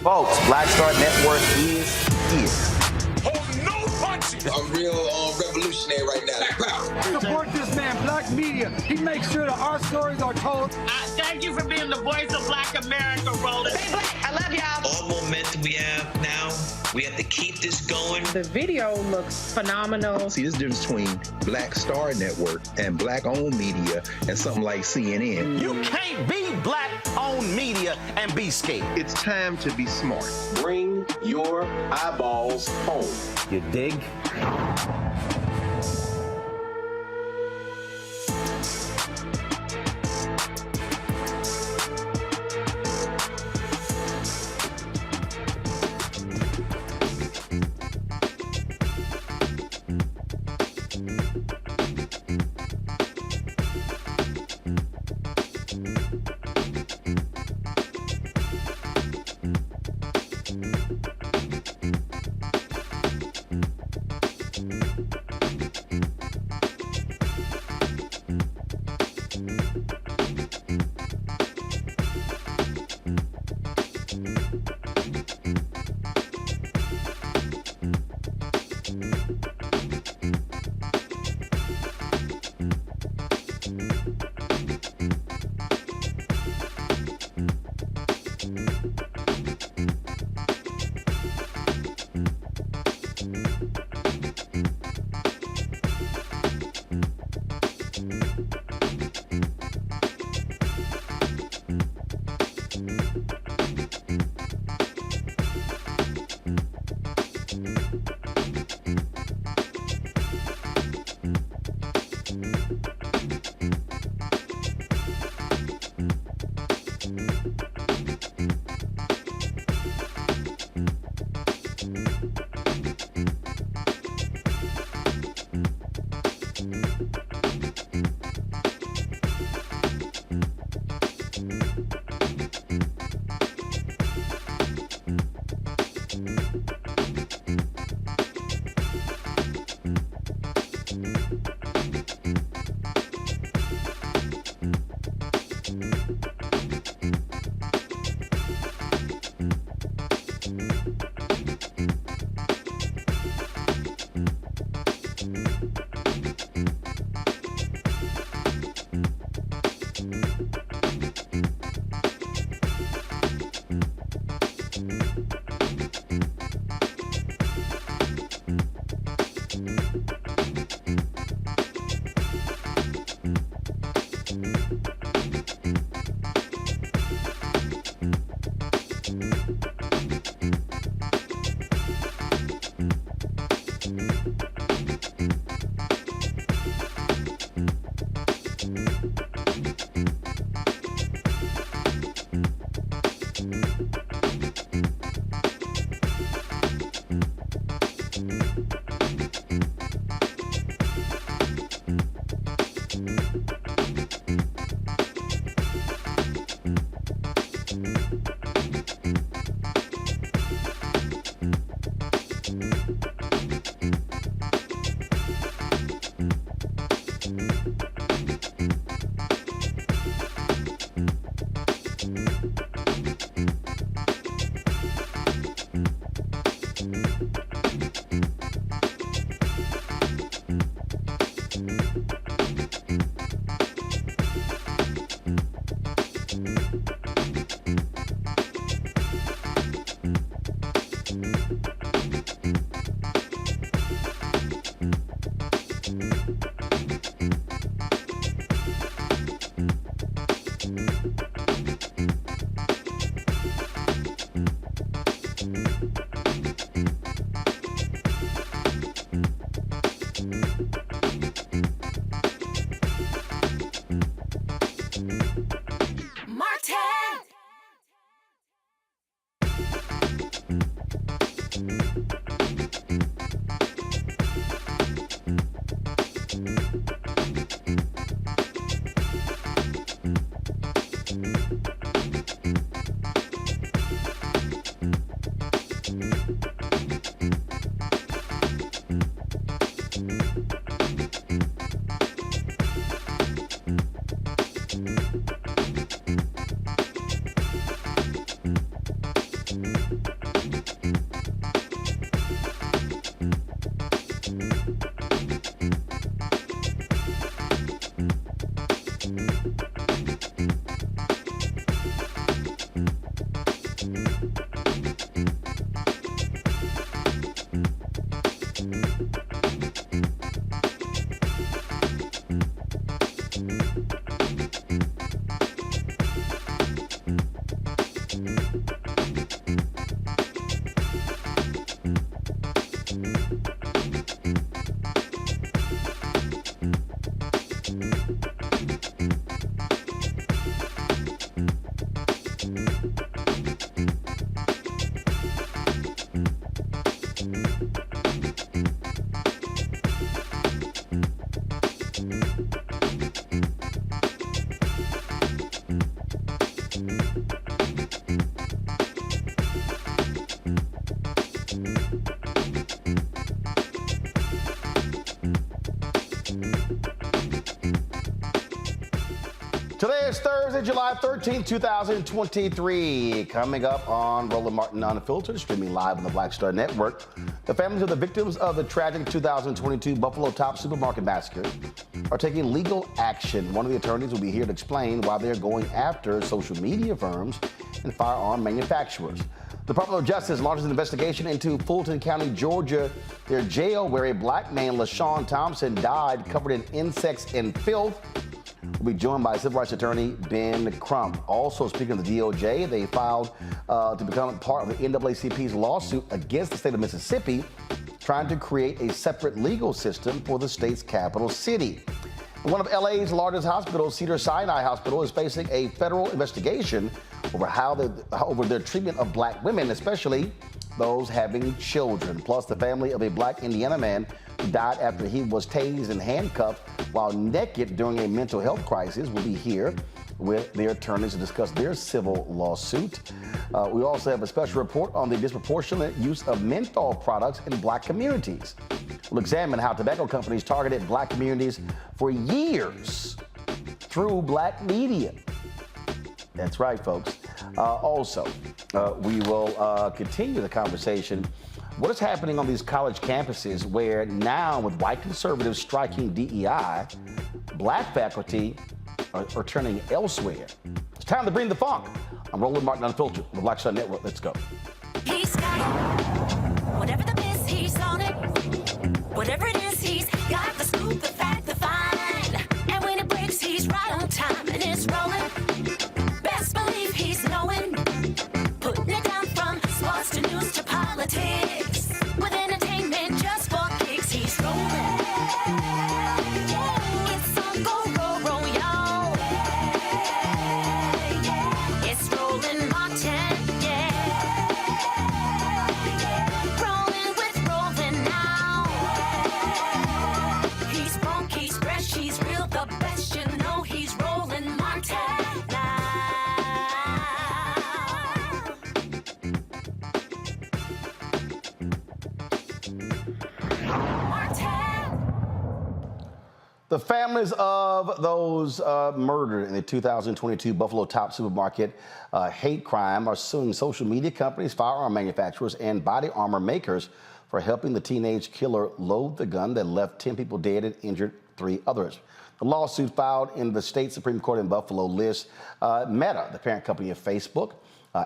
Folks, Black Star Network is here. Hold no punches. I'm real revolutionary right now. Support this man, Black Media. He makes sure that our stories are told. Thank you for being the voice of Black America, Roland. Stay black. I love y'all. All momentum we have now, we have to keep this going. The video looks phenomenal. See, there's a difference between Black Star Network and Black-owned media and something like CNN. You can't be Black-owned media and be scared. It's time to be smart. Bring your eyeballs home. You dig? Today is Thursday, July 13th, 2023. Coming up on Roland Martin Unfiltered, streaming live on the Black Star Network. The families of the victims of the tragic 2022 Buffalo Top Supermarket massacre are taking legal action. One of the attorneys will be here to explain why they're going after social media firms and firearm manufacturers. The Department of Justice launches an investigation into Fulton County, Georgia, their jail where a black man, LaShawn Thompson, died covered in insects and filth. We'll be joined by civil rights attorney Ben Crump. Also, speaking of the DOJ, they filed to become part of the NAACP's lawsuit against the state of Mississippi, trying to create a separate legal system for the state's capital city. One of LA's largest hospitals, Cedars-Sinai Hospital, is facing a federal investigation over their treatment of black women, especially those having children. Plus, the family of a black Indiana man who died after he was tased and handcuffed while naked during a mental health crisis will be here with their attorneys to discuss their civil lawsuit. We also have a special report on the disproportionate use of menthol products in black communities. We'll examine how tobacco companies targeted black communities for years through black media. That's right, folks. We will continue the conversation. What is happening on these college campuses where now, with white conservatives striking DEI, black faculty are turning elsewhere? It's time to bring the funk. I'm Roland Martin Unfiltered on the Black Star Network. Let's go. He's got it. Whatever the miss, he's on it. Whatever it is, he's got the scoop, the fact, the find. And when it breaks, he's right on time and it's rolling. Best believe he's knowing. Putting it down from sports to news to politics. With entertainment just for kicks, he's rolling. It's on go, roll, y'all. It's Roland Martin, yeah. Rolling with Roland now. He's funk, he's fresh, he's real, the best, you know he's Roland Martin now. The families of those murdered in the 2022 Buffalo Top Supermarket hate crime are suing social media companies, firearm manufacturers, and body armor makers for helping the teenage killer load the gun that left 10 people dead and injured 3 others. The lawsuit filed in the state Supreme Court in Buffalo lists Meta, the parent company of Facebook,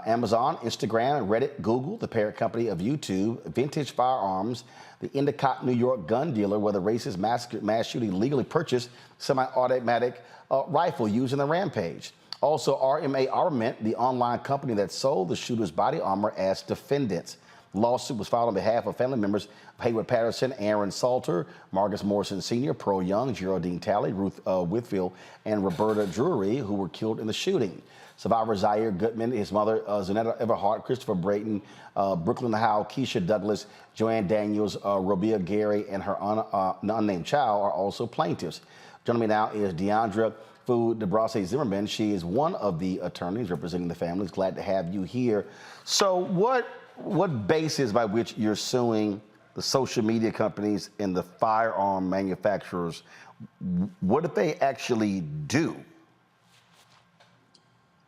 Amazon, Instagram, Reddit, Google, the parent company of YouTube, Vintage Firearms, the Endicott, New York gun dealer where the racist mass shooting legally purchased semi-automatic rifle used in the rampage. Also, RMA Armament, the online company that sold the shooter's body armor as defendants. The lawsuit was filed on behalf of family members of Hayward Patterson, Aaron Salter, Marcus Morrison Sr., Pearl Young, Geraldine Talley, Ruth Whitfield, and Roberta Drury, who were killed in the shooting. Survivor Zaire Goodman, his mother, Zanetta Everhart, Christopher Brayton, Brooklyn Howe, Keisha Douglas, Joanne Daniels, Robia Gary, and her unnamed child are also plaintiffs. Joining me now is Deandra Fu DeBrasse Zimmerman. She is one of the attorneys representing the families. Glad to have you here. So what basis by which you're suing the social media companies and the firearm manufacturers? What did they actually do?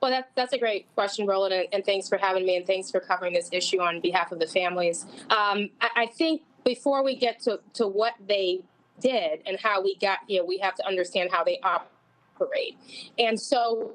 Well, that's a great question, Roland, and thanks for having me, and thanks for covering this issue on behalf of the families. I think before we get to what they did and how we got here, we have to understand how they operate. And so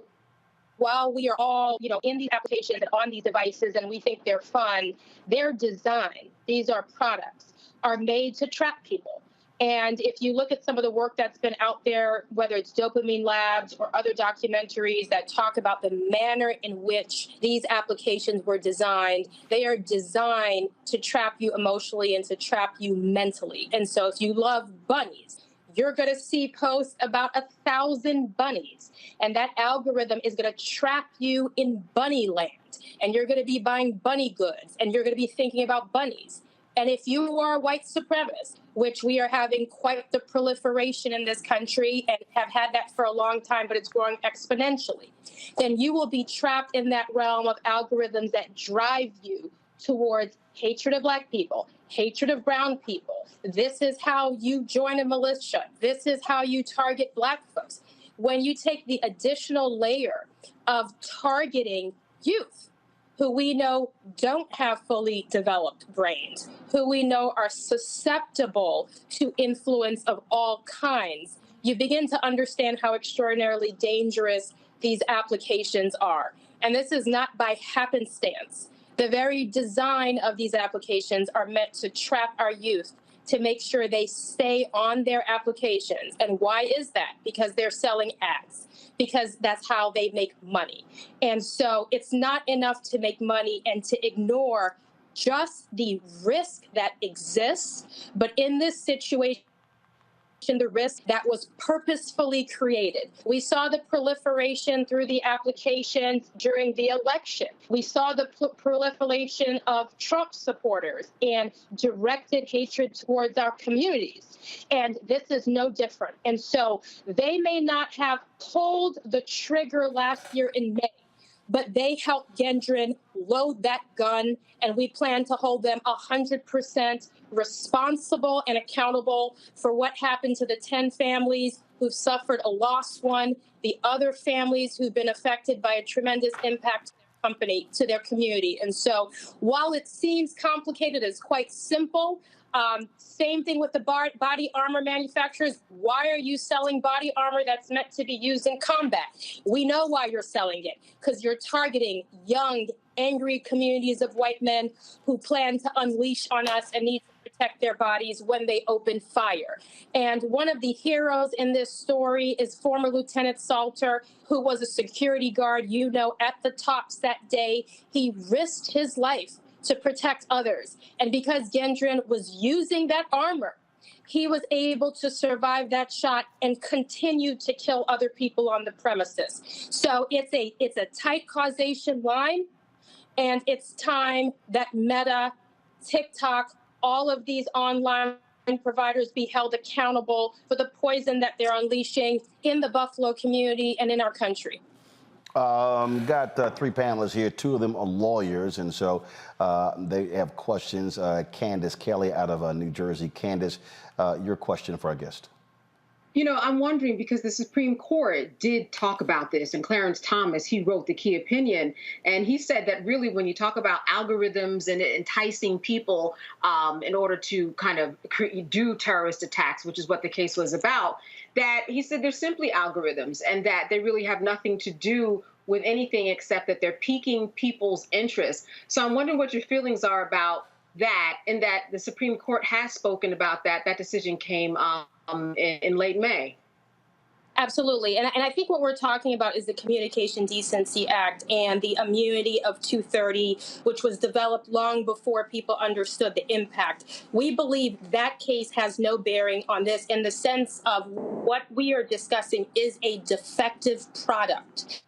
while we are all, in these applications and on these devices and we think they're fun, their design, these are products, are made to trap people. And if you look at some of the work that's been out there, whether it's Dopamine Labs or other documentaries that talk about the manner in which these applications were designed, they are designed to trap you emotionally and to trap you mentally. And so if you love bunnies, you're going to see posts about 1,000 bunnies. And that algorithm is going to trap you in bunny land. And you're going to be buying bunny goods. And you're going to be thinking about bunnies. And if you are a white supremacist, which we are having quite the proliferation in this country and have had that for a long time, but it's growing exponentially, then you will be trapped in that realm of algorithms that drive you towards hatred of Black people, hatred of brown people. This is how you join a militia. This is how you target Black folks. when you take the additional layer of targeting youth, who we know don't have fully developed brains, who we know are susceptible to influence of all kinds, you begin to understand how extraordinarily dangerous these applications are. And this is not by happenstance. The very design of these applications are meant to trap our youth, to make sure they stay on their applications. And why is that? Because they're selling ads, because that's how they make money. And so it's not enough to make money and to ignore just the risk that exists. But in this situation, the risk that was purposefully created. We saw the proliferation through the applications during the election. We saw the proliferation of Trump supporters and directed hatred towards our communities. And this is no different. And so they may not have pulled the trigger last year in May, but they helped Gendron load that gun, and we plan to hold them 100% responsible and accountable for what happened to the 10 families who've suffered a lost one, the other families who've been affected by a tremendous impact to their community. And so while it seems complicated, it's quite simple. Same thing with the body armor manufacturers. Why are you selling body armor that's meant to be used in combat? We know why you're selling it, because you're targeting young, angry communities of white men who plan to unleash on us and need to protect their bodies when they open fire. And one of the heroes in this story is former Lieutenant Salter, who was a security guard, at the tops that day. He risked his life to protect others. And because Gendron was using that armor, he was able to survive that shot and continue to kill other people on the premises. So it's a tight causation line, and it's time that Meta, TikTok, all of these online providers be held accountable for the poison that they're unleashing in the Buffalo community and in our country. Got three panelists here. Two of them are lawyers, and so they have questions. Candace Kelly out of New Jersey. Candace, your question for our guest. I'm wondering, because the Supreme Court did talk about this, and Clarence Thomas, he wrote the key opinion, and he said that really when you talk about algorithms and enticing people in order to kind of do terrorist attacks, which is what the case was about, that he said they're simply algorithms and that they really have nothing to do with anything except that they're piquing people's interest. So I'm wondering what your feelings are about that, and that the Supreme Court has spoken about that. That decision came in late May. Absolutely. And I think what we're talking about is the Communication Decency Act and the immunity of 230, which was developed long before people understood the impact. We believe that case has no bearing on this in the sense of what we are discussing is a defective product.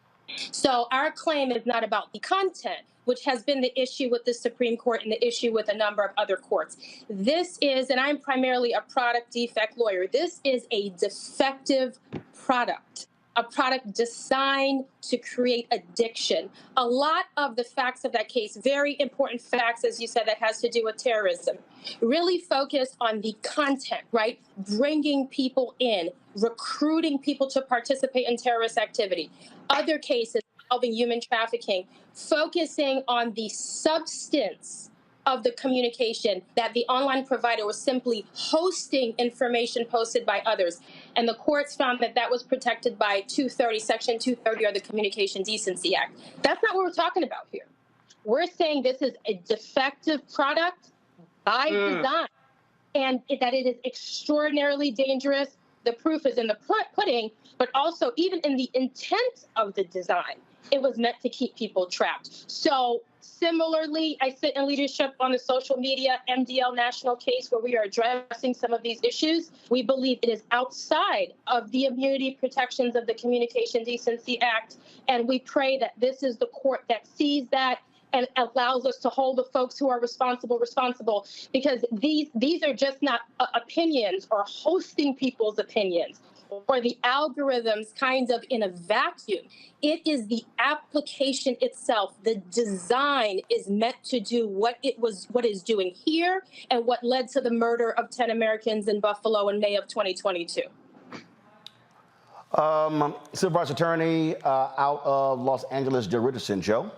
So our claim is not about the content, which has been the issue with the Supreme Court and the issue with a number of other courts. This is, and I'm primarily a product defect lawyer, this is a defective product, a product designed to create addiction. A lot of the facts of that case, very important facts, as you said, that has to do with terrorism, really focus on the content, right? Bringing people in, recruiting people to participate in terrorist activity. Other cases involving human trafficking, focusing on the substance of the communication, that the online provider was simply hosting information posted by others. And the courts found that that was protected by 230, Section 230 of the Communication Decency Act. That's not what we're talking about here. We're saying this is a defective product by design, and that it is extraordinarily dangerous. The proof is in the pudding, but also even in the intent of the design. It was meant to keep people trapped. So similarly, I sit in leadership on the social media MDL national case where we are addressing some of these issues. We believe it is outside of the immunity protections of the Communication Decency Act. And we pray that this is the court that sees that and allows us to hold the folks who are responsible, because these are just not opinions or hosting people's opinions or the algorithms kind of in a vacuum. It is the application itself. The design is meant to do what is doing here and what led to the murder of 10 Americans in Buffalo in May of 2022. Civil rights attorney out of Los Angeles, Joe Richardson. Joe?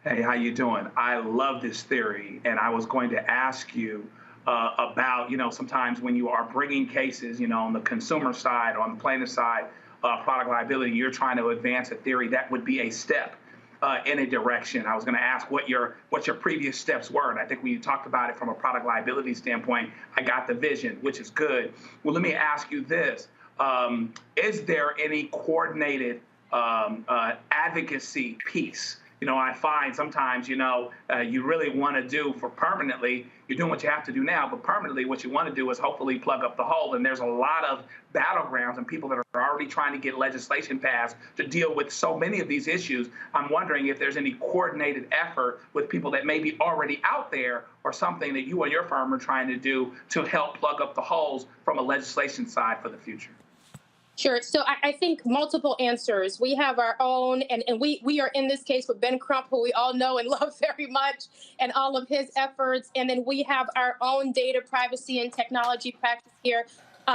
Hey, how you doing? I love this theory, and I was going to ask you about, sometimes when you are bringing cases, on the consumer side or on the plaintiff side, product liability, you're trying to advance a theory that would be a step in a direction. I was going to ask what your previous steps were, and I think when you talked about it from a product liability standpoint, I got the vision, which is good. Well, let me ask you this. Is there any coordinated advocacy piece? I find sometimes, you really want to do for permanently, you're doing what you have to do now, but permanently what you want to do is hopefully plug up the hole. And there's a lot of battlegrounds and people that are already trying to get legislation passed to deal with so many of these issues. I'm wondering if there's any coordinated effort with people that may be already out there or something that you and your firm are trying to do to help plug up the holes from a legislation side for the future. Sure. So I think multiple answers. We have our own, and we are in this case with Ben Crump, who we all know and love very much, and all of his efforts. And then we have our own data privacy and technology practice here,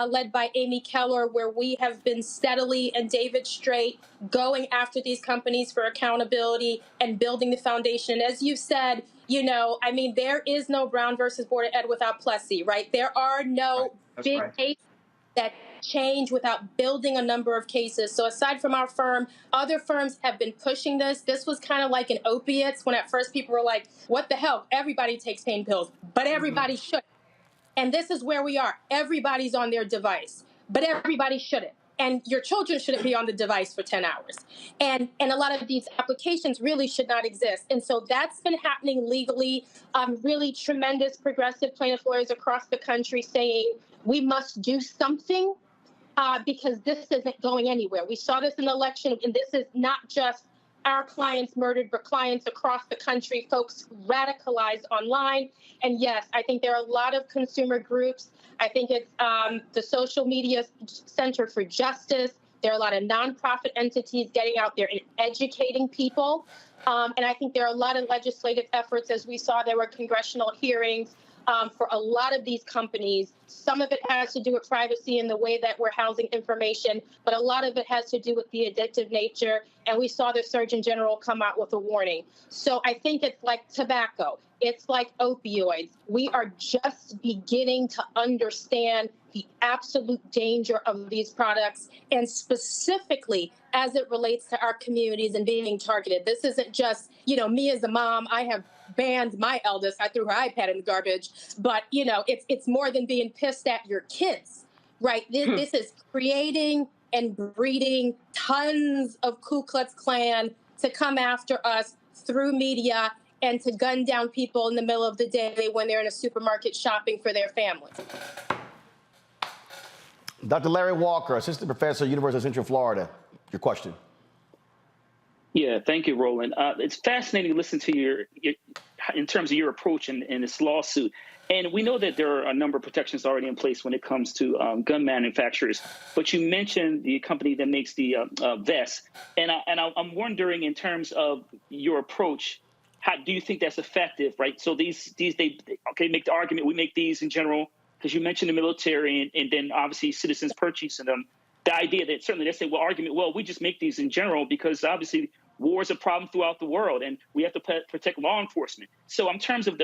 led by Amy Keller, where we have been steadily, and David Straight, going after these companies for accountability and building the foundation. As you said, there is no Brown versus Board of Ed without Plessy, right? There are no big cases that change without building a number of cases. So aside from our firm, other firms have been pushing this. This was kind of like an opiates when at first people were like, what the hell? Everybody takes pain pills, but everybody should. And this is where we are. Everybody's on their device, but everybody shouldn't. And your children shouldn't be on the device for 10 hours. And a lot of these applications really should not exist. And so that's been happening legally. Really tremendous progressive plaintiff lawyers across the country saying we must do something because this isn't going anywhere. We saw this in the election, and this is not just our clients murdered, but clients across the country, folks radicalized online. And yes, I think there are a lot of consumer groups. I think it's the Social Media Center for Justice. There are a lot of nonprofit entities getting out there and educating people. And I think there are a lot of legislative efforts. As we saw, there were congressional hearings for a lot of these companies. Some of it has to do with privacy and the way that we're housing information, but a lot of it has to do with the addictive nature. And we saw the Surgeon General come out with a warning. So I think it's like tobacco. It's like opioids. We are just beginning to understand the absolute danger of these products, and specifically as it relates to our communities and being targeted. This isn't just, me as a mom, I have banned my eldest. I threw her iPad in the garbage. But, it's more than being pissed at your kids, right? This is creating and breeding tons of Ku Klux Klan to come after us through media and to gun down people in the middle of the day when they're in a supermarket shopping for their families. Dr. Larry Walker, assistant professor, University of Central Florida. Your question. Yeah, thank you, Roland. It's fascinating to listen to your in terms of your approach in this lawsuit. And we know that there are a number of protections already in place when it comes to gun manufacturers. But you mentioned the company that makes the vests. And I'm wondering, in terms of your approach, how do you think that's effective, right? So they make the argument, we make these in general, because you mentioned the military and then obviously citizens purchasing them. The idea that certainly they say, well, we just make these in general because obviously war is a problem throughout the world and we have to protect law enforcement. So in terms of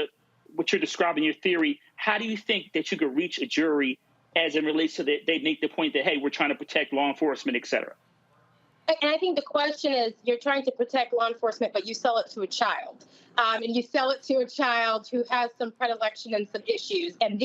what you're describing, your theory, how do you think that you could reach a jury as it relates to that they make the point that, hey, we're trying to protect law enforcement, et cetera? And I think the question is, you're trying to protect law enforcement, but you sell it to a child. And you sell it to a child who has some predilection and some issues. And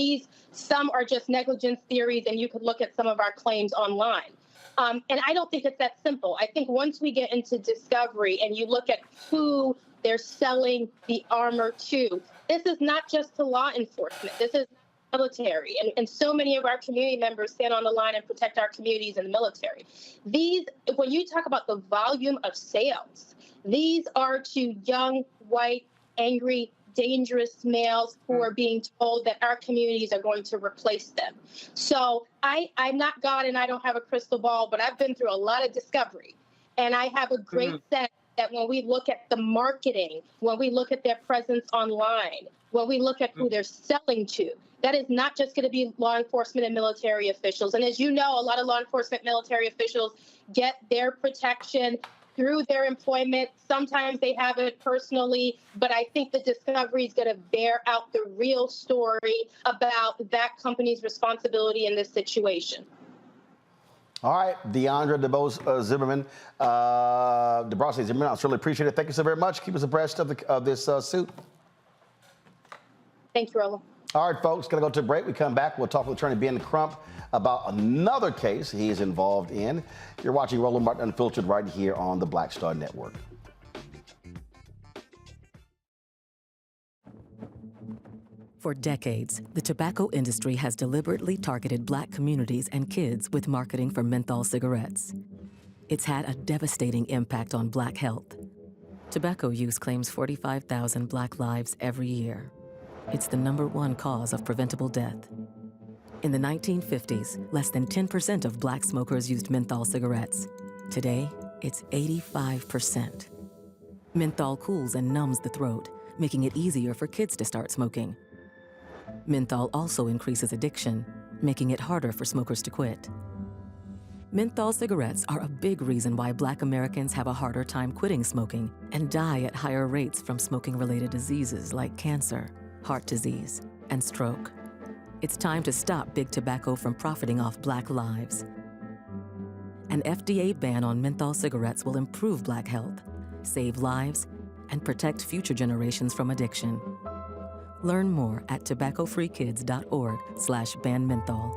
some are just negligence theories, and you could look at some of our claims online. And I don't think it's that simple. I think once we get into discovery and you look at who they're selling the armor to, this is not just to law enforcement. This is military. And so many of our community members stand on the line and protect our communities in the military. When you talk about the volume of sales, these are to young, white, angry, dangerous males who are being told that our communities are going to replace them. So I'm not God and I don't have a crystal ball, but I've been through a lot of discovery. And I have a great sense that when we look at the marketing, when we look at their presence online, when we look at who they're selling to. That is not just going to be law enforcement and military officials. And as you know, a lot of law enforcement military officials get their protection through their employment. Sometimes they have it personally, but I think the discovery is going to bear out the real story about that company's responsibility in this situation. All right, Deandra Zimmerman, DeBrossi Zimmerman, I certainly appreciate it. Thank you so very much. Keep us abreast of this suit. Thank you, Roland. All right, folks, going to go to a break. We come back. We'll talk with Attorney Ben Crump about another case he is involved in. You're watching Roland Martin Unfiltered right here on the Black Star Network. For decades, the tobacco industry has deliberately targeted Black communities and kids with marketing for menthol cigarettes. It's had a devastating impact on Black health. Tobacco use claims 45,000 Black lives every year. It's the #1 cause of preventable death. In the 1950s, less than 10% of Black smokers used menthol cigarettes. Today, it's 85%. Menthol cools and numbs the throat, making it easier for kids to start smoking. Menthol also increases addiction, making it harder for smokers to quit. Menthol cigarettes are a big reason why Black Americans have a harder time quitting smoking and die at higher rates from smoking-related diseases like cancer, heart disease, and stroke. It's time to stop Big Tobacco from profiting off Black lives. An FDA ban on menthol cigarettes will improve Black health, save lives, and protect future generations from addiction. Learn more at tobaccofreekids.org/ban menthol.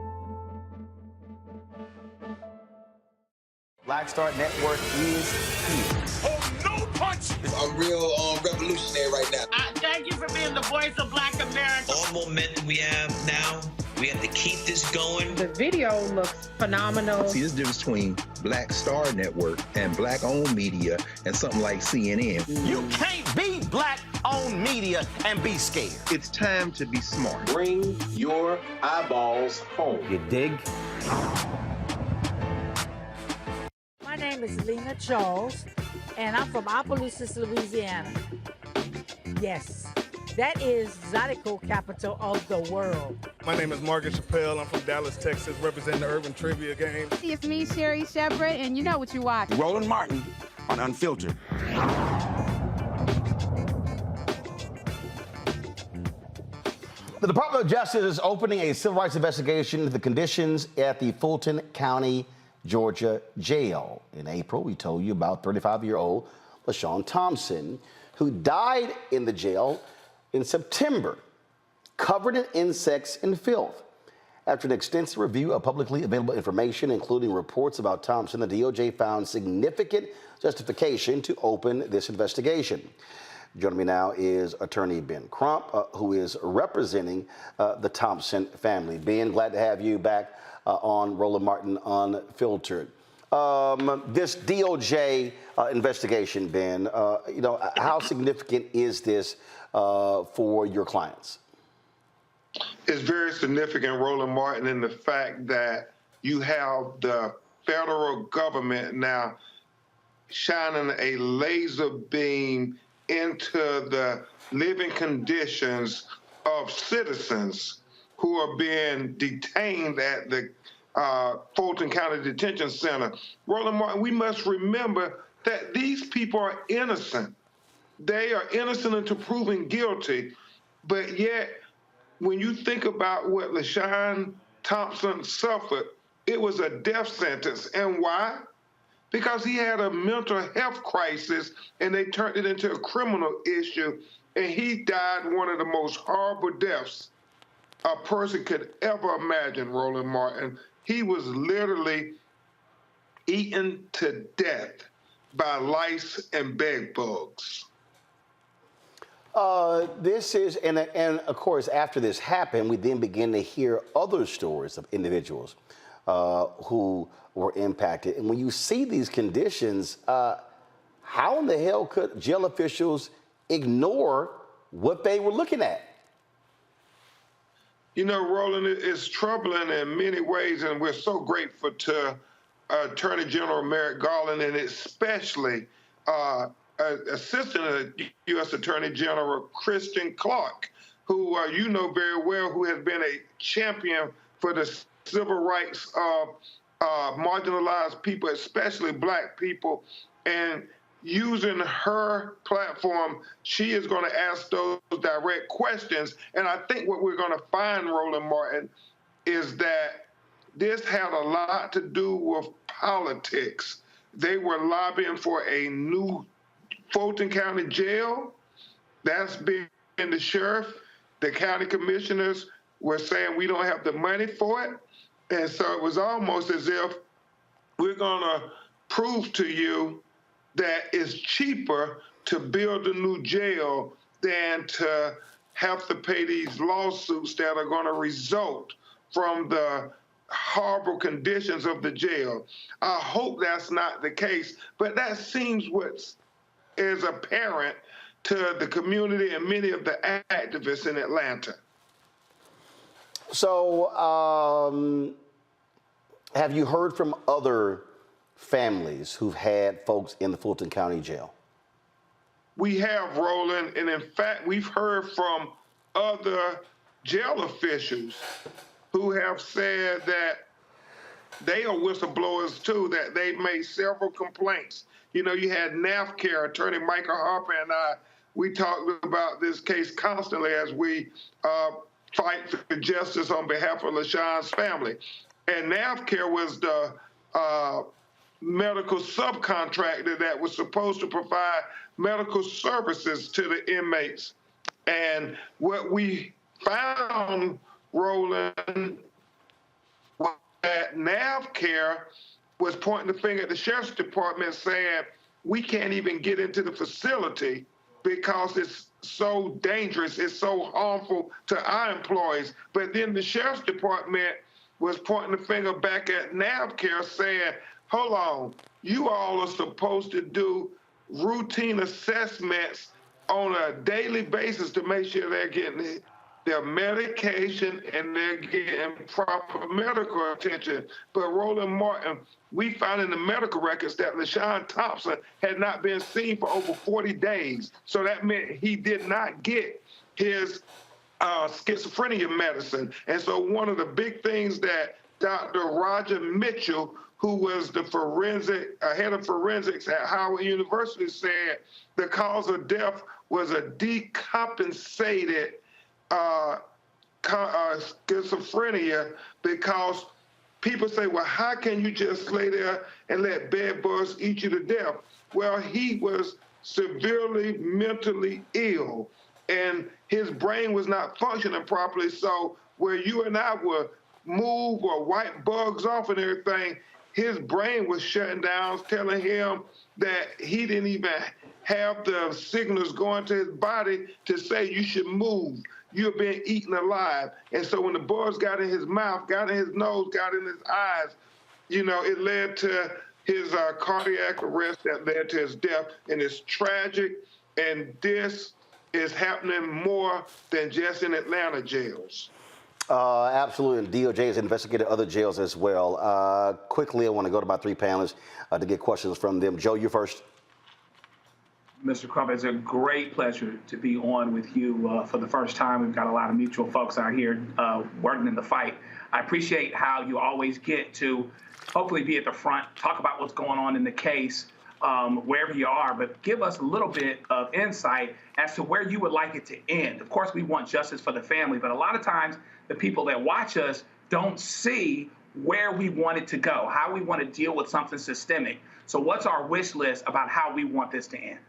Black Star Network is here. Oh, no punch! I'm real revolutionary right now. Thank you for being the voice of Black America. All momentum we have now, we have to keep this going. The video looks phenomenal. See, there's a difference between Black Star Network and Black-owned media and something like CNN. You can't be Black-owned media and be scared. It's time to be smart. Bring your eyeballs home. You dig? My name is Lena Charles, and I'm from Opelousas, Louisiana. Yes, that is Zydeco capital of the world. My name is Margaret Chappelle. I'm from Dallas, Texas, representing the Urban Trivia Game. It's me, Sherry Shepherd, and you know what you watch. Roland Martin on Unfiltered. The Department of Justice is opening a civil rights investigation into the conditions at the Fulton County, Georgia jail. In April, we told you about 35-year-old LaShawn Thompson, who died in the jail in September, covered in insects and filth. After an extensive review of publicly available information, including reports about Thompson, the DOJ found significant justification to open this investigation. Joining me now is Attorney Ben Crump, who is representing the Thompson family. Ben, glad to have you back on Roland Martin Unfiltered. This DOJ investigation, Ben, how significant is this for your clients? It's very significant, Roland Martin, in the fact that you have the federal government now shining a laser beam into the living conditions of citizens who are being detained at the Fulton County Detention Center. Roland Martin, we must remember that these people are innocent. They are innocent until proven guilty, but yet when you think about what LaShawn Thompson suffered, it was a death sentence. And why? Because he had a mental health crisis and they turned it into a criminal issue, and he died one of the most horrible deaths a person could ever imagine, Roland Martin. He was literally eaten to death by lice and bed bugs. This is, and of course, after this happened, we then begin to hear other stories of individuals who were impacted. And when you see these conditions, how in the hell could jail officials ignore what they were looking at? You know, Roland, it's troubling in many ways, and we're so grateful to Attorney General Merrick Garland and especially Assistant U.S. Attorney General Christian Clark. who you know very well, who has been a champion for the civil rights of marginalized people, especially Black people. And using her platform, she is going to ask those direct questions. And I think what we're going to find, Roland Martin, is that this had a lot to do with politics. They were lobbying for a new Fulton County jail. That's been the sheriff. The county commissioners were saying we don't have the money for it. And so it was almost as if we're going to prove to you that it's cheaper to build a new jail than to have to pay these lawsuits that are going to result from the horrible conditions of the jail. I hope that's not the case, but that seems what is apparent to the community and many of the activists in Atlanta. So, have you heard from other families who've had folks in the Fulton County Jail? We have, Roland, and in fact, we've heard from other jail officials who have said that they are whistleblowers too, that they've made several complaints. You know, you had NAACP, Attorney Michael Harper and I, we talked about this case constantly as we fight for justice on behalf of LaShawn's family. And NAACP was the medical subcontractor that was supposed to provide medical services to the inmates. And what we found, Roland, was that NAACP was pointing the finger at the sheriff's department saying, we can't even get into the facility because it's so dangerous, it's so harmful to our employees. But then the sheriff's department was pointing the finger back at NAACP saying, hold on, you all are supposed to do routine assessments on a daily basis to make sure they're getting their medication and they're getting proper medical attention. But Roland Martin, we found in the medical records that LaShawn Thompson had not been seen for over 40 days. So that meant he did not get his schizophrenia medicine. And so one of the big things that Dr. Roger Mitchell, who was the head of forensics at Howard University, said the cause of death was a decompensated schizophrenia, because people say, well, how can you just lay there and let bed bugs eat you to death? Well, he was severely mentally ill and his brain was not functioning properly. So where you and I would move or wipe bugs off and everything, his brain was shutting down, telling him that he didn't even have the signals going to his body to say you should move. You're being eaten alive. And so when the bugs got in his mouth, got in his nose, got in his eyes, you know, it led to his cardiac arrest that led to his death. And it's tragic. And this is happening more than just in Atlanta jails. Absolutely. And DOJ has investigated other jails as well. Quickly, I want to go to my three panelists to get questions from them. Joe, you first. Mr. Crump, it's a great pleasure to be on with you for the first time. We've got a lot of mutual folks out here working in the fight. I appreciate how you always get to hopefully be at the front, talk about what's going on in the case, wherever you are, but give us a little bit of insight as to where you would like it to end. Of course, we want justice for the family, but a lot of times the people that watch us don't see where we want it to go, how we want to deal with something systemic. So what's our wish list about how we want this to end?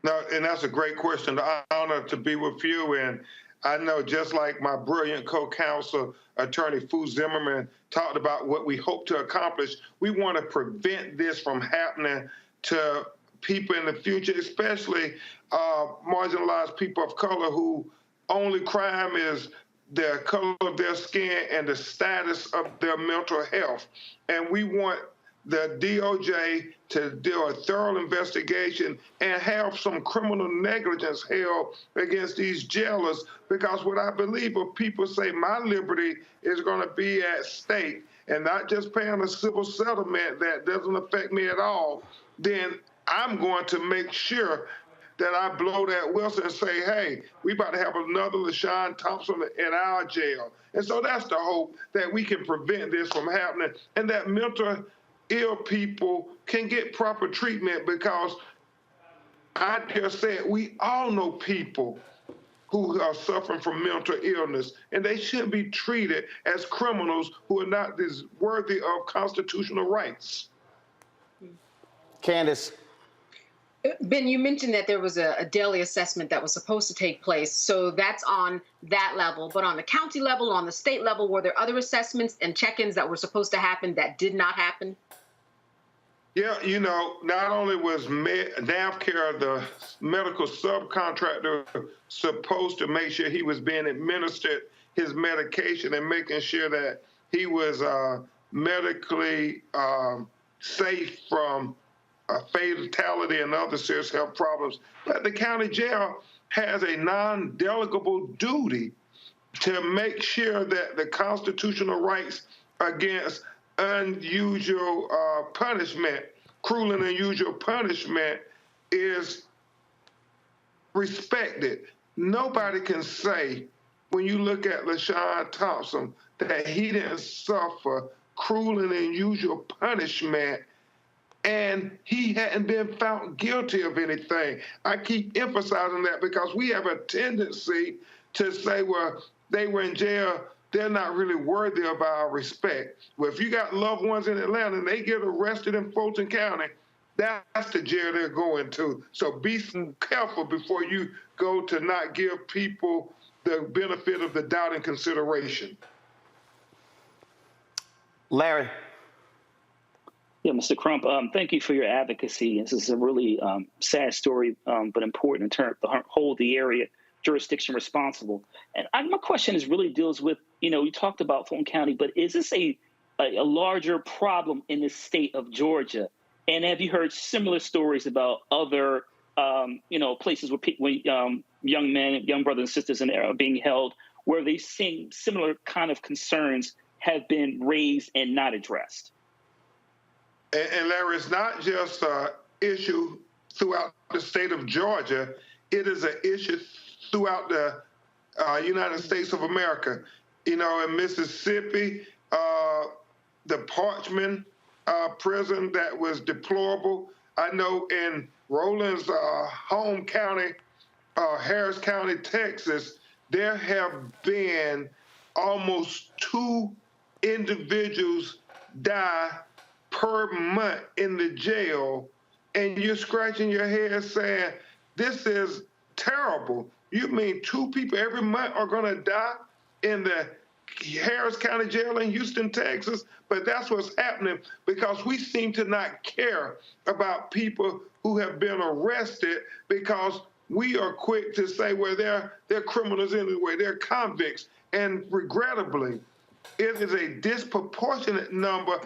No, and that's a great question. The honor to be with you. And I know, just like my brilliant co-counsel, Attorney Fu Zimmerman, talked about what we hope to accomplish, we want to prevent this from happening to people in the future, especially marginalized people of color who only crime is the color of their skin and the status of their mental health. And we want the DOJ to do a thorough investigation and have some criminal negligence held against these jailers, because what I believe if people say my liberty is going to be at stake and not just paying a civil settlement that doesn't affect me at all, then I'm going to make sure that I blow that whistle and say, hey, we about to have another LaShawn Thompson in our jail. And so that's the hope, that we can prevent this from happening and that mental ill people can get proper treatment, because I just said we all know people who are suffering from mental illness, and they shouldn't be treated as criminals who are not worthy of constitutional rights. Candace. Ben, you mentioned that there was a daily assessment that was supposed to take place. So that's on that level. But on the county level, on the state level, were there other assessments and check-ins that were supposed to happen that did not happen? Yeah, not only was NAACP, the medical subcontractor, supposed to make sure he was being administered his medication and making sure that he was medically safe from fatality and other serious health problems. But the county jail has a non-delegable duty to make sure that the constitutional rights against unusual punishment, cruel and unusual punishment, is respected. Nobody can say, when you look at LaShawn Thompson, that he didn't suffer cruel and unusual punishment and he hadn't been found guilty of anything. I keep emphasizing that because we have a tendency to say, well, they were in jail, they're not really worthy of our respect. Well, if you got loved ones in Atlanta and they get arrested in Fulton County, that's the jail they're going to. So be careful before you go to not give people the benefit of the doubt and consideration. Larry. Yeah, Mr. Crump, thank you for your advocacy. This is a really sad story, but important in terms to hold the area jurisdiction responsible. And my question really deals with, you talked about Fulton County, but is this a larger problem in the state of Georgia? And have you heard similar stories about other, places where young men, young brothers and sisters are being held, where they've seen similar kind of concerns have been raised and not addressed? And Larry, it's not just an issue throughout the state of Georgia. It is an issue throughout the United States of America. In Mississippi, the Parchman prison that was deplorable. I know in Roland's home county, Harris County, Texas, there have been almost 2 individuals die per month in the jail, and you're scratching your head saying, this is terrible. You mean 2 people every month are going to die in the Harris County Jail in Houston, Texas? But that's what's happening because we seem to not care about people who have been arrested because we are quick to say, well, they're criminals anyway, they're convicts. And regrettably, it is a disproportionate number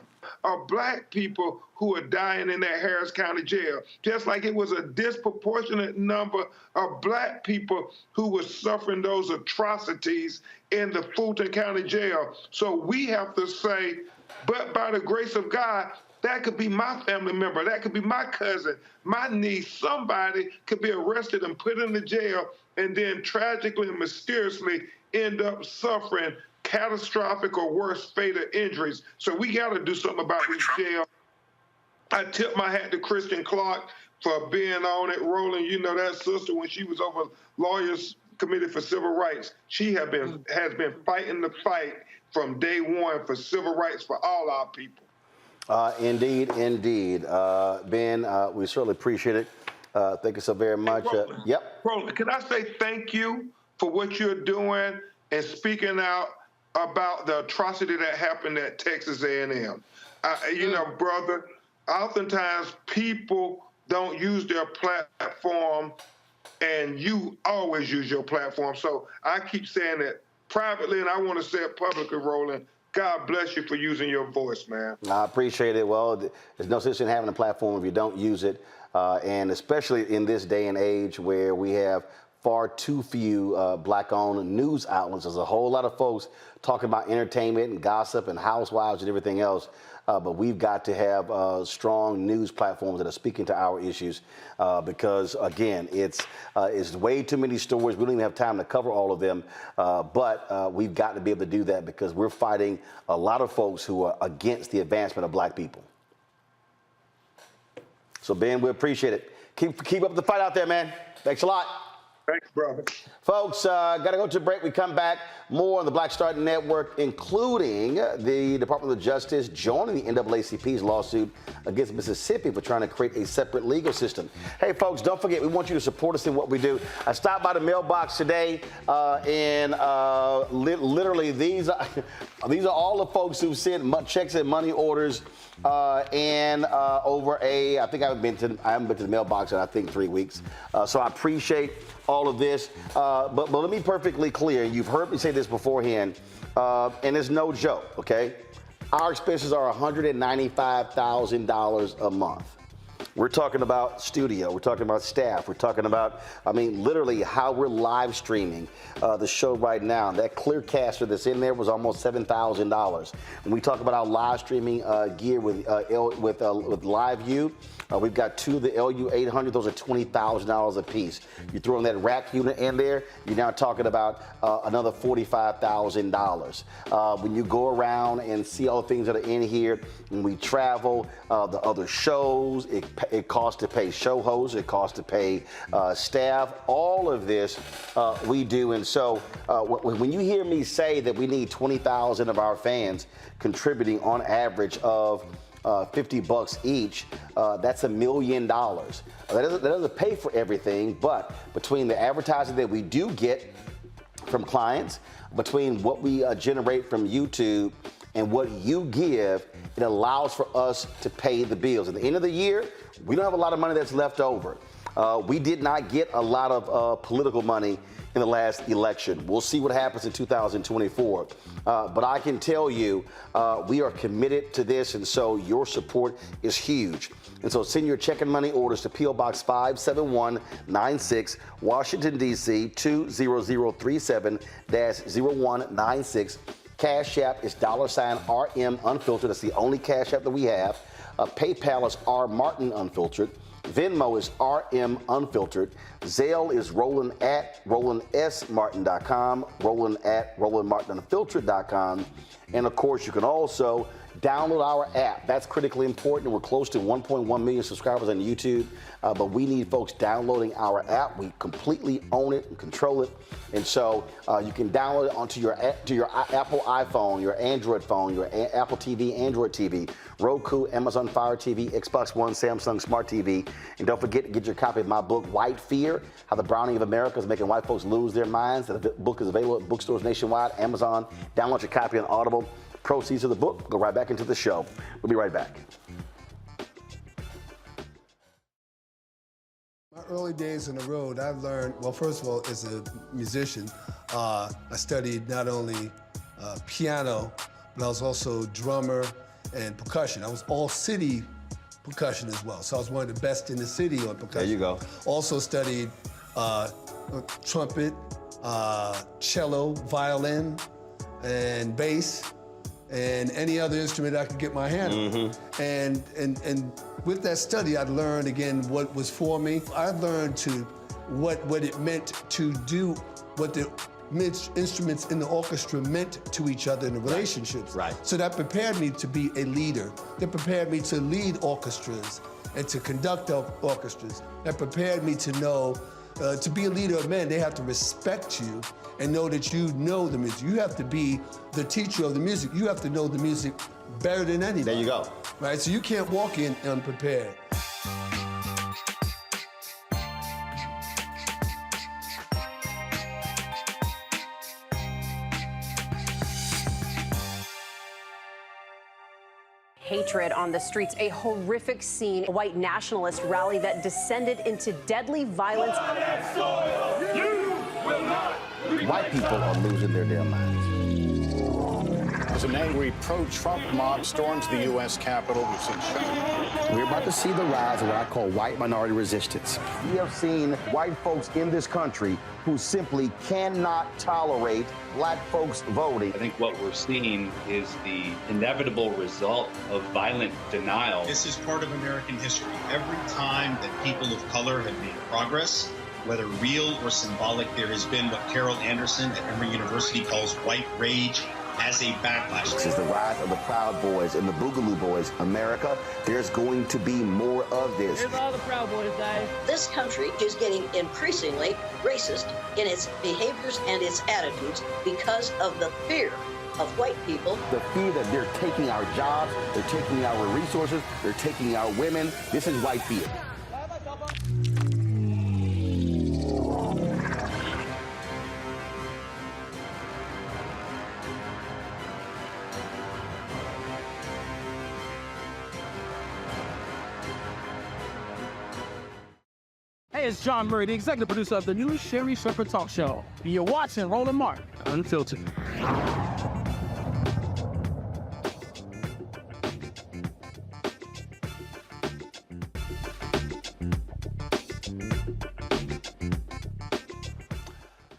of Black people who are dying in that Harris County jail, just like it was a disproportionate number of Black people who were suffering those atrocities in the Fulton County jail. So we have to say, but by the grace of God, that could be my family member, that could be my cousin, my niece, somebody could be arrested and put in the jail and then tragically and mysteriously end up suffering catastrophic or worse fatal injuries. So we got to do something about this jail. I tip my hat to Christian Clark for being on it, Roland. That sister, when she was over Lawyers Committee for Civil Rights, she has been fighting the fight from day one for civil rights for all our people. Indeed. Ben, we certainly appreciate it. Thank you so very much. Roland, can I say thank you for what you're doing and speaking out about the atrocity that happened at Texas A&M. Brother, oftentimes people don't use their platform, and you always use your platform. So I keep saying it privately, and I want to say it publicly, Roland. God bless you for using your voice, man. I appreciate it. Well, there's no sense in having a platform if you don't use it, and especially in this day and age where we have far too few black-owned news outlets. There's a whole lot of folks talking about entertainment and gossip and housewives and everything else. But we've got to have strong news platforms that are speaking to our issues because, again, it's way too many stories. We don't even have time to cover all of them. But we've got to be able to do that because we're fighting a lot of folks who are against the advancement of black people. So, Ben, we appreciate it. Keep up the fight out there, man. Thanks a lot. Thanks, brother. Folks, got to go to a break. We come back. More on the Black Star Network, including the Department of Justice joining the NAACP's lawsuit against Mississippi for trying to create a separate legal system. Hey, folks, don't forget, we want you to support us in what we do. I stopped by the mailbox today, and literally these are all the folks who sent checks and money orders and over I haven't been to the mailbox in, I think, 3 weeks. So I appreciate all of this. But let me be perfectly clear. You've heard me say this beforehand, and it's no joke, okay? Our expenses are $195,000 a month. We're talking about studio. We're talking about staff. We're talking about, literally how we're live streaming the show right now. That Clearcaster that's in there was almost $7,000. When we talk about our live streaming gear with LiveView, we've got two of the LU800. Those are $20,000 a piece. You throw in that rack unit in there, you're now talking about another $45,000. When you go around and see all the things that are in here, when we travel, the other shows, it costs to pay show hosts, it costs to pay staff. All of this we do. And so when you hear me say that we need 20,000 of our fans contributing on average of $50 each, that's $1 million. That doesn't pay for everything, but between the advertising that we do get from clients, between what we generate from YouTube and what you give, it allows for us to pay the bills. At the end of the year, we don't have a lot of money that's left over. We did not get a lot of political money in the last election. We'll see what happens in 2024. But I can tell you, we are committed to this, and so your support is huge. And so send your check and money orders to P.O. Box 57196, Washington, D.C. 20037-0196. Cash App is $RM Unfiltered. That's the only Cash App that we have. PayPal is R Martin Unfiltered. Venmo is RM Unfiltered. Zelle is Roland at RolandSMartin.com, Roland at RolandMartinUnfiltered.com. And of course, you can also download our app. That's critically important. We're close to 1.1 million subscribers on YouTube, but we need folks downloading our app. We completely own it and control it. And so you can download it onto your Apple iPhone, your Android phone, your Apple TV, Android TV, Roku, Amazon Fire TV, Xbox One, Samsung Smart TV. And don't forget to get your copy of my book, White Fear, How the Browning of America is Making White Folks Lose Their Minds. The book is available at bookstores nationwide, Amazon. Download your copy on Audible. Proceeds of the book go right back into the show. We'll be right back. My early days on the road, I've learned, well, first of all, as a musician, I studied not only piano, but I was also drummer and percussion. I was all city percussion as well. So I was one of the best in the city on percussion. There you go. Also studied trumpet, cello, violin, and bass, and any other instrument I could get my hand on. And with that study, I'd learned again what was for me. I learned what it meant to do, what the instruments in the orchestra meant to each other in the relationships. Right. So that prepared me to be a leader. That prepared me to lead orchestras and to conduct orchestras. That prepared me to know, to be a leader of men, they have to respect you and know that you know the music. You have to be the teacher of the music. You have to know the music better than anybody. There you go. Right, so you can't walk in unprepared. Hatred on the streets, a horrific scene, a white nationalist rally that descended into deadly violence. White people are losing their damn minds. As an angry pro-Trump mob storms the U.S. Capitol, we've seen shooting. We're about to see the rise of what I call white minority resistance. We have seen white folks in this country who simply cannot tolerate black folks voting. I think what we're seeing is the inevitable result of violent denial. This is part of American history. Every time that people of color have made progress, whether real or symbolic, there has been what Carol Anderson at Emory University calls white rage as a backlash. This is the rise of the Proud Boys and the Boogaloo Boys. America, there's going to be more of this. Here's all the Proud Boys, Dave. This country is getting increasingly racist in its behaviors and its attitudes because of the fear of white people. The fear that they're taking our jobs, they're taking our resources, they're taking our women. This is white fear. Hey, it's John Murray, the executive producer of the new Sherry Shepherd Talk Show. You're watching Roland Martin Unfiltered.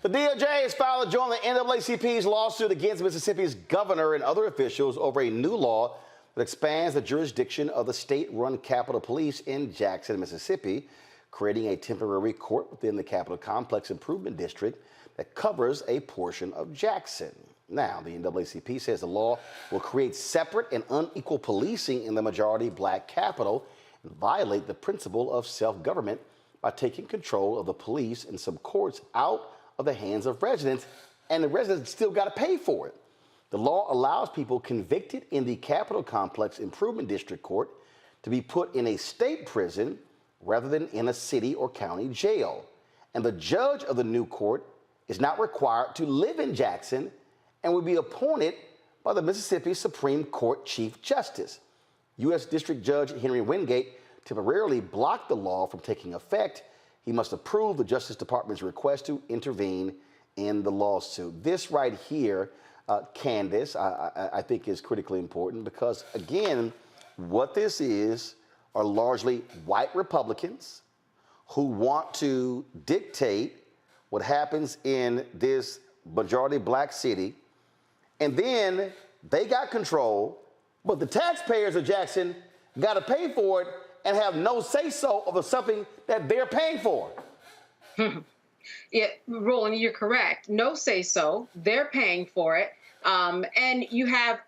The DOJ has filed a joint the NAACP's lawsuit against Mississippi's governor and other officials over a new law that expands the jurisdiction of the state-run Capitol Police in Jackson, Mississippi, creating a temporary court within the Capitol Complex Improvement District that covers a portion of Jackson. Now, the NAACP says the law will create separate and unequal policing in the majority black Capitol and violate the principle of self-government by taking control of the police and some courts out of the hands of residents, and the residents still got to pay for it. The law allows people convicted in the Capitol Complex Improvement District Court to be put in a state prison rather than in a city or county jail. And the judge of the new court is not required to live in Jackson and will be appointed by the Mississippi Supreme Court Chief Justice. U.S. District Judge Henry Wingate temporarily blocked the law from taking effect. He must approve the Justice Department's request to intervene in the lawsuit. This right here, Candace, I think is critically important because, again, what this is are largely white Republicans who want to dictate what happens in this majority black city. And then they got control, but the taxpayers of Jackson got to pay for it and have no say-so over something that they're paying for. Yeah, Roland, you're correct. No say-so. They're paying for it. And you have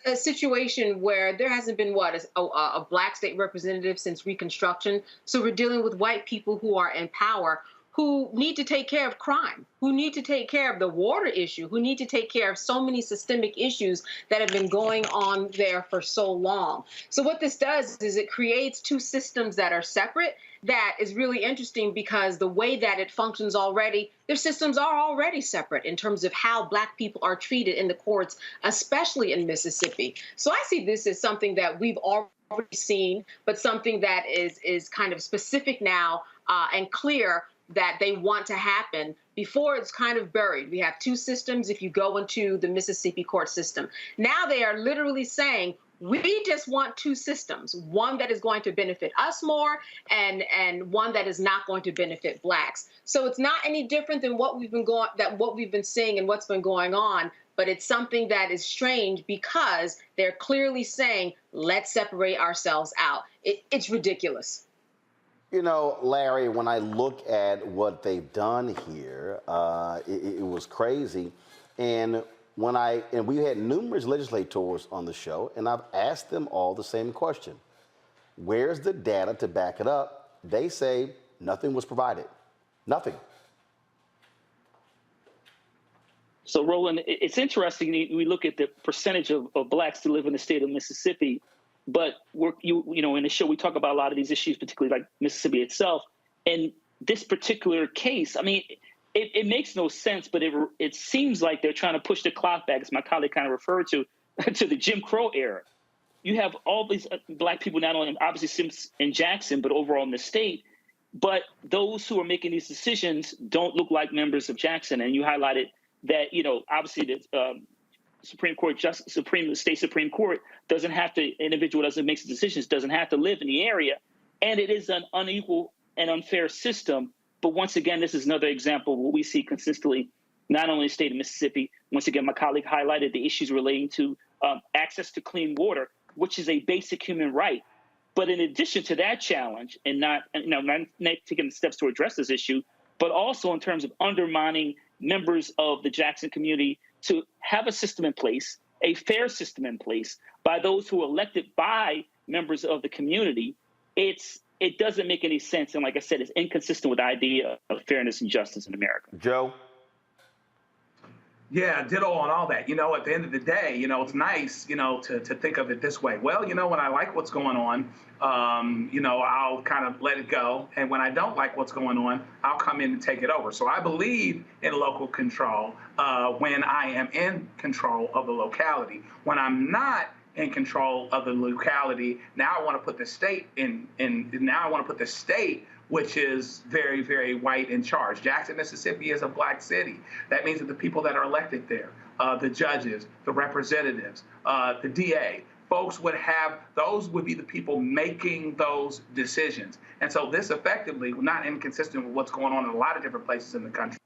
a situation where there hasn't been, a black state representative since Reconstruction. So we're dealing with white people who are in power, who need to take care of crime, who need to take care of the water issue, who need to take care of so many systemic issues that have been going on there for so long. So what this does is it creates two systems that are separate. That is really interesting because the way that it functions already, their systems are already separate in terms of how black people are treated in the courts, especially in Mississippi. So I see this as something that we've already seen, but something that is kind of specific now and clear that they want to happen before it's kind of buried. We have two systems if you go into the Mississippi court system. Now they are literally saying, we just want two systems, one that is going to benefit us more and one that is not going to benefit blacks. So it's not any different than what we've been seeing and what's been going on, but it's something that is strange because they're clearly saying, let's separate ourselves out. It's ridiculous. You know, Larry, when I look at what they've done here, it was crazy. And we had numerous legislators on the show, and I've asked them all the same question. Where's the data to back it up? They say nothing was provided. Nothing. So, Roland, it's interesting. We look at the percentage of blacks that live in the state of Mississippi, but in the show we talk about a lot of these issues, particularly like Mississippi itself. And this particular case, I mean, it makes no sense, but it seems like they're trying to push the clock back, as my colleague kind of referred to the Jim Crow era. You have all these black people, not only obviously in Jackson, but overall in the state. But those who are making these decisions don't look like members of Jackson. And you highlighted that, obviously Supreme Court state Supreme Court doesn't have to, individual doesn't make decisions, doesn't have to live in the area. And it is an unequal and unfair system. But once again, this is another example of what we see consistently, not only in the state of Mississippi. Once again, my colleague highlighted the issues relating to access to clean water, which is a basic human right. But in addition to that challenge, and not taking steps to address this issue, but also in terms of undermining members of the Jackson community to have a system in place, a fair system in place by those who are elected by members of the community, it doesn't make any sense. And like I said, it's inconsistent with the idea of fairness and justice in America. Joe? Yeah, ditto on all that. At the end of the day, it's nice, to think of it this way. Well, when I like what's going on, I'll kind of let it go. And when I don't like what's going on, I'll come in and take it over. So I believe in local control when I am in control of the locality. When I'm not in control of the locality, now I want to put the state which is very, very white in charge. Jackson, Mississippi is a black city. That means that the people that are elected there, the judges, the representatives, the DA, those would be the people making those decisions. And so this effectively, not inconsistent with what's going on in a lot of different places in the country.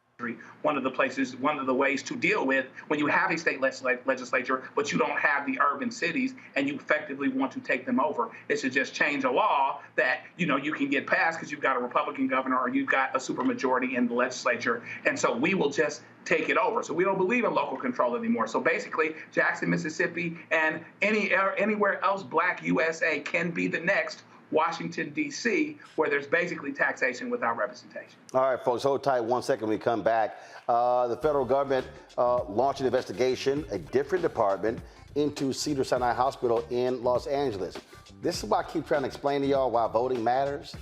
One of the ways to deal with when you have a state legislature, but you don't have the urban cities and you effectively want to take them over, is to just change a law that, you can get passed because you've got a Republican governor or you've got a supermajority in the legislature. And so we will just take it over. So we don't believe in local control anymore. So basically, Jackson, Mississippi, and anywhere else black USA can be the next Washington, D.C., where there's basically taxation without representation. All right, folks, hold tight 1 second when we come back. The federal government launched an investigation, a different department, into Cedars-Sinai Hospital in Los Angeles. This is why I keep trying to explain to y'all why voting matters.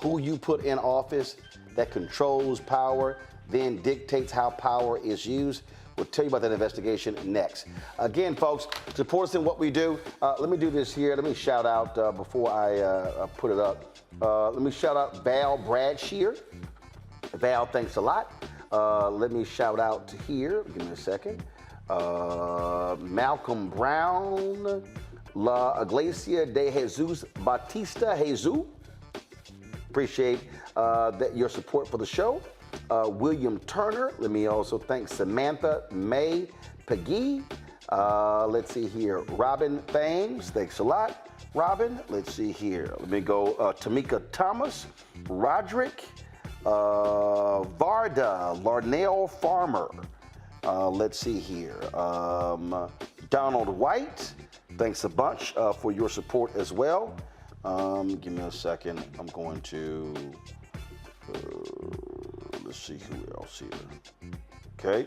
Who you put in office that controls power, then dictates how power is used. We'll tell you about that investigation next. Again, folks, support us in what we do. Let me do this here. Let me shout out before I put it up. Let me shout out Val Bradshear. Val, thanks a lot. Let me shout out to here. Give me a second. Malcolm Brown, La Iglesia de Jesus Batista Jesus. Appreciate your support for the show. William Turner. Let me also thank Samantha May Peggy. Let's see here. Robin Thames. Thanks a lot, Robin. Let's see here. Let me go. Tamika Thomas. Roderick. Varda. Larnell Farmer. Let's see here. Donald White. Thanks a bunch for your support as well. Give me a second. I'm going to... let's see who else here. Okay.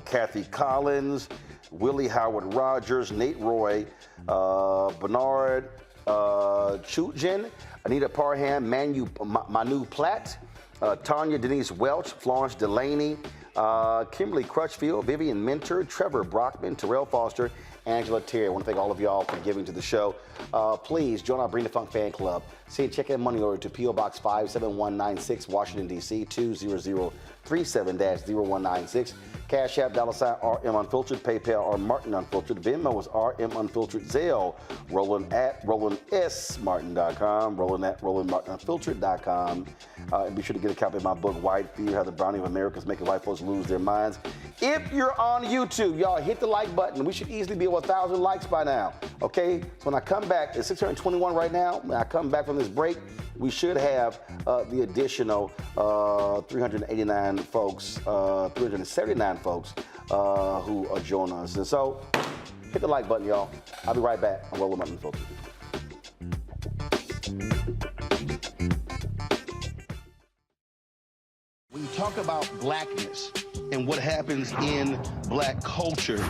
Kathy Collins, Willie Howard Rogers, Nate Roy, Bernard Chutjen, Anita Parham, Manu Platt, Tanya Denise Welch, Florence Delaney, Kimberly Crutchfield, Vivian Mentor, Trevor Brockman, Terrell Foster, Angela Terry. I want to thank all of y'all for giving to the show. Please join our Bring the Funk fan club. Send check and money order to P.O. Box 57196, Washington, D.C. 20037-0196. Cash App, $RM Unfiltered. PayPal, R Martin Unfiltered. Venmo is RM Unfiltered. Zelle, Roland at RolandSMartin.com. Roland at RolandMartinUnfiltered.com. And be sure to get a copy of my book, White Fear, How the Brownie of America is Making White Folks Lose Their Minds. If you're on YouTube, y'all hit the like button. We should easily be over 1,000 likes by now. Okay? So when I come back, it's 621 right now. When I come back from this break, we should have the additional 389 folks, 379 folks who are joining us. And so, hit the like button, y'all. I'll be right back on Roland Martin Filter. When you talk about blackness and what happens in black culture,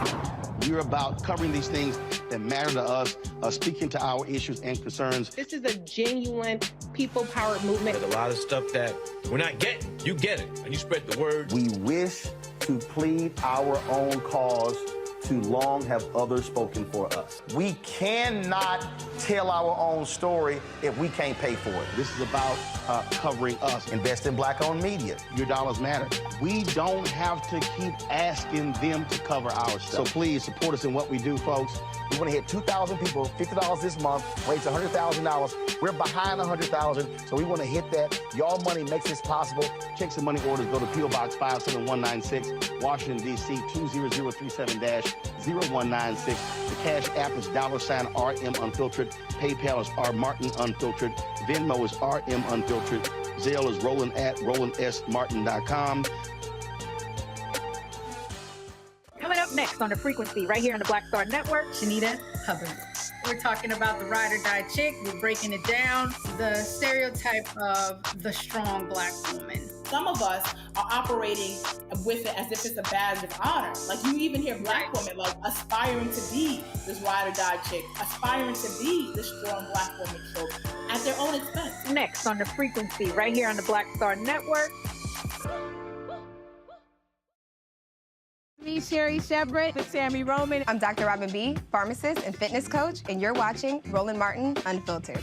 we're about covering these things that matter to us, speaking to our issues and concerns. This is a genuine people-powered movement. There's a lot of stuff that we're not getting. You get it, and you spread the word. We wish to plead our own cause Too long have others spoken for us. We cannot tell our own story if we can't pay for it. This is about covering us. Invest in Black-owned media. Your dollars matter. We don't have to keep asking them to cover our stuff. So please support us in what we do, folks. We want to hit 2,000 people, $50 this month, raise $100,000. We're behind 100,000, so we want to hit that. Y'all money makes this possible. Check some money orders. Go to P.O. Box 57196, Washington, D.C. 20037-0196. The Cash App is $RM Unfiltered. PayPal is R Martin Unfiltered. Venmo is RM Unfiltered. Zelle is Roland at RolandSMartin.com. Coming up next on The Frequency, right here on the Black Star Network, Shanita Hubbard. We're talking about the ride or die chick. We're breaking it down. The stereotype of the strong Black woman. Some of us are operating with it as if it's a badge of honor. Like, you even hear Black women like aspiring to be this ride or die chick, aspiring to be this strong Black woman trope at their own expense. Next on The Frequency, right here on the Black Star Network. Me, Sherry Shepard. With Sammy Roman. I'm Dr. Robin B., pharmacist and fitness coach, and you're watching Roland Martin Unfiltered.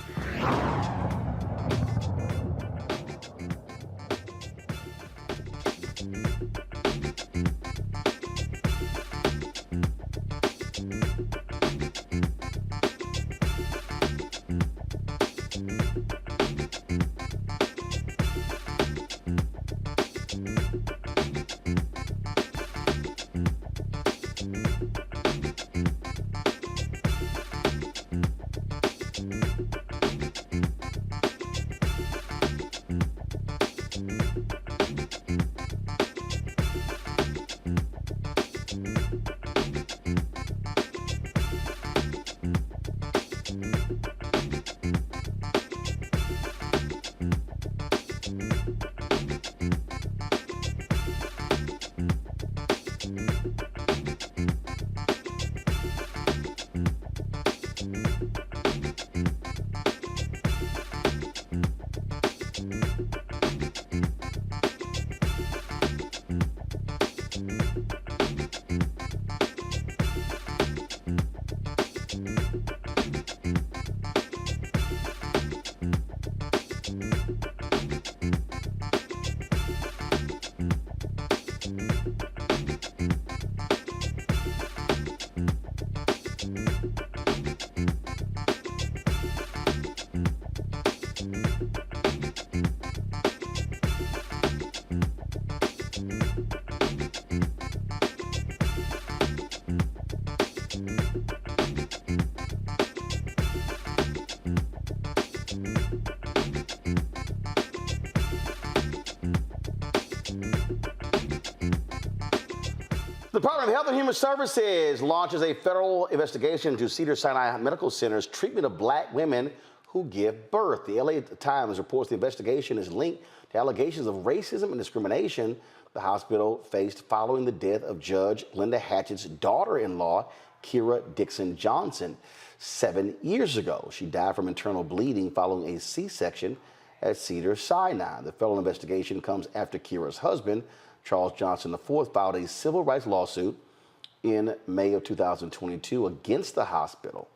The Department of Health and Human Services launches a federal investigation into Cedars-Sinai Medical Center's treatment of Black women who give birth. The LA Times reports the investigation is linked to allegations of racism and discrimination the hospital faced following the death of Judge Linda Hatchett's daughter-in-law, Kira Dixon Johnson, 7 years ago. She died from internal bleeding following a C-section at Cedars-Sinai. The federal investigation comes after Kira's husband, Charles Johnson IV, filed a civil rights lawsuit in May of 2022 against the hospital.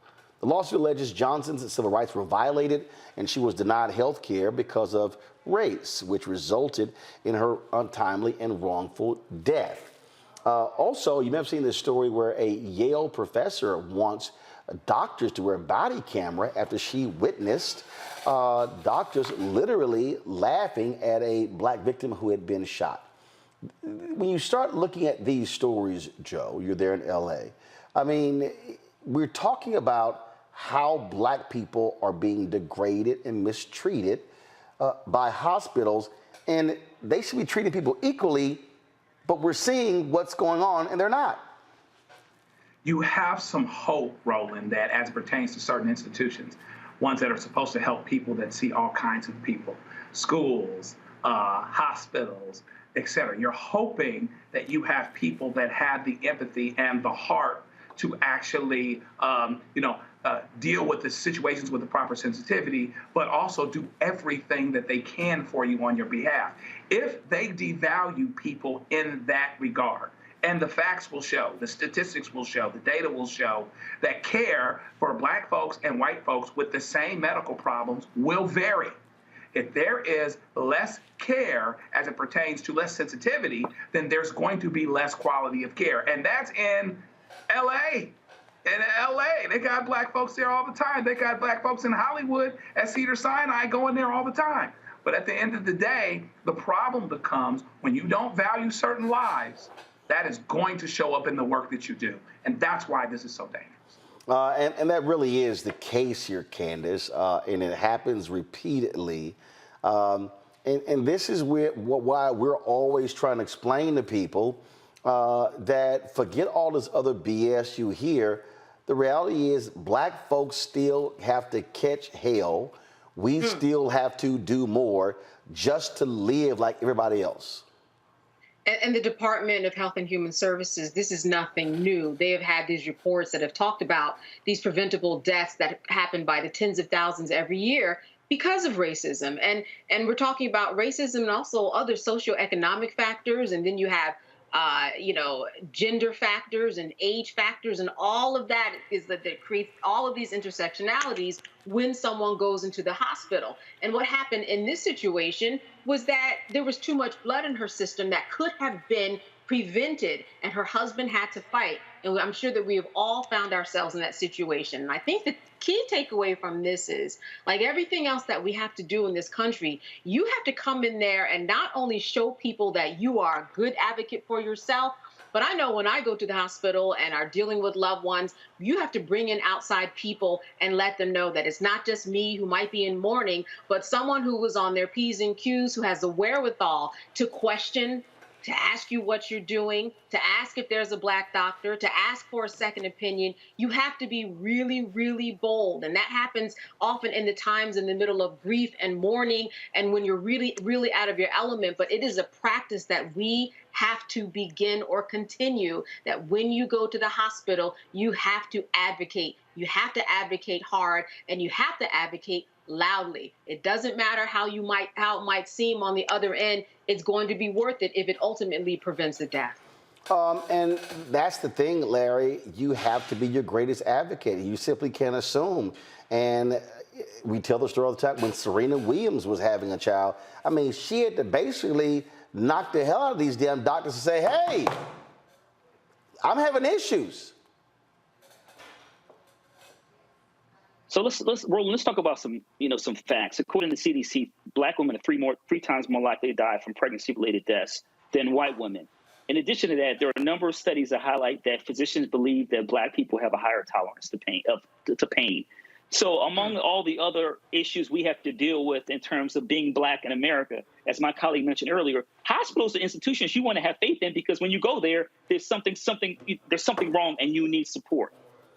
The lawsuit alleges Johnson's civil rights were violated and she was denied health care because of race, which resulted in her untimely and wrongful death. Also, you may have seen this story where a Yale professor wants doctors to wear a body camera after she witnessed doctors literally laughing at a Black victim who had been shot. When you start looking at these stories, Joe, you're there in LA. I mean, we're talking about how Black people are being degraded and mistreated by hospitals, and they should be treating people equally, but we're seeing what's going on and they're not. You have some hope, Roland, that as it pertains to certain institutions, ones that are supposed to help people that see all kinds of people, schools, hospitals, et cetera. You're hoping that you have people that have the empathy and the heart to actually, deal with the situations with the proper sensitivity, but also do everything that they can for you on your behalf. If they devalue people in that regard And the facts will show, the statistics will show, the data will show that care for Black folks and white folks with the same medical problems will vary. If there is less care as it pertains to less sensitivity, then there's going to be less quality of care. And that's in LA. In LA, they got Black folks there all the time. They got Black folks in Hollywood at Cedars-Sinai going there all the time. But at the end of the day, the problem becomes when you don't value certain lives, that is going to show up in the work that you do. And that's why this is so dangerous. And that really is the case here, Candace, and it happens repeatedly. And this is why we're always trying to explain to people that forget all this other BS you hear. The reality is Black folks still have to catch hell. We still have to do more just to live like everybody else. And the Department of Health and Human Services, this is nothing new. They have had these reports that have talked about these preventable deaths that happen by the tens of thousands every year because of racism. And we're talking about racism and also other socioeconomic factors. And then you have, gender factors and age factors, and all of that is that creates all of these intersectionalities when someone goes into the hospital. And what happened in this situation was that there was too much blood in her system that could have been prevented, and her husband had to fight. And I'm sure that we have all found ourselves in that situation. And I think the key takeaway from this is, like everything else that we have to do in this country, you have to come in there and not only show people that you are a good advocate for yourself, but I know when I go to the hospital and are dealing with loved ones, you have to bring in outside people and let them know that it's not just me who might be in mourning, but someone who was on their P's and Q's, who has the wherewithal to question, to ask you what you're doing, to ask if there's a Black doctor, to ask for a second opinion. You have to be really, really bold. And that happens often in the times in the middle of grief and mourning and when you're really, really out of your element. But it is a practice that we have to begin or continue, that when you go to the hospital, you have to advocate. You have to advocate hard, and you have to advocate loudly. It doesn't matter how it might seem on the other end. It's going to be worth it if it ultimately prevents the death. And that's the thing, Larry. You have to be your greatest advocate. You simply can't assume. And we tell the story all the time. When Serena Williams was having a child, I mean, she had to basically knock the hell out of these damn doctors and say, hey, I'm having issues. So let's talk about some facts. According to CDC, Black women are three times more likely to die from pregnancy-related deaths than white women. In addition to that, there are a number of studies that highlight that physicians believe that Black people have a higher tolerance to pain. So among all the other issues we have to deal with in terms of being Black in America, as my colleague mentioned earlier, hospitals are institutions you want to have faith in, because when you go there, there's something wrong and you need support.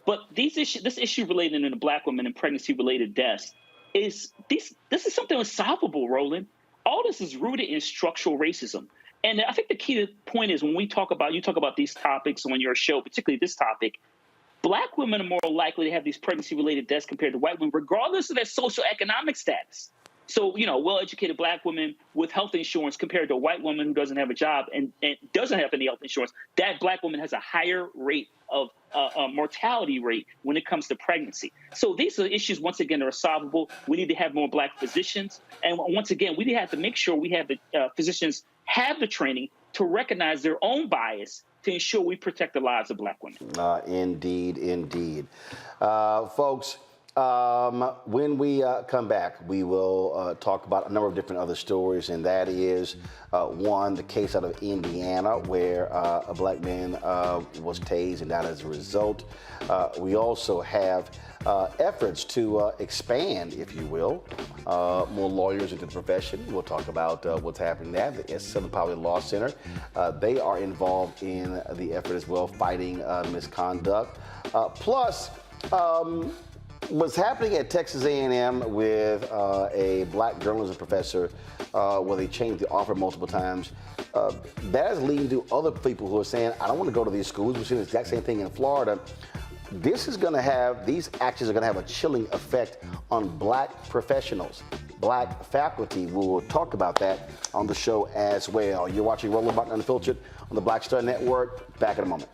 But this issue related to the Black women and pregnancy-related deaths this is something unsolvable, Roland. All this is rooted in structural racism. And I think the key point is when you talk about these topics on your show, particularly this topic, Black women are more likely to have these pregnancy-related deaths compared to white women, regardless of their socioeconomic status. So, well-educated Black women with health insurance compared to a white woman who doesn't have a job and doesn't have any health insurance, that Black woman has a higher rate of mortality rate when it comes to pregnancy. So these are issues, once again, that are solvable. We need to have more Black physicians. And once again, we have to make sure we have the physicians have the training to recognize their own bias to ensure we protect the lives of Black women. Indeed. Folks, when we come back, we will talk about a number of different other stories, and that is, one, the case out of Indiana where a Black man was tased and died as a result. We also have efforts to expand, if you will, more lawyers into the profession. We'll talk about what's happening there. The Southern Poverty Law Center, they are involved in the effort as well, fighting misconduct. Plus, what's happening at Texas A&M with a Black journalism professor where they changed the offer multiple times, that is leading to other people who are saying, I don't want to go to these schools. We're seeing the exact same thing in Florida. These actions are going to have a chilling effect on Black professionals. black faculty. We will talk about that on the show as well. You're watching Roland Martin Unfiltered on the Black Star Network. Back in a moment.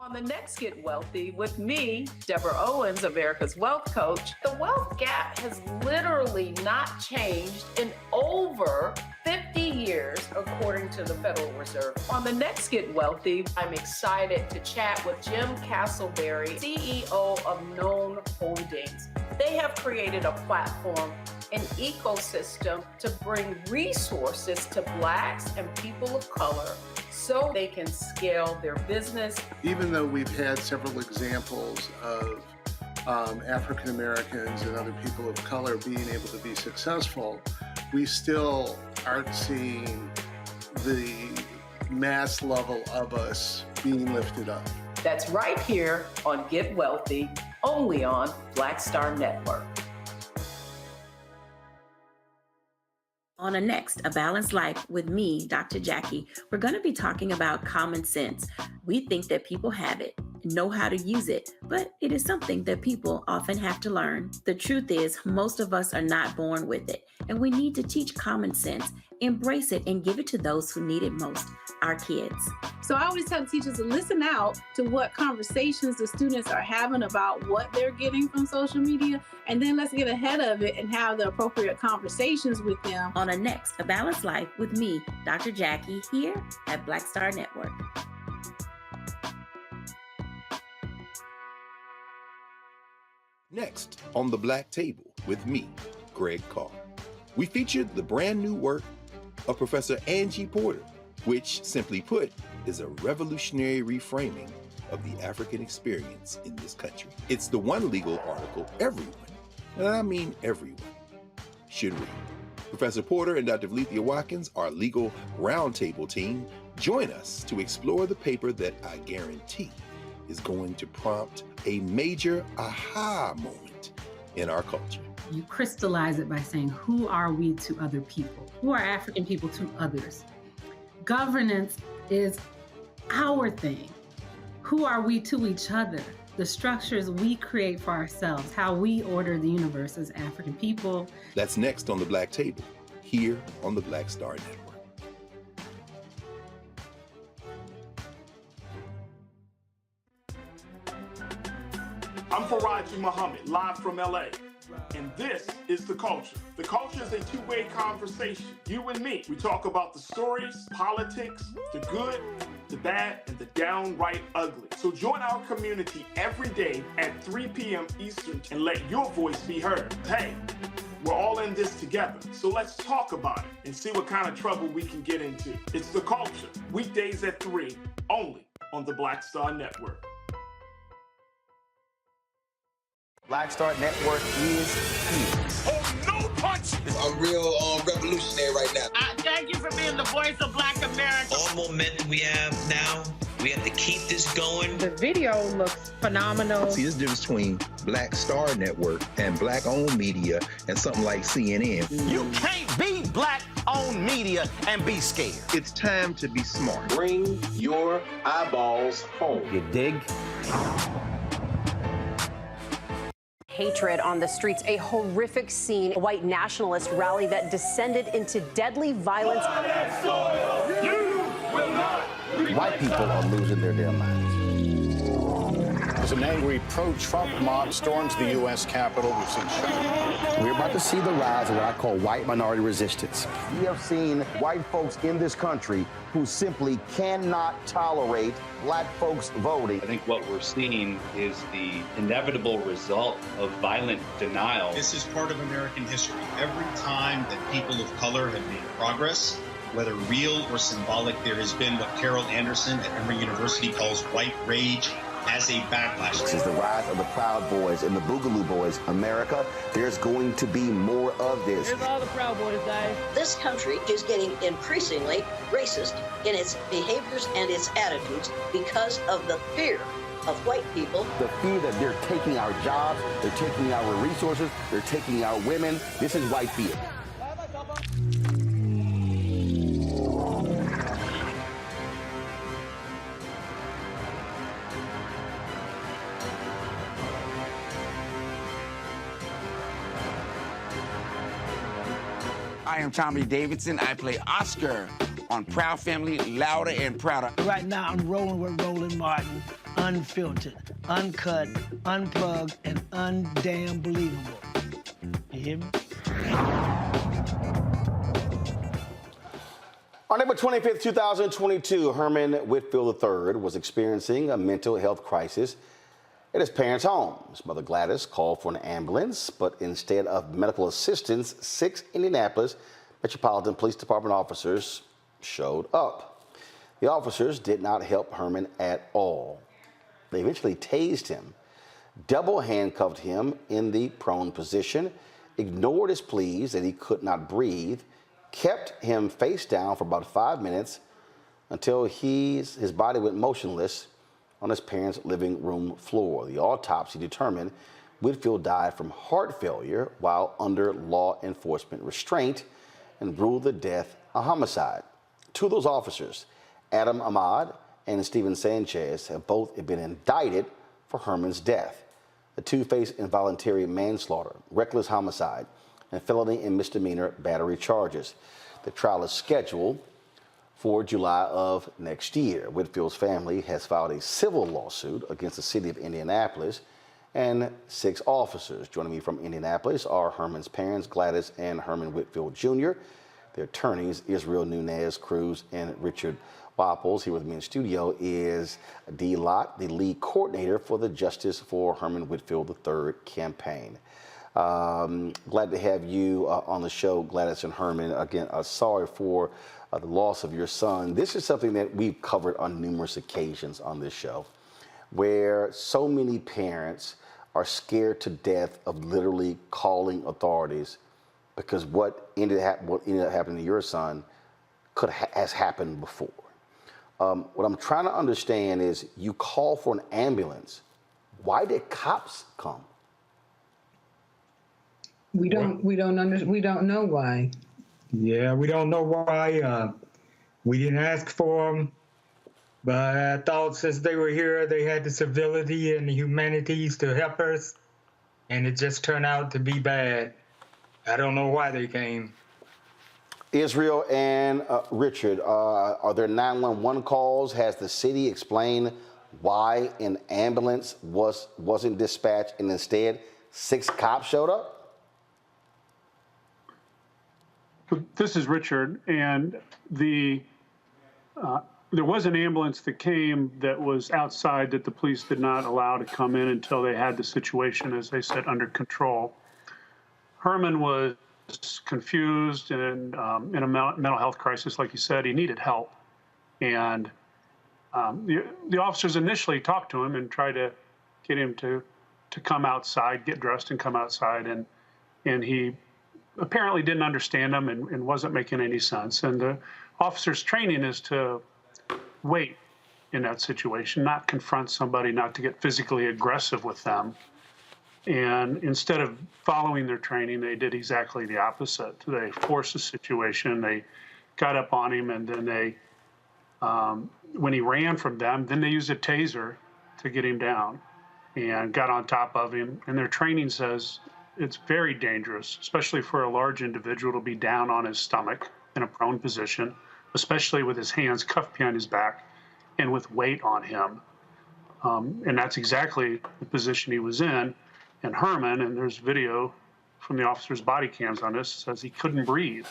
On the next Get Wealthy with me, Deborah Owens, America's Wealth Coach, the wealth gap has literally not changed in over 50 years, according to the Federal Reserve. On the next Get Wealthy, I'm excited to chat with Jim Castleberry, CEO of Known Holdings. They have created a platform, an ecosystem to bring resources to Blacks and people of color so they can scale their business. Even though we've had several examples of African Americans and other people of color being able to be successful, we still aren't seeing the mass level of us being lifted up. That's right here on Get Wealthy, only on Black Star Network. On a next, A Balanced Life with me, Dr. Jackie, we're going to be talking about common sense. We think that people have it, know how to use it, but it is something that people often have to learn. The truth is, most of us are not born with it, and we need to teach common sense, embrace it, and give it to those who need it most, our kids. So I always tell teachers to listen out to what conversations the students are having about what they're getting from social media, and then let's get ahead of it and have the appropriate conversations with them. On a next, A Balanced Life with me, Dr. Jackie, here at Black Star Network. Next on the Black Table with me, Greg Carr. We featured the brand new work of Professor Angie Porter, which, simply put, is a revolutionary reframing of the African experience in this country. It's the one legal article everyone, and I mean everyone, should read. Professor Porter and Dr. Valeethia Watkins, our legal roundtable team, join us to explore the paper that I guarantee is going to prompt a major aha moment in our culture. You crystallize it by saying, who are we to other people? Who are African people to others? Governance is our thing. Who are we to each other? The structures we create for ourselves, how we order the universe as African people. That's next on the Black Table, here on the Black Star Network. I'm Faraji Muhammad, live from LA. And this is The Culture. The Culture is a two-way conversation. You and me. We talk about the stories, politics, the good, the bad, and the downright ugly. So join our community every day at 3 p.m. Eastern and let your voice be heard. Hey, we're all in this together. So let's talk about it and see what kind of trouble we can get into. It's The Culture, weekdays at 3, only on the Black Star Network. Black Star Network is here. Oh, no punches! I'm real revolutionary right now. Thank you for being the voice of Black America. All momentum we have now, we have to keep this going. The video looks phenomenal. See, there's a difference between Black Star Network and Black-owned media and something like CNN. You can't be Black-owned media and be scared. It's time to be smart. Bring your eyeballs home. You dig? Hatred on the streets, a horrific scene, a white nationalist rally that descended into deadly violence. White people are losing their damn minds. As an angry pro-Trump mob storms the U.S. Capitol, we've seen shootings. We're about to see the rise of what I call white minority resistance. We have seen white folks in this country who simply cannot tolerate Black folks voting. I think what we're seeing is the inevitable result of violent denial. This is part of American history. Every time that people of color have made progress, whether real or symbolic, there has been what Carol Anderson at Emory University calls white rage as a backlash. This is the rise of the Proud Boys and the Boogaloo Boys. America, there's going to be more of this. Here's all the Proud Boys, guys. This country is getting increasingly racist in its behaviors and its attitudes because of the fear of white people. The fear that they're taking our jobs, they're taking our resources, they're taking our women. This is white fear. am Tommy Davidson. I play Oscar on Proud Family, Louder and Prouder. Right now, I'm rolling with Roland Martin, unfiltered, uncut, unplugged, and undamn believable. You hear me? On April 25th, 2022, Herman Whitfield III was experiencing a mental health crisis at his parents' home. His mother Gladys called for an ambulance, but instead of medical assistance, 6 Indianapolis Metropolitan Police Department officers showed up. The officers did not help Herman at all. They eventually tased him, double handcuffed him in the prone position, ignored his pleas that he could not breathe, kept him face down for about 5 minutes until his body went motionless on his parents' living room floor. The autopsy determined Whitfield died from heart failure while under law enforcement restraint and ruled the death a homicide. 2 of those officers, Adam Ahmad and Steven Sanchez, have both been indicted for Herman's death. The 2 face involuntary manslaughter, reckless homicide, and felony and misdemeanor battery charges. The trial is scheduled for July of next year. Whitfield's family has filed a civil lawsuit against the city of Indianapolis and 6 officers. Joining me from Indianapolis are Herman's parents, Gladys and Herman Whitfield Jr., their attorneys, Israel Nunez Cruz and Richard Wapples. Here with me in studio is Dee Lott, the lead coordinator for the Justice for Herman Whitfield III campaign. Glad to have you on the show, Gladys and Herman. Again, sorry for the loss of your son. This is something that we've covered on numerous occasions on this show, where so many parents are scared to death of literally calling authorities because what ended up happening to your son has happened before. What I'm trying to understand is you call for an ambulance. Why did cops come? We don't know why. Yeah, we don't know why. We didn't ask for them, but I thought since they were here, they had the civility and the humanities to help us, and it just turned out to be bad. I don't know why they came. Israel and Richard, are there 911 calls? Has the city explained why an ambulance wasn't dispatched and instead 6 cops showed up? This is Richard, and there was an ambulance that came that was outside that the police did not allow to come in until they had the situation, as they said, under control. Herman was confused and in a mental health crisis, like you said. He needed help, and the officers initially talked to him and tried to get him to come outside, get dressed, and come outside, and he apparently didn't understand them and wasn't making any sense. And the officer's training is to wait in that situation, not confront somebody, not to get physically aggressive with them. And instead of following their training, they did exactly the opposite. They forced the situation, they got up on him, and then they, when he ran from them, then they used a taser to get him down and got on top of him. And their training says it's very dangerous, especially for a large individual, to be down on his stomach in a prone position, especially with his hands cuffed behind his back and with weight on him. And that's exactly the position he was in. And Herman, and there's video from the officer's body cams on this, says he couldn't breathe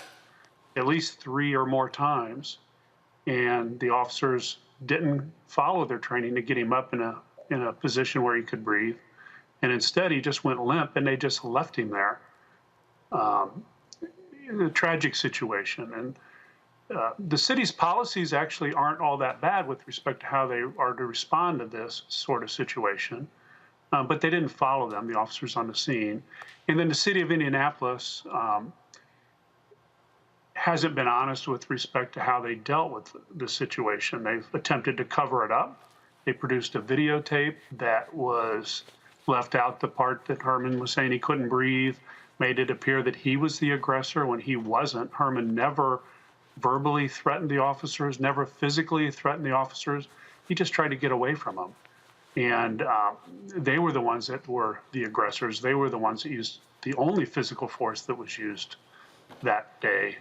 at least 3 or more times. And the officers didn't follow their training to get him up in a position where he could breathe. And instead, he just went limp, and they just left him there. A tragic situation. And the city's policies actually aren't all that bad with respect to how they are to respond to this sort of situation. But they didn't follow them, the officers on the scene. And then the city of Indianapolis hasn't been honest with respect to how they dealt with the situation. They've attempted to cover it up. They produced a videotape that was left out the part that Herman was saying he couldn't breathe, made it appear that he was the aggressor when he wasn't. Herman never verbally threatened the officers, never physically threatened the officers. He just tried to get away from them. And they were the ones that were the aggressors. They were the ones that used the only physical force that was used that day.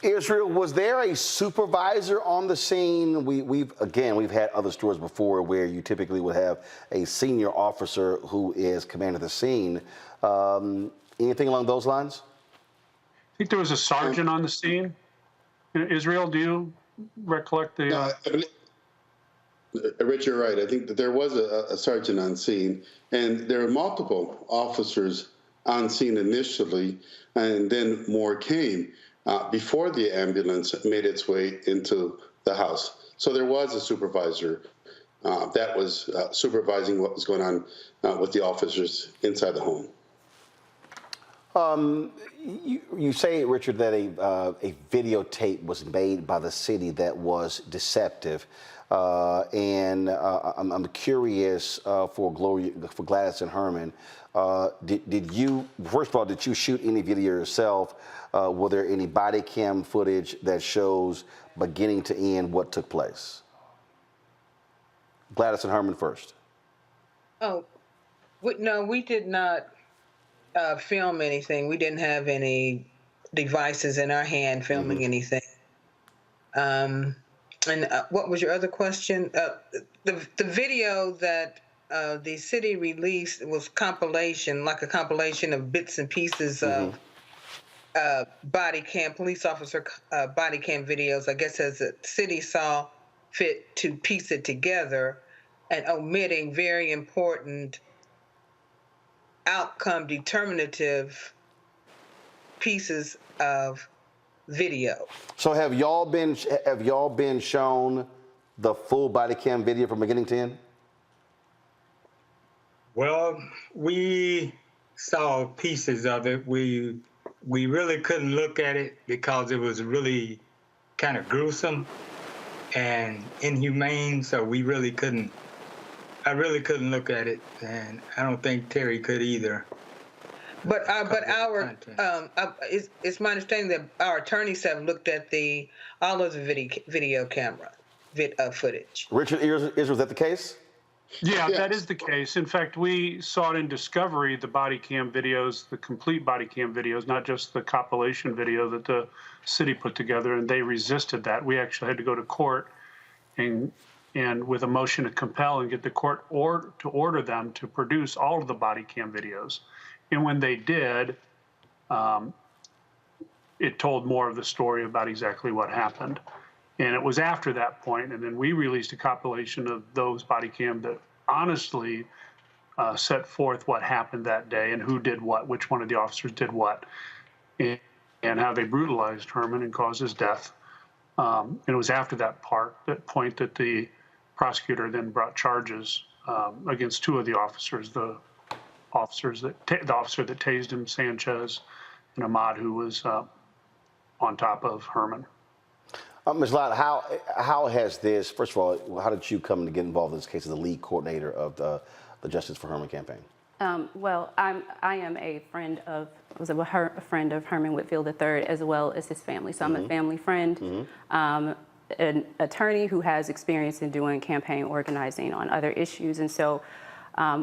Israel, was there a supervisor on the scene? We've had other stories before where you typically would have a senior officer who is commanding the scene. Anything along those lines? I think there was a sergeant on the scene. Israel, do you recollect the? No, I believe, Rich, you're right. I think that there was a sergeant on scene, and there were multiple officers on scene initially, and then more came before the ambulance made its way into the house. So there was a supervisor that was supervising what was going on with the officers inside the home. You say, Richard, that a videotape was made by the city that was deceptive, and I'm curious for Gladys and Herman. Did you, first of all, did you shoot any video yourself? Were there any body cam footage that shows beginning to end what took place? Gladys and Herman first. Oh, no, we did not film anything. We didn't have any devices in our hand filming anything. And what was your other question? The video that the city released was compilation, like a compilation of bits and pieces of body cam, police officer body cam videos, I guess, as the city saw fit to piece it together, and omitting very important outcome determinative pieces of video. So have y'all been shown the full body cam video from beginning to end? Well, we saw pieces of it. We really couldn't look at it because it was really kind of gruesome and inhumane, so we really couldn't. I really couldn't look at it, and I don't think Terry could either. But it's my understanding that our attorneys have looked at all of the video camera footage. Richard, is that the case? Yeah, that is the case. In fact, we sought in discovery the body cam videos, the complete body cam videos, not just the compilation video that the city put together, and they resisted that. We actually had to go to court and with a motion to compel and get the court to order them to produce all of the body cam videos. And when they did, it told more of the story about exactly what happened. And it was after that point, and then we released a compilation of those body cam that honestly set forth what happened that day and who did what, which one of the officers did what, and how they brutalized Herman and caused his death. And it was after that point that the prosecutor then brought charges against two of the officers, the officer that tased him, Sanchez, and Ahmad, who was on top of Herman. Ms. Lott, how has this, first of all, how did you come to get involved in this case as the lead coordinator of the Justice for Herman campaign? Well, I am a friend of Herman Whitfield III, as well as his family. So I'm a family friend, an attorney who has experience in doing campaign organizing on other issues. And so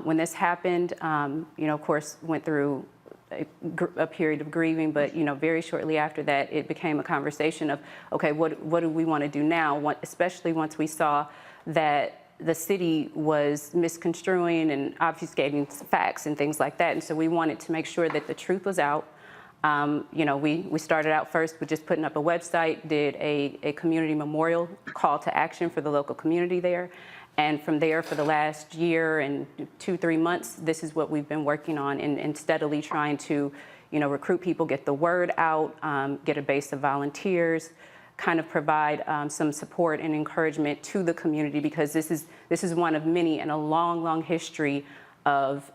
when this happened, of course, went through a period of grieving, but very shortly after that, it became a conversation of, okay, what do we want to do now? Especially once we saw that the city was misconstruing and obfuscating facts and things like that, and so we wanted to make sure that the truth was out. We started out first with just putting up a website, did a community memorial call to action for the local community there. And from there, for the last year and 2-3 months, this is what we've been working on and steadily trying to, recruit people, get the word out, get a base of volunteers, kind of provide some support and encouragement to the community, because this is one of many in a long, long history of,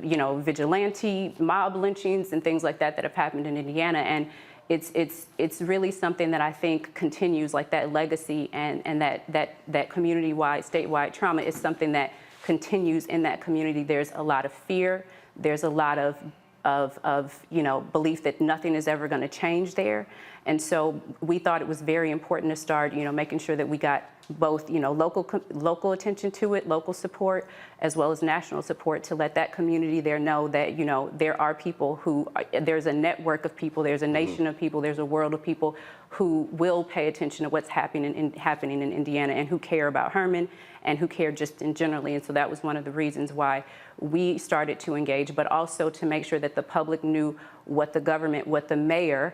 vigilante mob lynchings and things like that have happened in Indiana. And it's really something that I think continues, like that legacy and that community-wide, statewide trauma is something that continues in that community. There's a lot of fear. There's a lot of belief that nothing is ever going to change there. And so we thought it was very important to start, making sure that we got both, local attention to it, local support, as well as national support to let that community there know that, there are people there's a network of people, there's a nation of people, there's a world of people who will pay attention to what's happening in Indiana and who care about Herman and who care just in generally. And so that was one of the reasons why we started to engage, but also to make sure that the public knew what the government, what the mayor,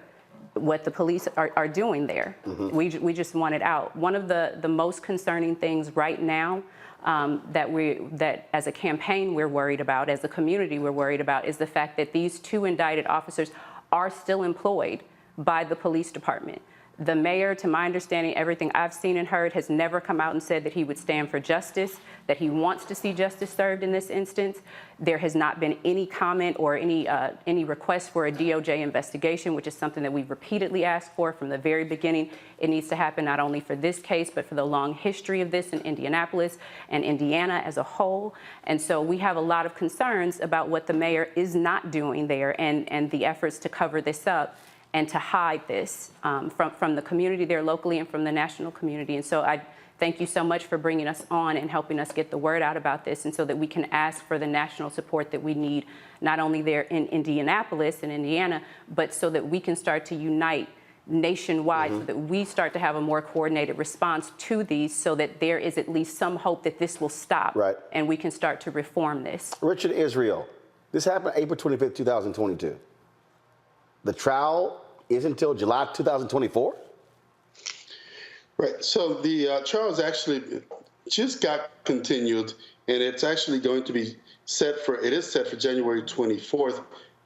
what the police are doing there. We just want it out. One of the most concerning things right now that as a campaign we're worried about, as a community we're worried about, is the fact that these 2 indicted officers are still employed by the police department. The mayor, to my understanding, everything I've seen and heard, has never come out and said that he would stand for justice, that he wants to see justice served in this instance. There has not been any comment or any request for a DOJ investigation, which is something that we've repeatedly asked for from the very beginning. It needs to happen not only for this case, but for the long history of this in Indianapolis and Indiana as a whole. And so we have a lot of concerns about what the mayor is not doing there and the efforts to cover this up and to hide this from the community there locally and from the national community. And so I thank you so much for bringing us on and helping us get the word out about this, and so that we can ask for the national support that we need, not only there in Indianapolis and Indiana, but so that we can start to unite nationwide, so that we start to have a more coordinated response to these, so that there is at least some hope that this will stop, and we can start to reform this. Richard Israel, this happened April 25th, 2022. The trial is until July 2024? Right. So the trial is actually just got continued, and it's actually going to be set for January 24th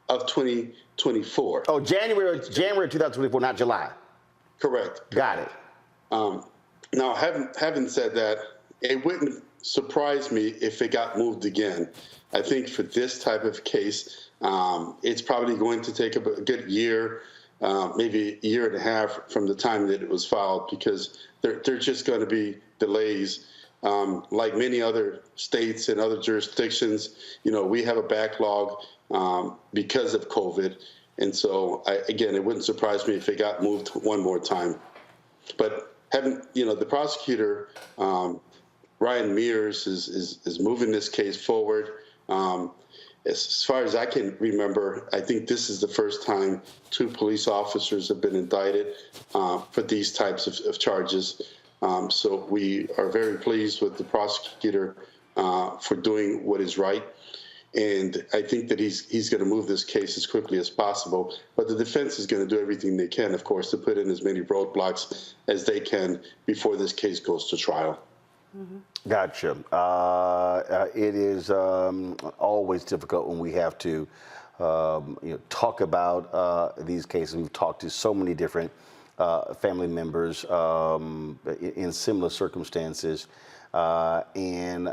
of 2024. Oh, January 2024, not July. Correct. Got it. Now, having said that, it wouldn't surprise me if it got moved again. I think for this type of case, it's probably going to take a good year, maybe a year and a half from the time that it was filed, because there are just going to be delays. Like many other states and other jurisdictions, we have a backlog because of COVID. And so, again, it wouldn't surprise me if it got moved one more time. But the prosecutor, Ryan Mears, is moving this case forward. As far as I can remember, I think this is the first time 2 police officers have been indicted for these types of charges. So we are very pleased with the prosecutor for doing what is right. And I think that he's going to move this case as quickly as possible. But the defense is going to do everything they can, of course, to put in as many roadblocks as they can before this case goes to trial. Gotcha. It is always difficult when we have to talk about these cases. We've talked to so many different family members in similar circumstances. And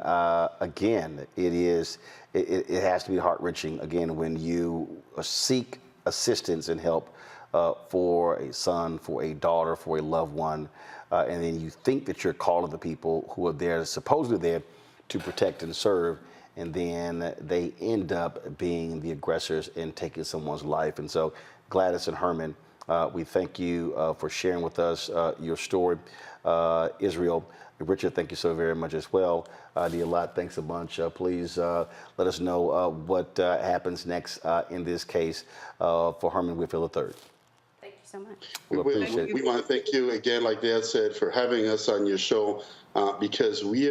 again, it has to be heart-wrenching, again, when you seek assistance and help for a son, for a daughter, for a loved one, and then you think that you're calling the people who are there, supposedly there to protect and serve, and then they end up being the aggressors and taking someone's life. And so, Gladys and Herman, we thank you for sharing with us your story. Israel, Richard, thank you so very much as well. Dialat, thanks a bunch. Please let us know what happens next in this case for Herman Whitfield III. Thank you so much. We want to thank you again, like Dad said, for having us on your show, because we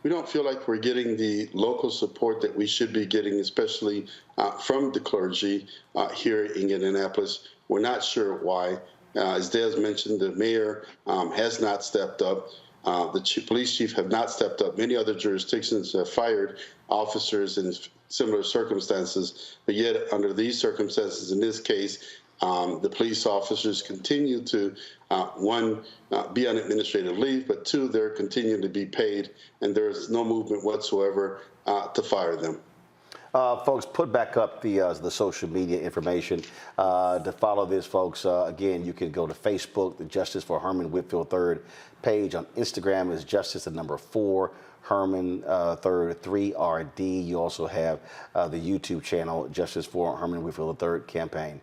don't feel like we're getting the local support that we should be getting, especially from the clergy here in Indianapolis. We're not sure why. As Dad mentioned, the mayor has not stepped up. The police chief have not stepped up. Many other jurisdictions have fired officers in similar circumstances, but yet under these circumstances, in this case, the police officers continue to, one, be on administrative leave, but 2, they're continuing to be paid, and there's no movement whatsoever to fire them. Folks, put back up the social media information to follow this, folks. Again, you can go to Facebook, the Justice for Herman Whitfield III page. On Instagram is Justice the number 4 Herman III 3RD. You also have the YouTube channel Justice for Herman Whitfield III campaign.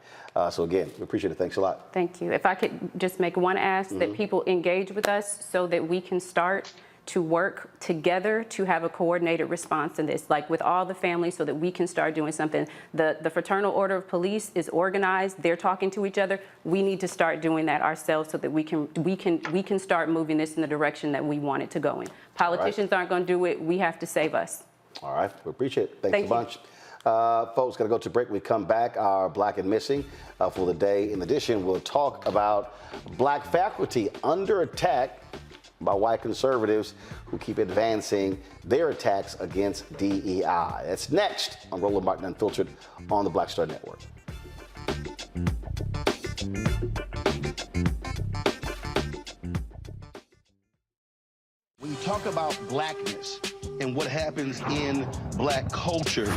So again, we appreciate it. Thanks a lot. Thank you. If I could just make one ask that people engage with us so that we can start to work together to have a coordinated response in this, like with all the families, so that we can start doing something. The Fraternal Order of Police is organized. They're talking to each other. We need to start doing that ourselves so that we can start moving this in the direction that we want it to go in. Politicians aren't going to do it. We have to save us. All right. We appreciate it. Thanks a bunch. Folks, got to go to break. We come back, our Black and Missing for the day. In addition, we'll talk about black faculty under attack by white conservatives who keep advancing their attacks against DEI. That's next on Roland Martin Unfiltered on the Black Star Network. When you talk about blackness and what happens in black culture,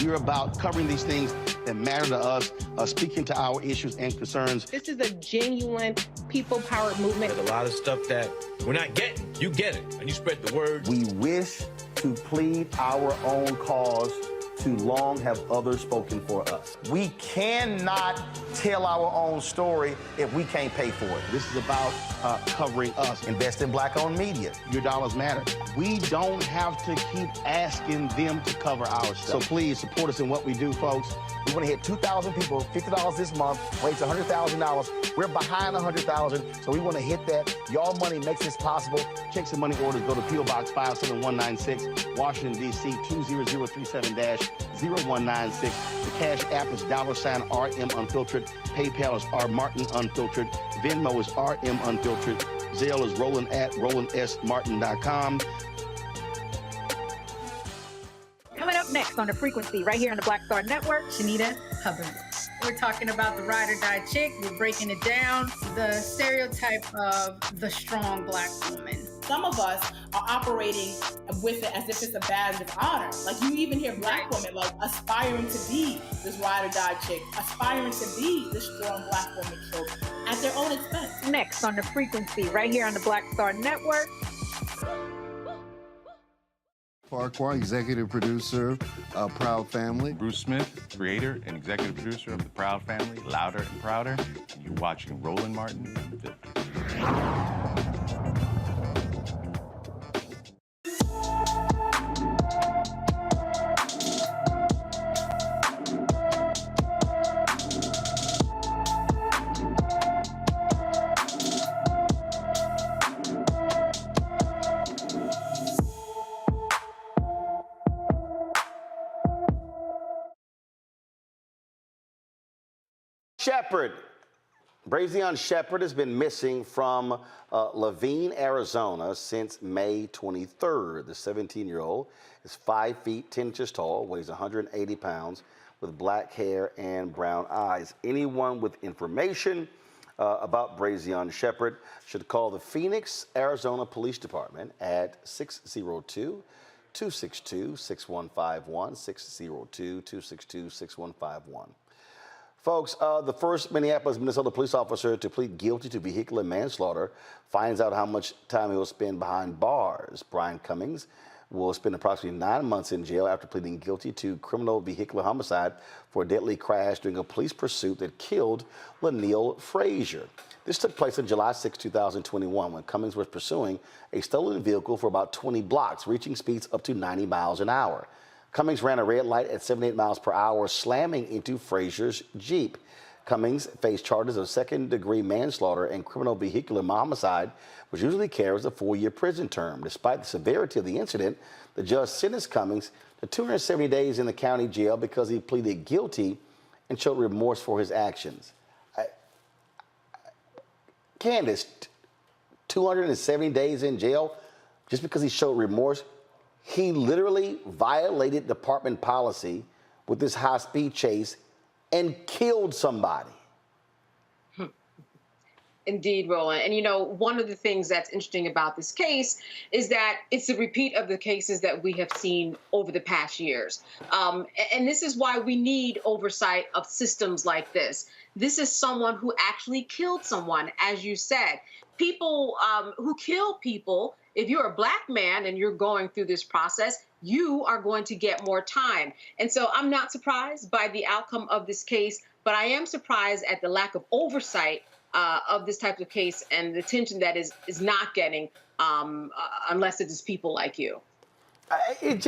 we're about covering these things that matter to us, speaking to our issues and concerns. This is a genuine people-powered movement. There's a lot of stuff that we're not getting. You get it, and you spread the word. We wish to plead our own cause. Too long have others spoken for us. We cannot tell our own story if we can't pay for it. This is about covering us. Invest in black-owned media. Your dollars matter. We don't have to keep asking them to cover our stuff. So please support us in what we do, folks. We want to hit 2,000 people, $50 this month, raise $100,000. We're behind 100,000, so we want to hit that. Y'all money makes this possible. Checks and money orders go to P.O. Box 57196, Washington, D.C. 20037-0196. The Cash App is $RM Unfiltered. PayPal is R Martin Unfiltered. Venmo is RM Unfiltered. Zelle is RolandSMartin.com. Coming up next on The Frequency, right here on the Black Star Network, Shanita Hubbard. We're talking about the ride or die chick. We're breaking it down. The stereotype of the strong black woman. Some of us are operating with it as if it's a badge of honor. Like you even hear black women like aspiring to be this ride or die chick, aspiring to be this strong black woman trope at their own expense. Next on The Frequency, right here on the Black Star Network. Farquhar, executive producer of Proud Family. Bruce Smith, creator and executive producer of The Proud Family, Louder and Prouder. And you're watching Roland Martin Unfiltered. Shepard. Brazion Shepard has been missing from Laveen, Arizona since May 23rd. The 17-year-old is 5 feet 10 inches tall, weighs 180 pounds, with black hair and brown eyes. Anyone with information about Brazion Shepard should call the Phoenix, Arizona Police Department at 602-262-6151, 602-262-6151. Folks, the first Minneapolis, Minnesota police officer to plead guilty to vehicular manslaughter finds out how much time he will spend behind bars. Brian Cummings will spend approximately 9 months in jail after pleading guilty to criminal vehicular homicide for a deadly crash during a police pursuit that killed Lanil Frazier. This took place on July 6, 2021, when Cummings was pursuing a stolen vehicle for about 20 blocks, reaching speeds up to 90 miles an hour. Cummings ran a red light at 78 miles per hour, slamming into Frazier's Jeep. Cummings faced charges of second-degree manslaughter and criminal vehicular homicide, which usually carries a 4-year prison term. Despite the severity of the incident, the judge sentenced Cummings to 270 days in the county jail because he pleaded guilty and showed remorse for his actions. Candace, 270 days in jail just because he showed remorse? He literally violated department policy with this high-speed chase and killed somebody. Indeed, Roland. And, you know, one of the things that's interesting about this case is that it's a repeat of the cases that we have seen over the past years. And this is why we need oversight of systems like this. This is someone who actually killed someone, as you said. People who kill people, if you're a Black man and you're going through this process, you are going to get more time. And so I'm not surprised by the outcome of this case, but I am surprised at the lack of oversight of this type of case and the attention that is not getting unless it is people like you. It's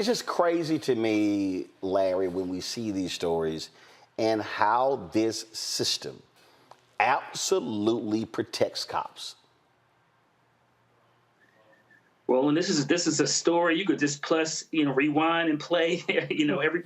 just crazy to me, Larry, when we see these stories and how this system absolutely protects cops. Well, and this is a story you could just rewind and play.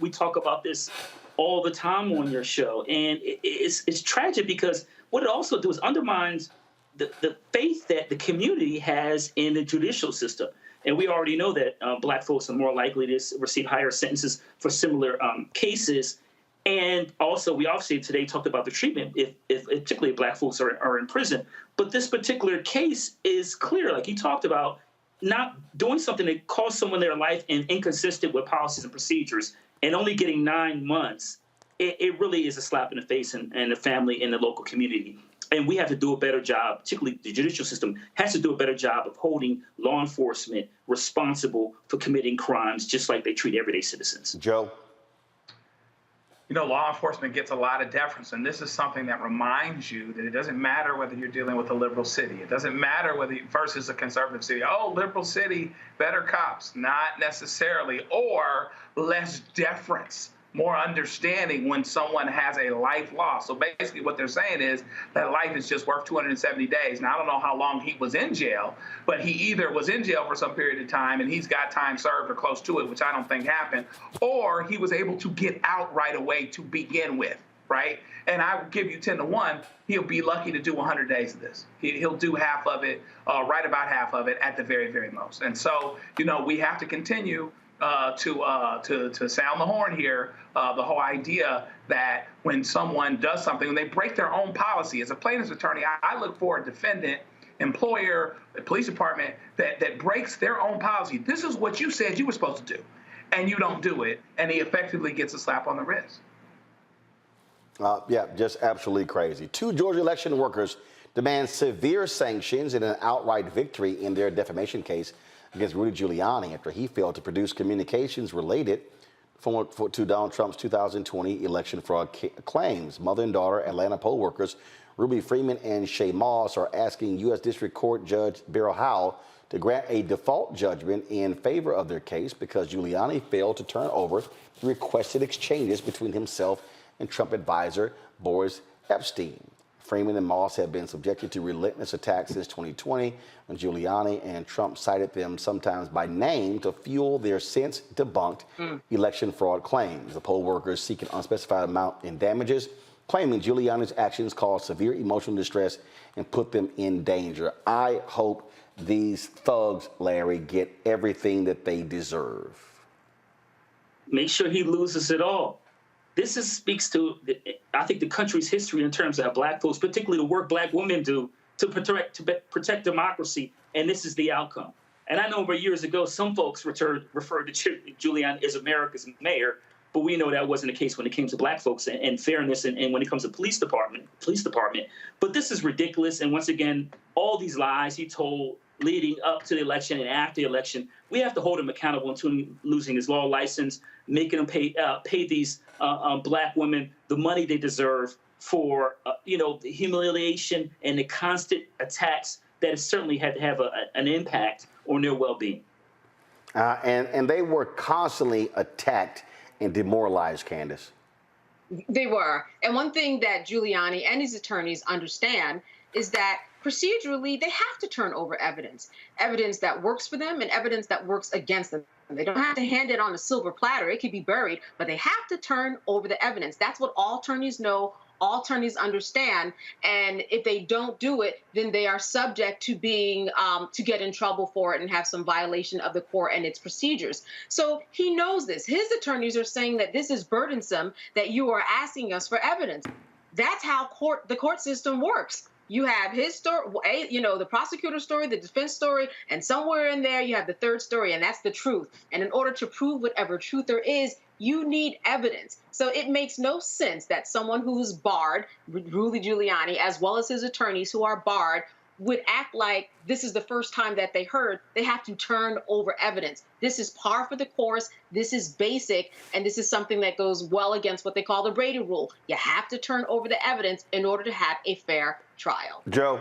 We talk about this all the time on your show, and it's tragic because what it also does is undermines the faith that the community has in the judicial system. And we already know that Black folks are more likely to receive higher sentences for similar cases. And also, we obviously today talked about the treatment if particularly Black folks are in prison. But this particular case is clear, like you talked about, not doing something that cost someone their life and inconsistent with policies and procedures, and only getting 9 months. It really is a slap in the face and the family and the local community. And we have to do a better job, particularly the judicial system has to do a better job of holding law enforcement responsible for committing crimes, just like they treat everyday citizens. Joe? You know, law enforcement gets a lot of deference, and this is something that reminds you that it doesn't matter whether you're dealing with a liberal city. It doesn't matter whether versus a conservative city. Oh, liberal city, better cops. Not necessarily. Or less deference, more understanding when someone has a life loss. So basically what they're saying is that life is just worth 270 days. Now, I don't know how long he was in jail, but he either was in jail for some period of time and he's got time served or close to it, which I don't think happened, or he was able to get out right away to begin with, right? And I will give you 10 to 1, he'll be lucky to do 100 days of this. He'll do half of it, right about half of it at the very, very most. And so, you know, we have to continue to sound the horn here, the whole idea that when someone does something, when they break their own policy, as a plaintiff's attorney, I look for a defendant, employer, the police department that breaks their own policy. This is what you said you were supposed to do, and you don't do it, and he effectively gets a slap on the wrist. Yeah, just absolutely crazy. 2 Georgia election workers demand severe sanctions and an outright victory in their defamation case against Rudy Giuliani after he failed to produce communications related to Donald Trump's 2020 election fraud claims. Mother and daughter Atlanta poll workers Ruby Freeman and Shay Moss are asking U.S. District Court Judge Beryl Howell to grant a default judgment in favor of their case because Giuliani failed to turn over the requested exchanges between himself and Trump advisor Boris Epstein. Freeman and Moss have been subjected to relentless attacks since 2020 when Giuliani and Trump cited them sometimes by name to fuel their since debunked election fraud claims. The poll workers seek an unspecified amount in damages, claiming Giuliani's actions caused severe emotional distress and put them in danger. I hope these thugs, Larry, get everything that they deserve. Make sure he loses it all. This speaks to, I think, the country's history in terms of how Black folks, particularly the work Black women do to protect democracy, and this is the outcome. And I know over years ago, some folks referred to Giuliani as America's mayor, but we know that wasn't the case when it came to Black folks and fairness and when it comes to police department. But this is ridiculous, and once again, all these lies he told leading up to the election and after the election, we have to hold him accountable until losing his law license, making him pay these Black women the money they deserve for the humiliation and the constant attacks that has certainly had to have an impact on their well-being. And they were constantly attacked and demoralized, Candace. They were. And one thing that Giuliani and his attorneys understand is that procedurally, they have to turn over evidence that works for them and evidence that works against them. They don't have to hand it on a silver platter. It could be buried, but they have to turn over the evidence. That's what all attorneys know, all attorneys understand. And if they don't do it, then they are subject to being to get in trouble for it and have some violation of the court and its procedures. So he knows this. His attorneys are saying that this is burdensome, that you are asking us for evidence. That's how the court system works. You have his story, the prosecutor's story, the defense story, and somewhere in there you have the third story, and that's the truth. And in order to prove whatever truth there is, you need evidence. So it makes no sense that someone who's barred, Rudy Giuliani, as well as his attorneys who are barred, would act like this is the first time that they heard. They have to turn over evidence. This is par for the course. This is basic. And this is something that goes well against what they call the Brady rule. You have to turn over the evidence in order to have a fair trial. Joe.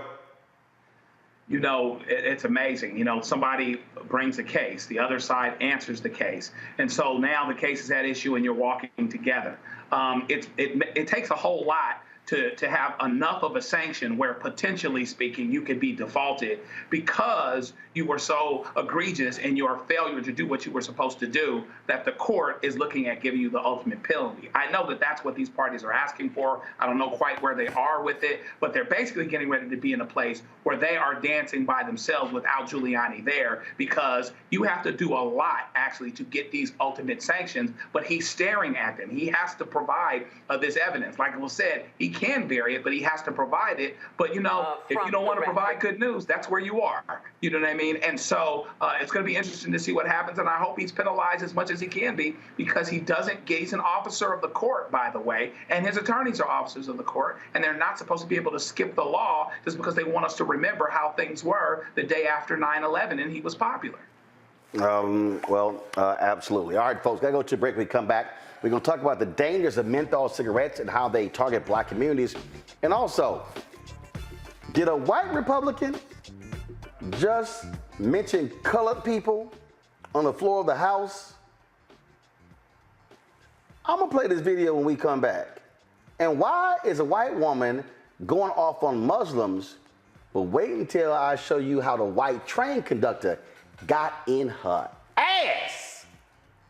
It's amazing. Somebody brings a case, the other side answers the case. And so now the case is at issue and you're walking together. It takes a whole lot to have enough of a sanction where, potentially speaking, you could be defaulted because you were so egregious in your failure to do what you were supposed to do that the court is looking at giving you the ultimate penalty. I know that that's what these parties are asking for. I don't know quite where they are with it, but they're basically getting ready to be in a place where they are dancing by themselves without Giuliani there, because you have to do a lot, actually, to get these ultimate sanctions, but he's staring at them. He has to provide this evidence. Like was said, he can vary it, but he has to provide it. But, if you don't want to provide good news, that's where you are. You know what I mean? And so it's going to be interesting to see what happens. And I hope he's penalized as much as he can be, because he's an officer of the court, by the way, and his attorneys are officers of the court. And they're not supposed to be able to skip the law just because they want us to remember how things were the day after 9/11 and he was popular. Absolutely. All right, folks, got to go to a break. We come back. We're going to talk about the dangers of menthol cigarettes and how they target black communities. And also, did a white Republican just mention colored people on the floor of the House? I'm going to play this video when we come back. And why is a white woman going off on Muslims? But wait until I show you how the white train conductor got in her ass.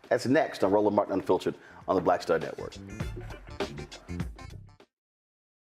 That's next on Roland Martin Unfiltered on the Black Star Network.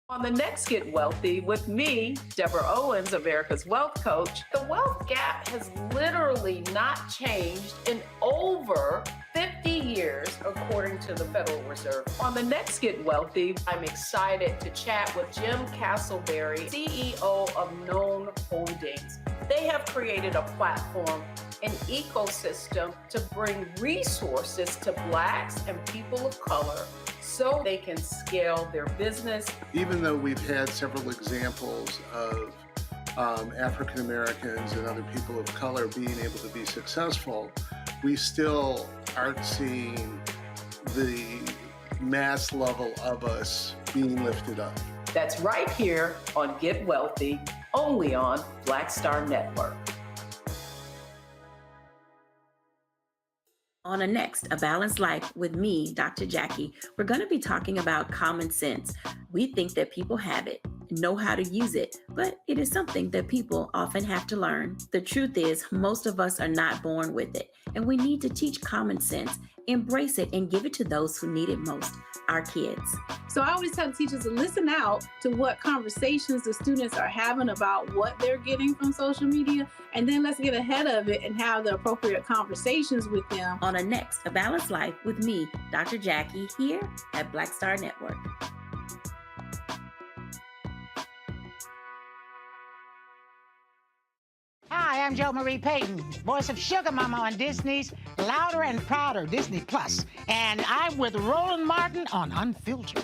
On the next Get Wealthy with me, Deborah Owens, America's Wealth Coach, the wealth gap has literally not changed in over 50 years, according to the Federal Reserve. On the next Get Wealthy, I'm excited to chat with Jim Castleberry, CEO of Known Holdings. They have created a platform, an ecosystem to bring resources to Blacks and people of color so they can scale their business. Even though we've had several examples of African Americans and other people of color being able to be successful, we still aren't seeing the mass level of us being lifted up. That's right here on Get Wealthy, only on Black Star Network. On a next, A Balanced Life with me, Dr. Jackie, we're going to be talking about common sense. We think that people have it, know how to use it, but it is something that people often have to learn. The truth is, most of us are not born with it, and we need to teach common sense, embrace it, and give it to those who need it most, our kids. So I always tell teachers to listen out to what conversations the students are having about what they're getting from social media, and then let's get ahead of it and have the appropriate conversations with them. On a next, A Balanced Life with me, Dr. Jackie, here at Black Star Network. Hi, I'm Jo Marie Payton, voice of Sugar Mama on Disney's Louder and Prouder Disney Plus, and I'm with Roland Martin on Unfiltered.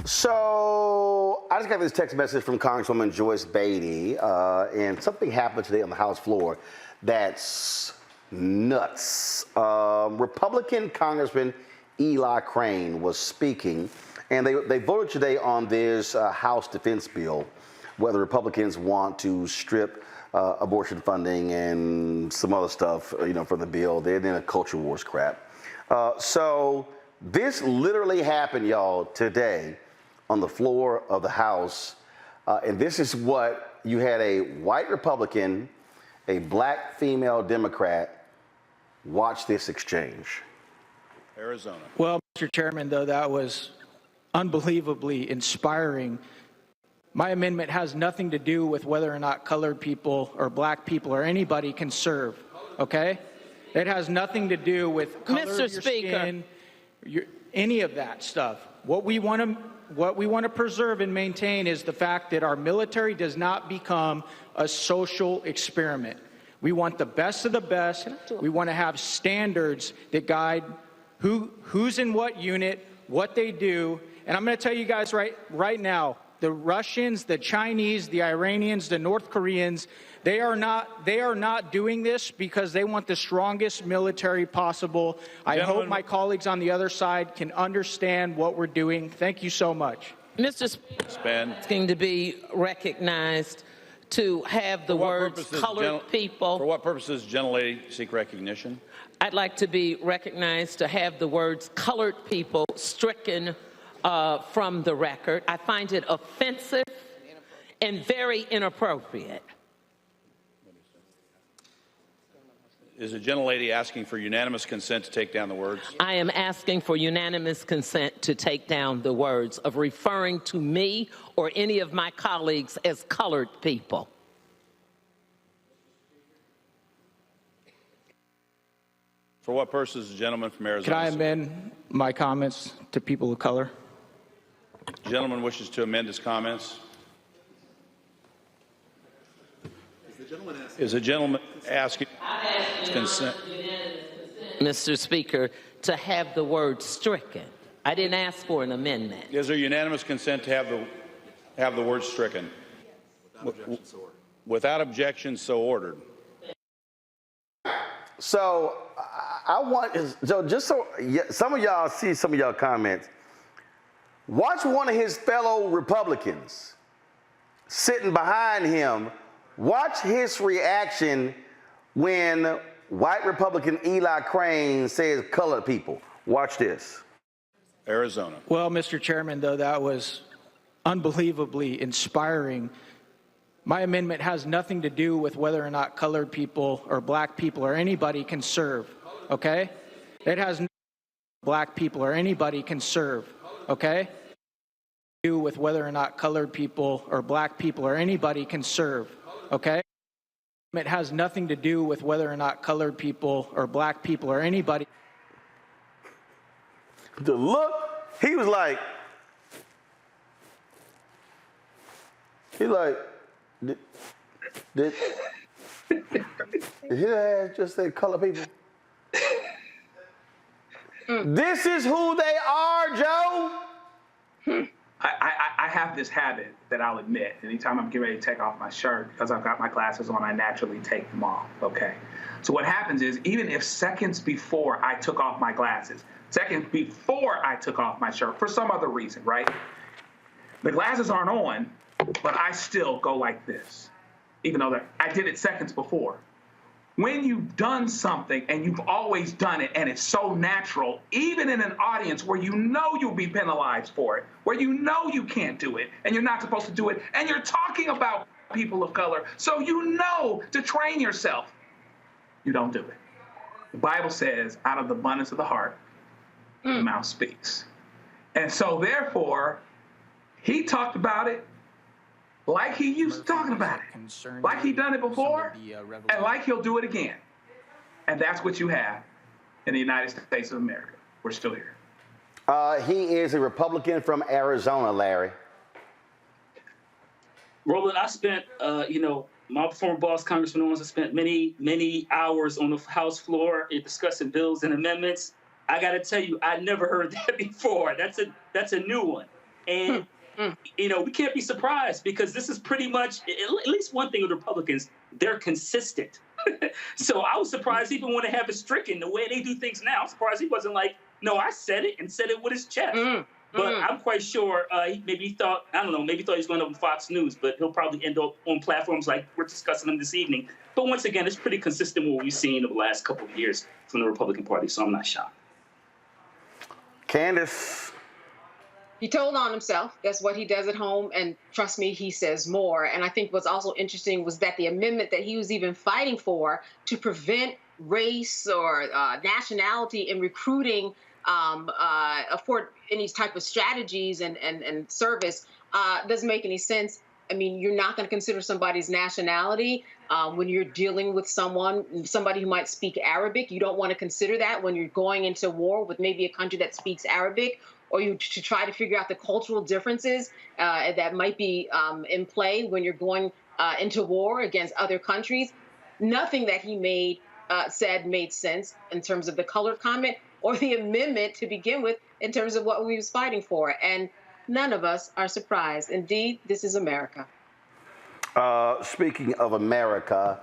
So I just got this text message from Congresswoman Joyce Beatty, and something happened today on the House floor that's nuts. Republican Congressman Eli Crane was speaking, and they voted today on this House defense bill, where the Republicans want to strip abortion funding and some other stuff, for the bill. They're in a culture wars crap. So this literally happened, y'all, today on the floor of the House. And this is what you had: a white Republican, a black female Democrat. Watch this exchange. Arizona. Well, Mr. Chairman, though, that was unbelievably inspiring. My amendment has nothing to do with whether or not colored people or black people or anybody can serve, okay? It has nothing to do with color of your skin, any of that stuff. What we want to preserve and maintain is the fact that our military does not become a social experiment. We want the best of the best. We want to have standards that guide who's in what unit, what they do. And I'm going to tell you guys right now, the Russians, the Chinese, the Iranians, the North Koreans, they are not doing this because they want the strongest military possible. I hope my colleagues on the other side can understand what we're doing. Thank you so much. Mr. Speaker, asking to be recognized to have the words colored people. For what purposes, gentlelady, seek recognition? I'd like to be recognized to have the words colored people stricken from the record. I find it offensive and very inappropriate. Is the gentlelady asking for unanimous consent to take down the words? I am asking for unanimous consent to take down the words of referring to me or any of my colleagues as colored people. For what purposes, the gentleman from Arizona? Can I amend my comments to people of color? The gentleman wishes to amend his comments. Is the gentleman asking consent? Mr. Speaker, to have the word stricken. I didn't ask for an amendment. Is there unanimous consent to have the word stricken? Without objection, so ordered. So just so some of y'all see some of y'all comments, watch one of his fellow Republicans sitting behind him. Watch his reaction when white Republican Eli Crane says colored people. Watch this. Arizona. Well, Mr. Chairman, though, that was unbelievably inspiring. My amendment has nothing to do with whether or not colored people or black people or anybody can serve, okay? It has nothing to do with black people or anybody can serve, okay? Do with whether or not colored people or black people or anybody can serve, okay? It has nothing to do with whether or not colored people or black people or anybody. The look, he was like, did his ass just say color people? This is who they are, Joe. I have this habit that I'll admit. Anytime I'm getting ready to take off my shirt, because I've got my glasses on, I naturally take them off, okay? So what happens is, even if seconds before I took off my glasses, seconds before I took off my shirt, for some other reason, right? The glasses aren't on, but I still go like this, even though I did it seconds before. When you've done something and you've always done it and it's so natural, even in an audience where you know you'll be penalized for it, where you know you can't do it and you're not supposed to do it, and you're talking about people of color, so you know to train yourself, you don't do it. The Bible says, out of the abundance of the heart, the mouth speaks. And so therefore, he talked about it like he used to talking about it, like he done it before, and like he'll do it again. And that's what you have in the United States of America. We're still here. He is a Republican from Arizona, Larry. Roland, I spent, my former boss, Congressman Owens, I spent many, many hours on the House floor discussing bills and amendments. I got to tell you, I never heard that before. That's a new one. And we can't be surprised, because this is pretty much, at least one thing with Republicans, they're consistent. So I was surprised even when they have it stricken, the way they do things now. I'm surprised he wasn't like, no, I said it, and said it with his chest. But I'm quite sure maybe he thought he was going up on Fox News, but he'll probably end up on platforms like we're discussing them this evening. But once again, it's pretty consistent with what we've seen over the last couple of years from the Republican Party, so I'm not shocked. Candace. He told on himself. That's what he does at home. And trust me, he says more. And I think what's also interesting was that the amendment that he was even fighting for to prevent race or nationality in recruiting for any type of strategies and service doesn't make any sense. I mean, you're not going to consider somebody's nationality when you're dealing with somebody who might speak Arabic. You don't want to consider that when you're going into war with maybe a country that speaks Arabic, or to try to figure out the cultural differences that might be in play when you're going into war against other countries. Nothing that he said made sense in terms of the colored comment or the amendment to begin with in terms of what we was fighting for. And none of us are surprised. Indeed, this is America. Speaking of America,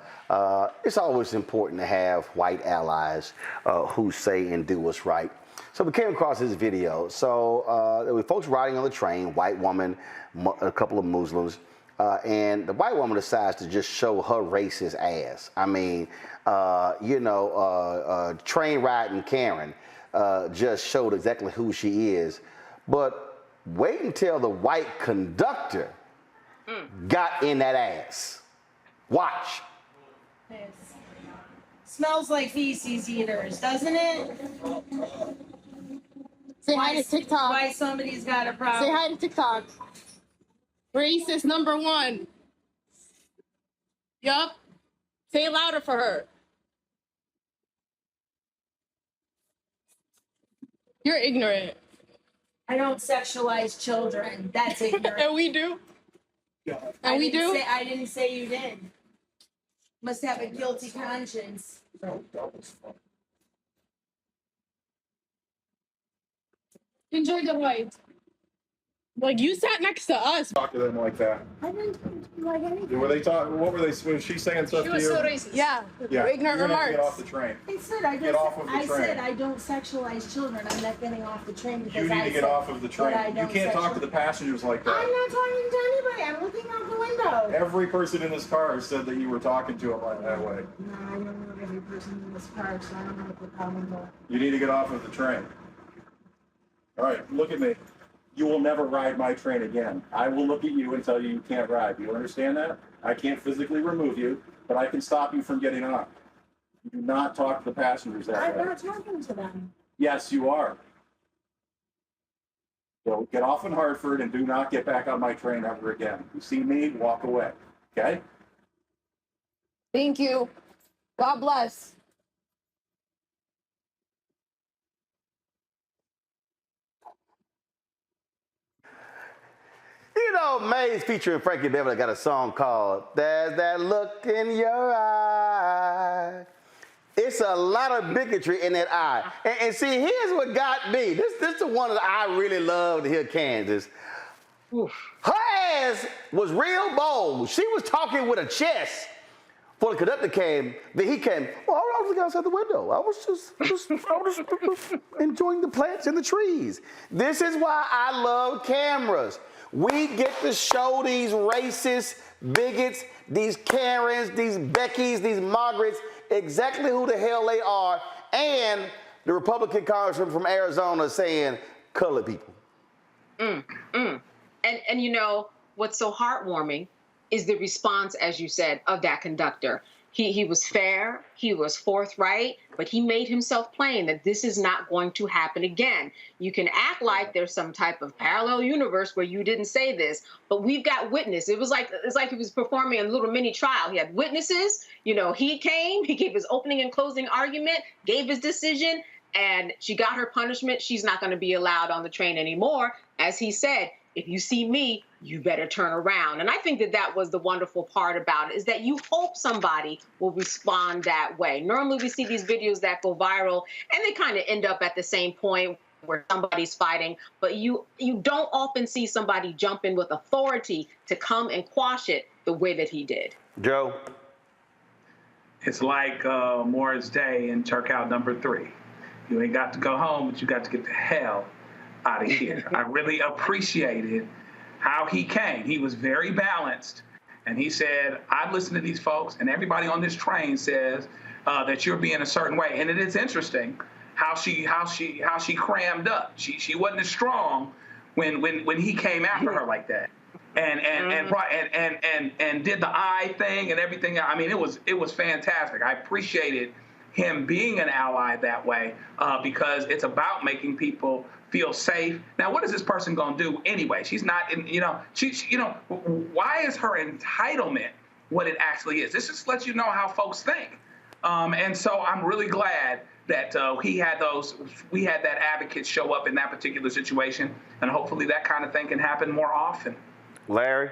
it's always important to have white allies who say and do what's right. So we came across this video. So there were folks riding on the train, white woman, a couple of Muslims, and the white woman decides to just show her racist ass. I mean, train riding Karen just showed exactly who she is. But wait until the white conductor got in that ass. Watch. Smells like feces eaters, doesn't it? Say hi to TikTok. Why somebody's got a problem. Say hi to TikTok. Racist #1. Yup. Say it louder for her. You're ignorant. I don't sexualize children. That's ignorant. And we do. And we do. I didn't say you did. Must have a guilty conscience. Enjoy the white. Like, you sat next to us. Talk to them like that. I didn't like anything. Were they talking? What were they? Was she saying stuff to you? She was so racist. Yeah. Yeah. Ignorant You're gonna remarks. Get off the train. I said I Get off of the train. I said I don't sexualize children. I'm not getting off the train because You need to get off of the train. I You don't can't talk to the passengers like that. I'm not talking to anybody. I'm looking out the window. Every person in this car said that you were talking to them like that way. No, I don't know every person in this car, so I don't know what the problem was. You need to get off of the train. All right, look at me. You will never ride my train again. I will look at you and tell you you can't ride. Do you understand that? I can't physically remove you, but I can stop you from getting on. You do not talk to the passengers that way. I'm not talking to them. Yes, you are. So get off in Hartford and do not get back on my train ever again. You see me, walk away. Okay? Thank you. God bless. You know, Maze featuring Frankie Beverly got a song called There's That Look in Your Eye. It's a lot of bigotry in that eye. And see, here's what got me. This is the one that I really love to hear, Candace. Her ass was real bold. She was talking with a chest. Before the conductor came, then he came, well, I was looking outside the window. I was just enjoying the plants and the trees. This is why I love cameras. We get to show these racist bigots, these Karens, these Beckys, these Margarets, exactly who the hell they are, and the Republican congressman from Arizona saying colored people. And you know, what's so heartwarming is the response, as you said, of that conductor. He was fair, he was forthright, but he made himself plain that this is not going to happen again. You can act like there's some type of parallel universe where you didn't say this, but we've got witness. It's like he was performing a little mini trial. He had witnesses. You know, he came, he gave his opening and closing argument, gave his decision, and she got her punishment. She's not going to be allowed on the train anymore. As he said, if you see me, you better turn around. And I think that was the wonderful part about it, is that you hope somebody will respond that way. Normally we see these videos that go viral and they kind of end up at the same point where somebody's fighting, but you don't often see somebody jump in with authority to come and quash it the way that he did. Joe? It's like Morris Day in Turkout #3. You ain't got to go home, but you got to get the hell out of here. I really appreciated how he came. He was very balanced. And he said, I listen to these folks, and everybody on this train says that you're being a certain way. And it is interesting how she crammed up. She wasn't as strong when he came after her like that. And did the eye thing and everything. I mean, it was fantastic. I appreciated him being an ally that way because it's about making people feel safe. Now, what is this person going to do anyway? She's not, why is her entitlement what it actually is? This just lets you know how folks think. And so I'm really glad that we had that advocate show up in that particular situation, and hopefully that kind of thing can happen more often. Larry?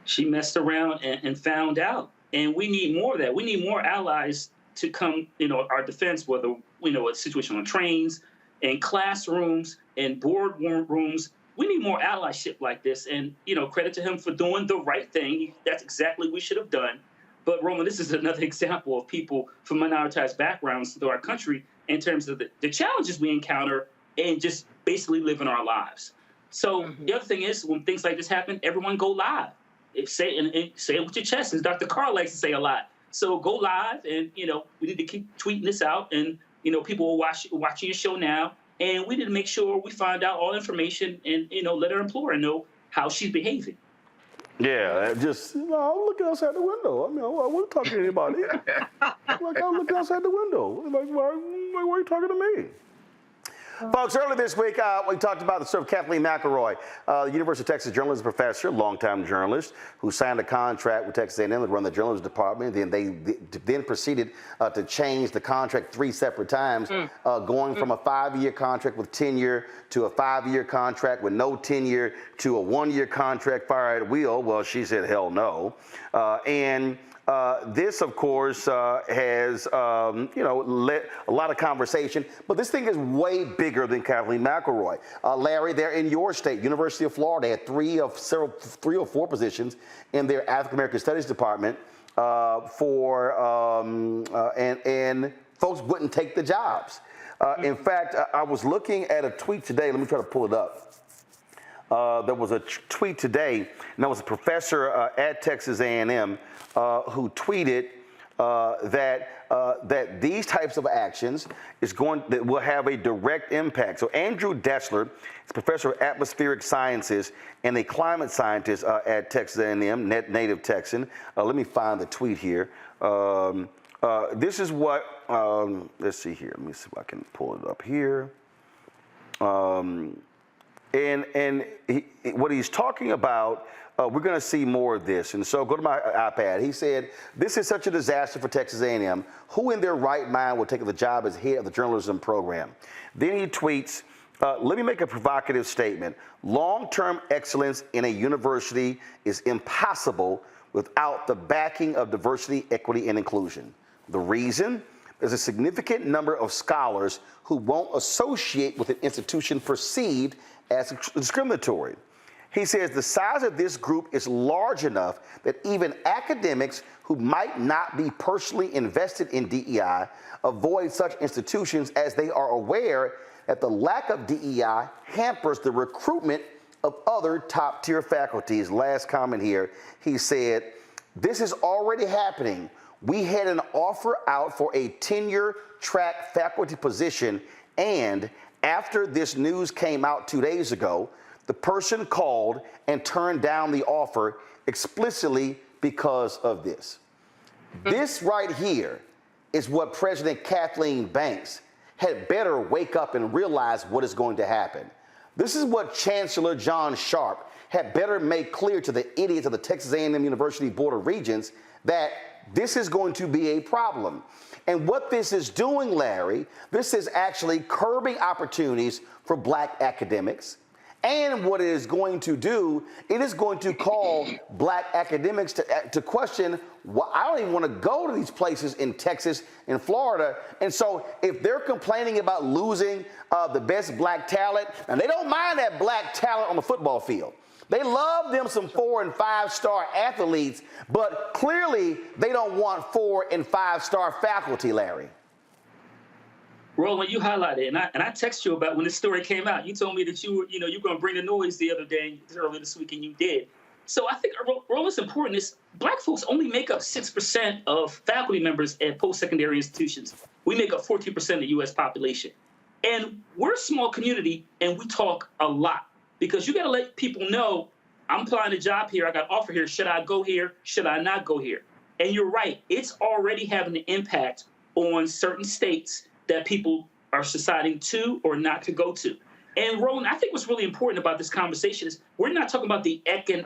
She messed around and found out. And we need more of that. We need more allies to come, our defense, whether, a situation on trains, in classrooms, in boardrooms. We need more allyship like this. And, credit to him for doing the right thing. That's exactly what we should have done. But, Roman, this is another example of people from minoritized backgrounds through our country in terms of the challenges we encounter and just basically living our lives. So the other thing is, when things like this happen, everyone go live. Say it with your chest, as Dr. Carr likes to say a lot. So go live, and, we need to keep tweeting this out, and, people are watching your show now, and we need to make sure we find out all information and, let our employer know how she's behaving. Yeah, just, I'm looking outside the window. I mean, I wasn't talking to anybody. I'm looking outside the window. Like, why are you talking to me? Folks, earlier this week, we talked about the story of Kathleen McElroy, the University of Texas journalism professor, longtime journalist, who signed a contract with Texas A&M to run the journalism department. Then proceeded to change the contract 3 separate times, going from a 5-year contract with tenure to a 5-year contract with no tenure to a 1-year contract, fire at will. Well, she said, hell no. This, of course, has, led a lot of conversation. But this thing is way bigger than Kathleen McElroy. Larry, they're in your state, University of Florida. They had 3 or 4 positions in their African American Studies department and folks wouldn't take the jobs. In fact, I was looking at a tweet today. Let me try to pull it up. There was a tweet today, and that was a professor at Texas A&M who tweeted that these types of actions that will have a direct impact. So Andrew Detzler is professor of atmospheric sciences and a climate scientist at Texas A&M, native Texan. Let me find the tweet here. This is what, let's see here. Let me see if I can pull it up here. What he's talking about, we're going to see more of this. And so go to my iPad. He said, this is such a disaster for Texas A&M. Who in their right mind will take the job as head of the journalism program? Then he tweets, let me make a provocative statement. Long-term excellence in a university is impossible without the backing of diversity, equity, and inclusion. The reason? There's a significant number of scholars who won't associate with an institution perceived as discriminatory. He says the size of this group is large enough that even academics who might not be personally invested in DEI avoid such institutions, as they are aware that the lack of DEI hampers the recruitment of other top-tier faculties. Last comment here, he said, this is already happening. We had an offer out for a tenure-track faculty position, and after this news came out 2 days ago, the person called and turned down the offer explicitly because of this. This right here is what President Kathleen Banks had better wake up and realize what is going to happen. This is what Chancellor John Sharp had better make clear to the idiots of the Texas A&M University Board of Regents, that this is going to be a problem. And what this is doing, Larry, this is actually curbing opportunities for black academics. And what it is going to do, it is going to call black academics to question, well, I don't even want to go to these places in Texas and Florida. And so if they're complaining about losing the best black talent, and they don't mind that black talent on the football field. They love them some 4- and 5-star athletes, but clearly they don't want 4- and 5-star faculty, Larry. Roland, you highlighted, and I texted you about when this story came out. You told me that you were going to bring the noise the other day, earlier this week, and you did. So I think what's important is Black folks only make up 6% of faculty members at post-secondary institutions. We make up 14% of the U.S. population. And we're a small community, and we talk a lot because you got to let people know, I'm applying a job here, I got an offer here, should I go here, should I not go here? And you're right, it's already having an impact on certain states that people are deciding to or not to go to. And Roland, I think what's really important about this conversation is we're not talking about the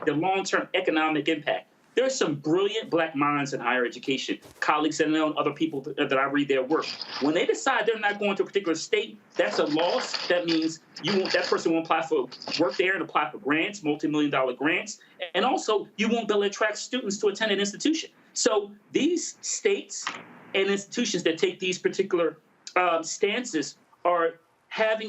long-term economic impact. There are some brilliant Black minds in higher education, colleagues that I know and other people that I read their work. When they decide they're not going to a particular state, that's a loss. That means that person won't apply for work there and apply for grants, multi-million-dollar grants. And also, you won't be able to attract students to attend an institution. So these states and institutions that take these particular stances will have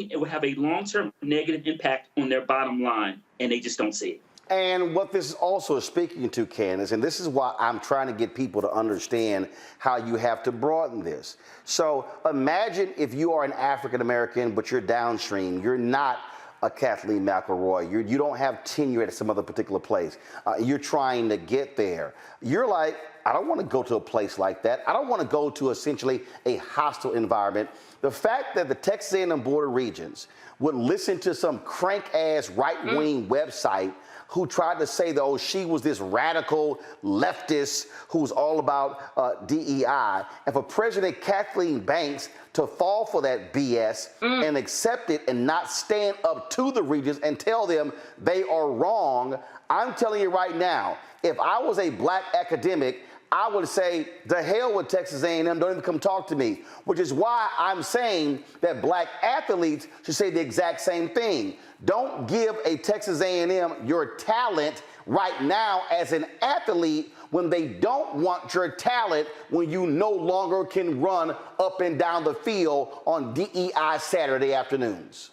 a long-term negative impact on their bottom line, and they just don't see it. And what this is also speaking to, Candace, and this is why I'm trying to get people to understand how you have to broaden this. So imagine if you are an African-American, but you're downstream. You're not a Kathleen McElroy. You don't have tenure at some other particular place. You're trying to get there. You're like, I don't want to go to a place like that. I don't want to go to essentially a hostile environment. The fact that the Texas A&M Board of Regents would listen to some crank-ass right-wing website who tried to say that, she was this radical leftist who's all about DEI, and for President Kathleen Banks to fall for that BS and accept it and not stand up to the Regents and tell them they are wrong, I'm telling you right now, if I was a Black academic, I would say, the hell with Texas A&M, don't even come talk to me, which is why I'm saying that Black athletes should say the exact same thing. Don't give a Texas A&M your talent right now as an athlete when they don't want your talent when you no longer can run up and down the field on DEI Saturday afternoons.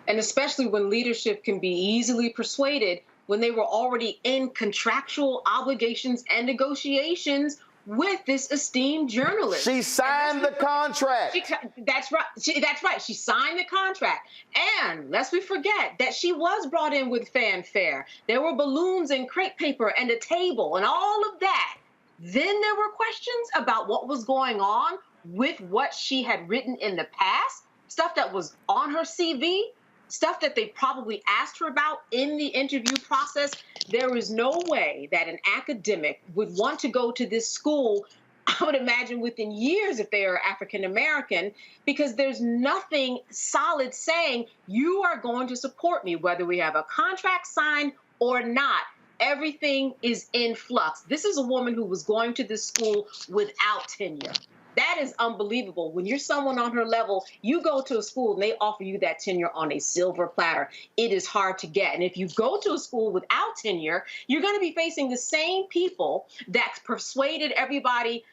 And especially when leadership can be easily persuaded when they were already in contractual obligations and negotiations with this esteemed journalist. She signed the contract. That's right. That's right. She signed the contract. And lest we forget that she was brought in with fanfare. There were balloons and crepe paper and a table and all of that. Then there were questions about what was going on with what she had written in the past, stuff that was on her CV, stuff that they probably asked her about in the interview process. There is no way that an academic would want to go to this school, I would imagine within years if they are African American, because there's nothing solid saying you are going to support me, whether we have a contract signed or not. Everything is in flux. This is a woman who was going to this school without tenure. That is unbelievable. When you're someone on her level, you go to a school and they offer you that tenure on a silver platter. It is hard to get. And if you go to a school without tenure, you're going to be facing the same people that persuaded everybody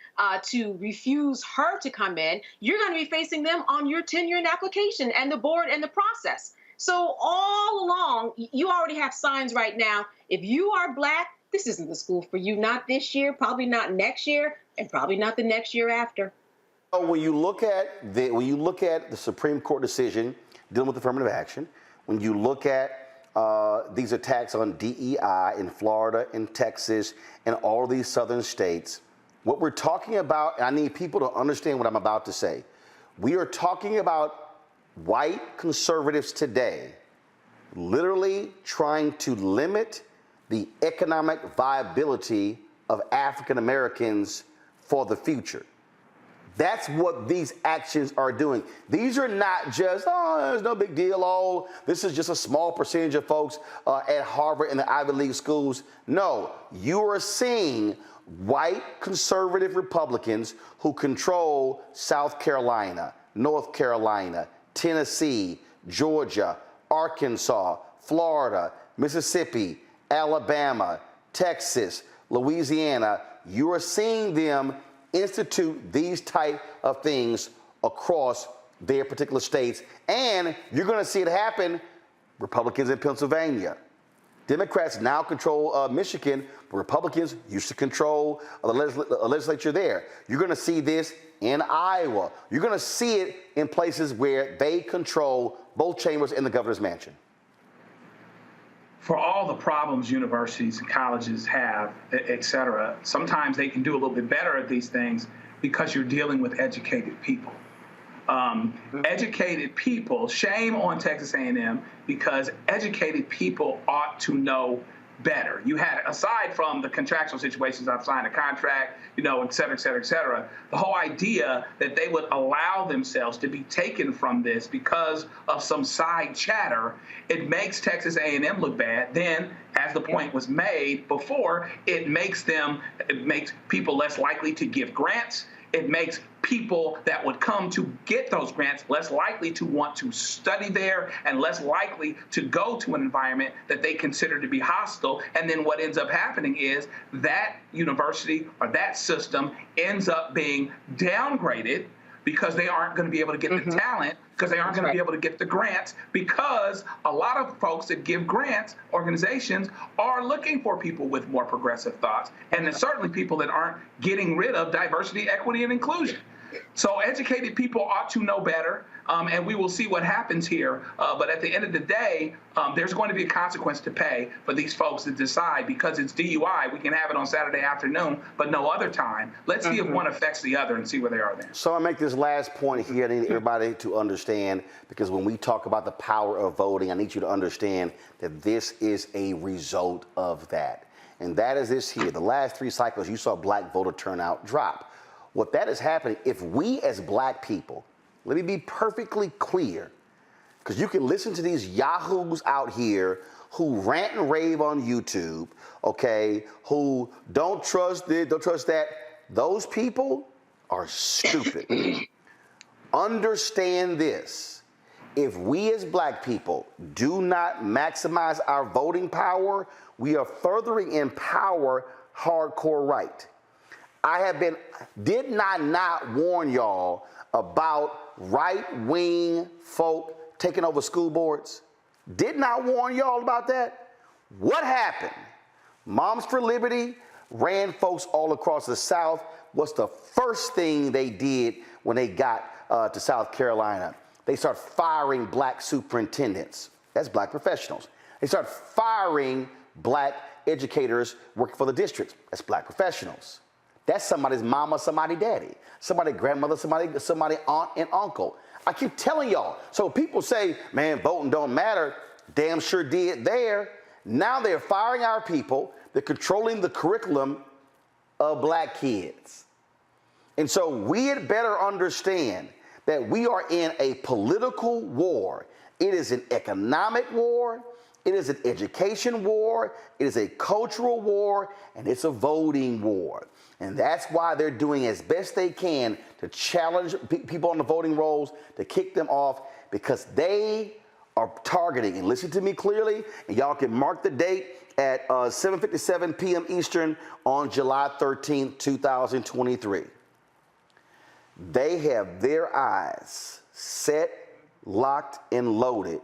to refuse her to come in. You're going to be facing them on your tenure and application and the board and the process. So all along, you already have signs right now. If you are Black, this isn't the school for you. Not this year, probably not next year, and probably not the next year after. When you look at the Supreme Court decision dealing with affirmative action, when you look at these attacks on DEI in Florida and Texas and all of these southern states, what we're talking about, and I need people to understand what I'm about to say, we are talking about white conservatives today literally trying to limit the economic viability of African Americans for the future. That's what these actions are doing. These are not just, there's no big deal, this is just a small percentage of folks at Harvard and the Ivy League schools. No, you are seeing white conservative Republicans who control South Carolina, North Carolina, Tennessee, Georgia, Arkansas, Florida, Mississippi, Alabama, Texas, Louisiana. You are seeing them institute these type of things across their particular states. And you're going to see it happen, Republicans in Pennsylvania, Democrats now control Michigan, but Republicans used to control the legislature there. You're going to see this in Iowa. You're going to see it in places where they control both chambers in the governor's mansion. For all the problems universities and colleges have, et cetera, sometimes they can do a little bit better at these things because you're dealing with educated people. Educated people, shame on Texas A&M, because educated people ought to know better. You had, aside from the contractual situations, I've signed a contract, et cetera, et cetera, et cetera, the whole idea that they would allow themselves to be taken from this because of some side chatter, it makes Texas A&M look bad. Then, as the point was made before, it makes people less likely to give grants. It makes people that would come to get those grants less likely to want to study there and less likely to go to an environment that they consider to be hostile. And then what ends up happening is that university or that system ends up being downgraded because they aren't going to be able to get the talent, because they aren't going to be able to get the grants, because a lot of folks that give grants, organizations, are looking for people with more progressive thoughts, and then certainly people that aren't getting rid of diversity, equity, and inclusion. So educated people ought to know better, and we will see what happens here. But at the end of the day, there's going to be a consequence to pay for these folks that decide, because it's DUI, we can have it on Saturday afternoon, but no other time. Let's see if one affects the other and see where they are then. So I make this last point here. I need everybody to understand, because when we talk about the power of voting, I need you to understand that this is a result of that. And that is this here. The last 3 cycles, you saw black voter turnout drop. What that is happening, if we as black people, let me be perfectly clear, because you can listen to these yahoos out here who rant and rave on YouTube, okay, who don't trust this, don't trust that. Those people are stupid. Understand this. If we as black people do not maximize our voting power, we are furthering empower hardcore right. Did not warn y'all about right-wing folk taking over school boards? Did not warn y'all about that? What happened? Moms for Liberty ran folks all across the South. What's the first thing they did when they got to South Carolina? They start firing black superintendents. That's black professionals. They start firing black educators working for the districts. That's black professionals. That's somebody's mama, somebody's daddy, somebody's grandmother, somebody's aunt and uncle. I keep telling y'all. So people say, man, voting don't matter. Damn sure did there. Now they're firing our people. They're controlling the curriculum of black kids. And so we had better understand that we are in a political war. It is an economic war. It is an education war. It is a cultural war. And it's a voting war. And that's why they're doing as best they can to challenge people on the voting rolls, to kick them off, because they are targeting, and listen to me clearly, and y'all can mark the date at 7:57 p.m. Eastern on July 13th, 2023. They have their eyes set, locked, and loaded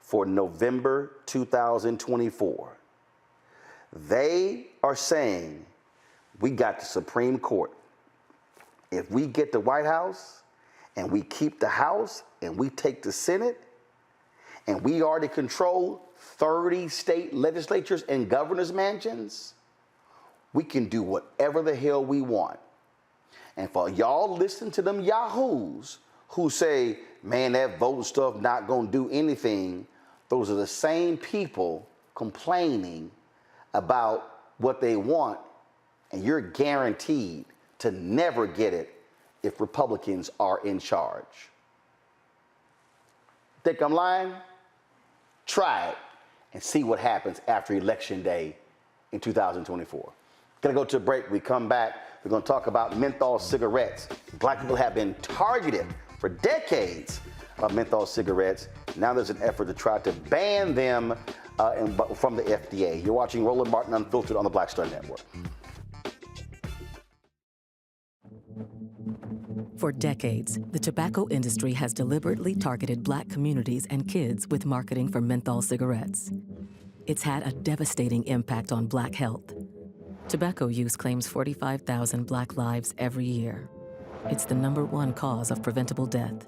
for November 2024. They are saying, we got the Supreme Court. If we get the White House and we keep the House and we take the Senate and we already control 30 state legislatures and governor's mansions, we can do whatever the hell we want. And for y'all listen to them yahoos who say, man, that voting stuff not gonna do anything, those are the same people complaining about what they want, and you're guaranteed to never get it if Republicans are in charge. Think I'm lying? Try it and see what happens after Election Day in 2024. Gonna go to a break. We come back. We're gonna talk about menthol cigarettes. Black people have been targeted for decades of menthol cigarettes. Now there's an effort to try to ban them from the FDA. You're watching Roland Martin Unfiltered on the Black Star Network. For decades, the tobacco industry has deliberately targeted Black communities and kids with marketing for menthol cigarettes. It's had a devastating impact on Black health. Tobacco use claims 45,000 Black lives every year. It's the #1 cause of preventable death.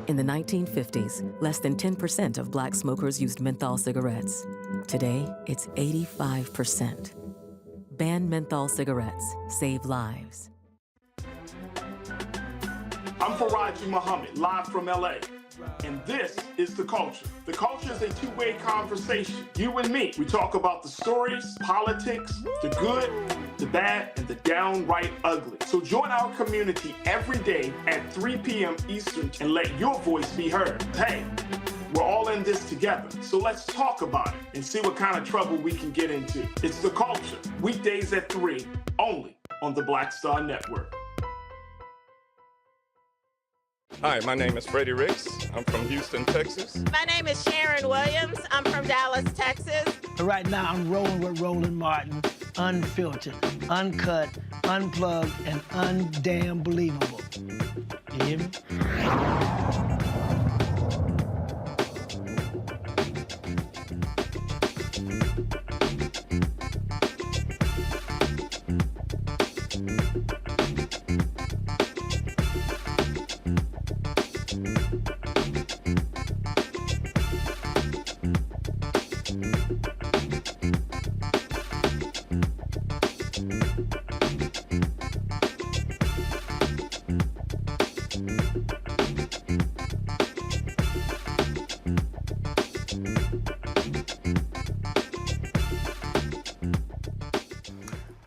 In the 1950s, less than 10% of Black smokers used menthol cigarettes. Today, it's 85%. Ban menthol cigarettes. Save lives. I'm Faraji Muhammad, live from LA. And this is The Culture. The Culture is a two-way conversation. You and me. We talk about the stories, politics, the good, the bad, and the downright ugly. So join our community every day at 3 p.m. Eastern and let your voice be heard. Hey, we're all in this together. So let's talk about it and see what kind of trouble we can get into. It's The Culture. Weekdays at 3, only on the Black Star Network. Hi, my name is Freddie Ricks. I'm from Houston, Texas. My name is Sharon Williams. I'm from Dallas, Texas. Right now, I'm rolling with Roland Martin, unfiltered, uncut, unplugged, and undamn believable. You hear me?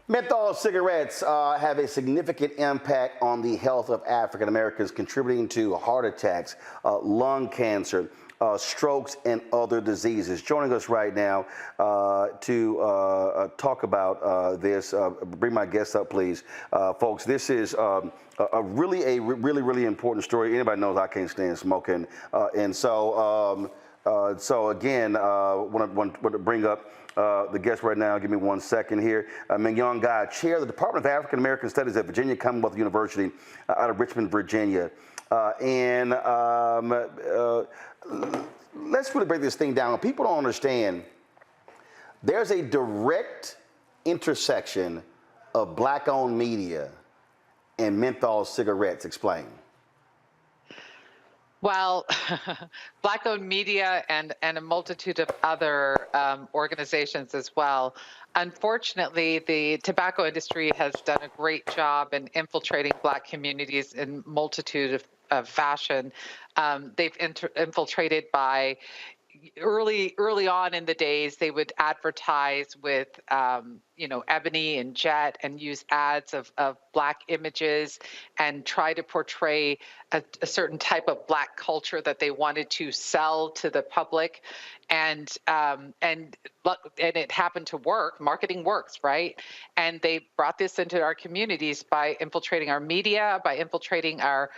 Menthol cigarettes have a significant impact on the health of African Americans, contributing to heart attacks, lung cancer, strokes, and other diseases. Joining us right now to talk about this, bring my guests up, please. Folks, this is a really important story. Anybody knows I can't stand smoking. And so again, want to bring up the guest right now. Give me 1 second here. Mignon Guy, Chair of the Department of African American Studies at Virginia Commonwealth University out of Richmond, Virginia. Let's really break this thing down. People don't understand. There's a direct intersection of Black-owned media and menthol cigarettes. Explain. Well, Black-owned media and a multitude of other organizations as well. Unfortunately, the tobacco industry has done a great job in infiltrating Black communities in multitude of fashion. They've infiltrated by early on in the days. They would advertise with ebony and jet and use ads of Black images and try to portray a certain type of Black culture that they wanted to sell to the public, and it happened to work. Marketing works, right? And they brought this into our communities by infiltrating our media, by infiltrating our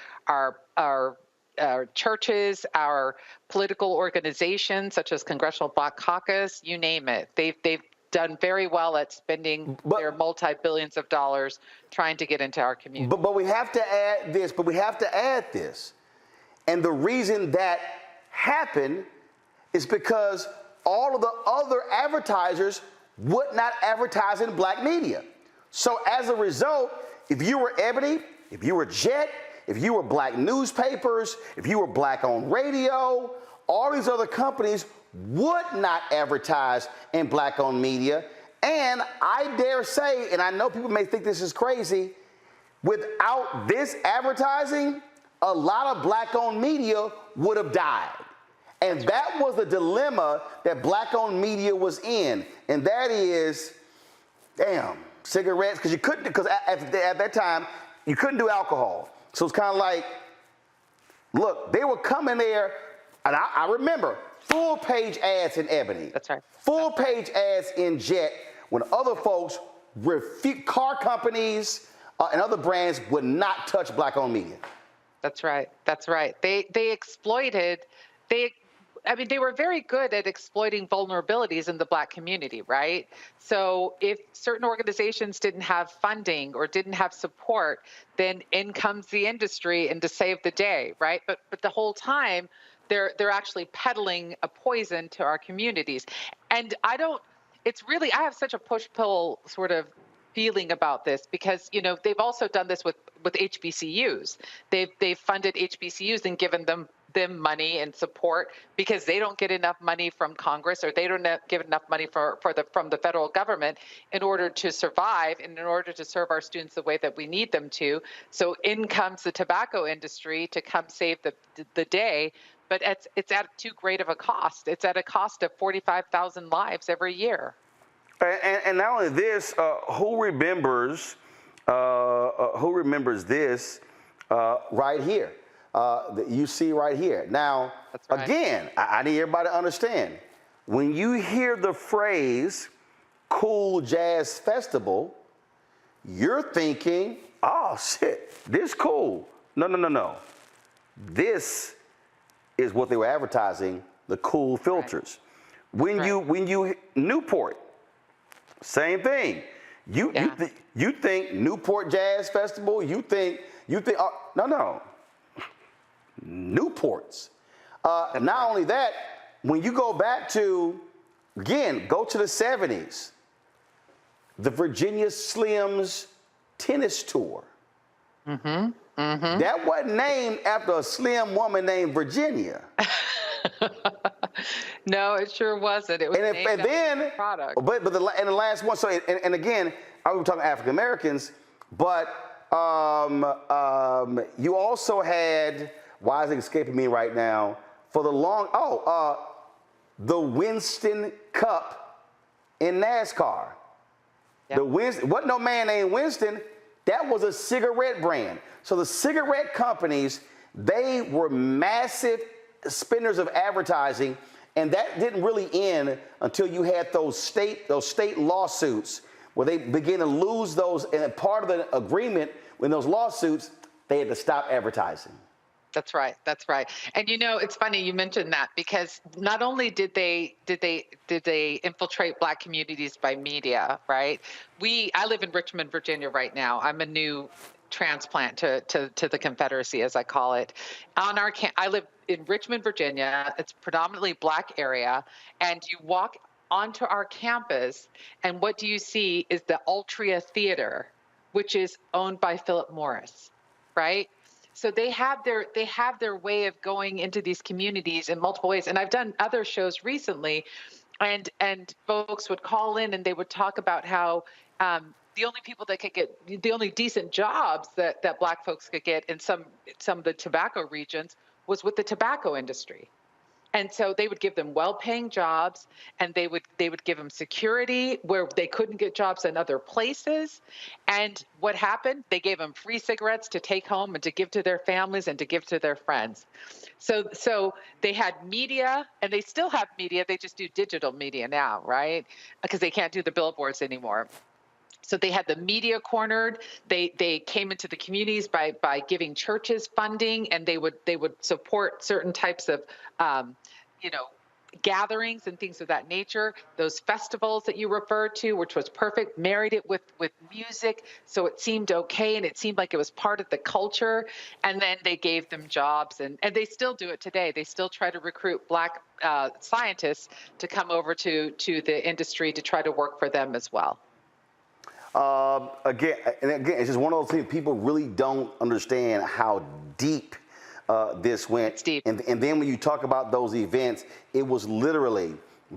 churches, our political organizations, such as Congressional Black Caucus, you name it. They've done very well at spending their multi-billions of dollars trying to get into our community. But we have to add this. And the reason that happened is because all of the other advertisers would not advertise in Black media. So as a result, if you were Ebony, if you were Jet, if you were Black newspapers, if you were Black-owned radio, all these other companies would not advertise in Black-owned media. And I dare say, and I know people may think this is crazy, without this advertising, a lot of Black-owned media would have died. And that was the dilemma that Black-owned media was in. And that is, cigarettes, because at that time, you couldn't do alcohol. So it's kind of like, look, they were coming there, and I remember full page ads in Ebony. That's right. Full page ads in Jet, when other folks, car companies and other brands would not touch Black-owned media. That's right. That's right. They exploited, they were very good at exploiting vulnerabilities in the Black community, right? So if certain organizations didn't have funding or didn't have support, then in comes the industry and to save the day, right? But the whole time, they're actually peddling a poison to our communities. And I have such a push-pull sort of feeling about this because, they've also done this with HBCUs. They've funded HBCUs and given them money and support because they don't get enough money from Congress, or they don't give enough money from the federal government in order to survive and in order to serve our students the way that we need them to. So in comes the tobacco industry to come save the day. But it's at too great of a cost. It's at a cost of 45,000 lives every year. And not only this, who remembers this right here? That you see right here. Now, again, I need everybody to understand. When you hear the phrase "Cool Jazz Festival," you're thinking, "Oh shit, this cool." No. This is what they were advertising, the cool filters. When you Newport, same thing. You think Newport Jazz Festival, you think no. Newports. Not only that, when you go back to, again, go to the 70s, the Virginia Slims tennis tour. That wasn't named after a slim woman named Virginia. No, it sure wasn't. It was named after the product. But the last one. So and again, I was talking African Americans, but you also had, why is it escaping me right now? For the the Winston Cup in NASCAR. Yep. Wasn't no man named Winston. That was a cigarette brand. So the cigarette companies, they were massive spenders of advertising, and that didn't really end until you had those state lawsuits where they began to lose those. And part of the agreement in those lawsuits, they had to stop advertising. That's right. And it's funny you mentioned that, because not only did they infiltrate Black communities by media, right? I live in Richmond, Virginia right now. I'm a new transplant to the Confederacy, as I call it. I live in Richmond, Virginia. It's a predominantly Black area, and you walk onto our campus, and what do you see is the Altria Theater, which is owned by Philip Morris, right? So they have their way of going into these communities in multiple ways. And I've done other shows recently, and folks would call in and they would talk about how the only people that could get the only decent jobs that Black folks could get in some of the tobacco regions was with the tobacco industry. And so they would give them well-paying jobs, and they would give them security where they couldn't get jobs in other places. And what happened? They gave them free cigarettes to take home and to give to their families and to give to their friends. So they had media, and they still have media. They just do digital media now, right? Because they can't do the billboards anymore. So they had the media cornered. They came into the communities by giving churches funding, and they would support certain types of gatherings and things of that nature. Those festivals that you referred to, which was perfect, married it with music, so it seemed okay, and it seemed like it was part of the culture. And then they gave them jobs, and they still do it today. They still try to recruit Black scientists to come over to the industry to try to work for them as well. Again, it's just one of those things people really don't understand how deep this went. And then when you talk about those events, it was literally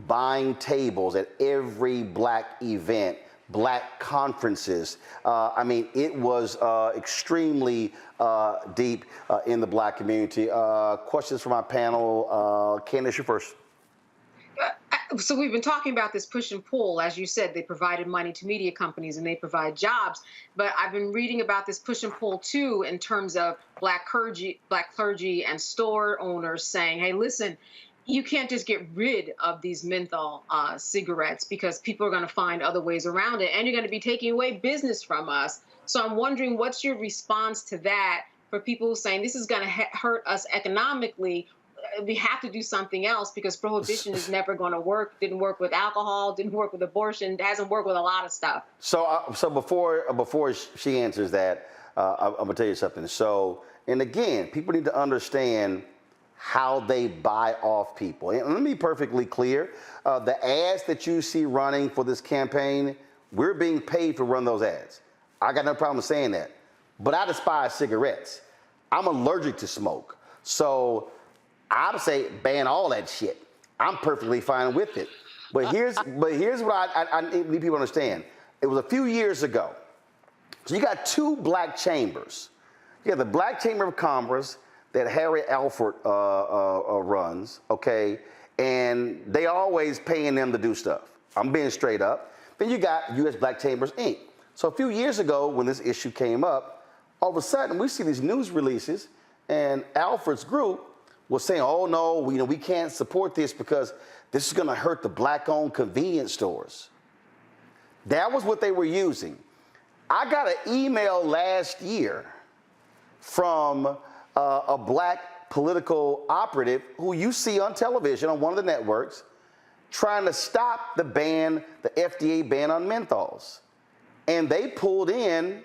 buying tables at every Black event, Black conferences. It was extremely deep in the Black community. Questions from my panel. Candace, you first. So we've been talking about this push and pull. As you said, they provided money to media companies and they provide jobs. But I've been reading about this push and pull too, in terms of Black clergy and store owners saying, hey, listen, you can't just get rid of these menthol cigarettes because people are going to find other ways around it, and you're going to be taking away business from us. So I'm wondering, what's your response to that for people saying this is going to hurt us economically? We have to do something else because prohibition is never going to work. Didn't work with alcohol, didn't work with abortion, hasn't worked with a lot of stuff. So before she answers that, I'm gonna tell you something. So, and again, people need to understand how they buy off people. And let me be perfectly clear, the ads that you see running for this campaign, we're being paid to run those ads. I got no problem saying that. But I despise cigarettes. I'm allergic to smoke. So I would say ban all that shit. I'm perfectly fine with it. But here's what I need people to understand. It was a few years ago. So you got two black chambers. You have the Black Chamber of Commerce that Harry Alford runs, okay? And they always paying them to do stuff. I'm being straight up. Then you got U.S. Black Chambers, Inc. So a few years ago when this issue came up, all of a sudden we see these news releases and Alford's group was saying, oh no, we can't support this because this is gonna hurt the black-owned convenience stores. That was what they were using. I got an email last year from a black political operative who you see on television on one of the networks trying to stop the FDA ban on menthols. And they pulled in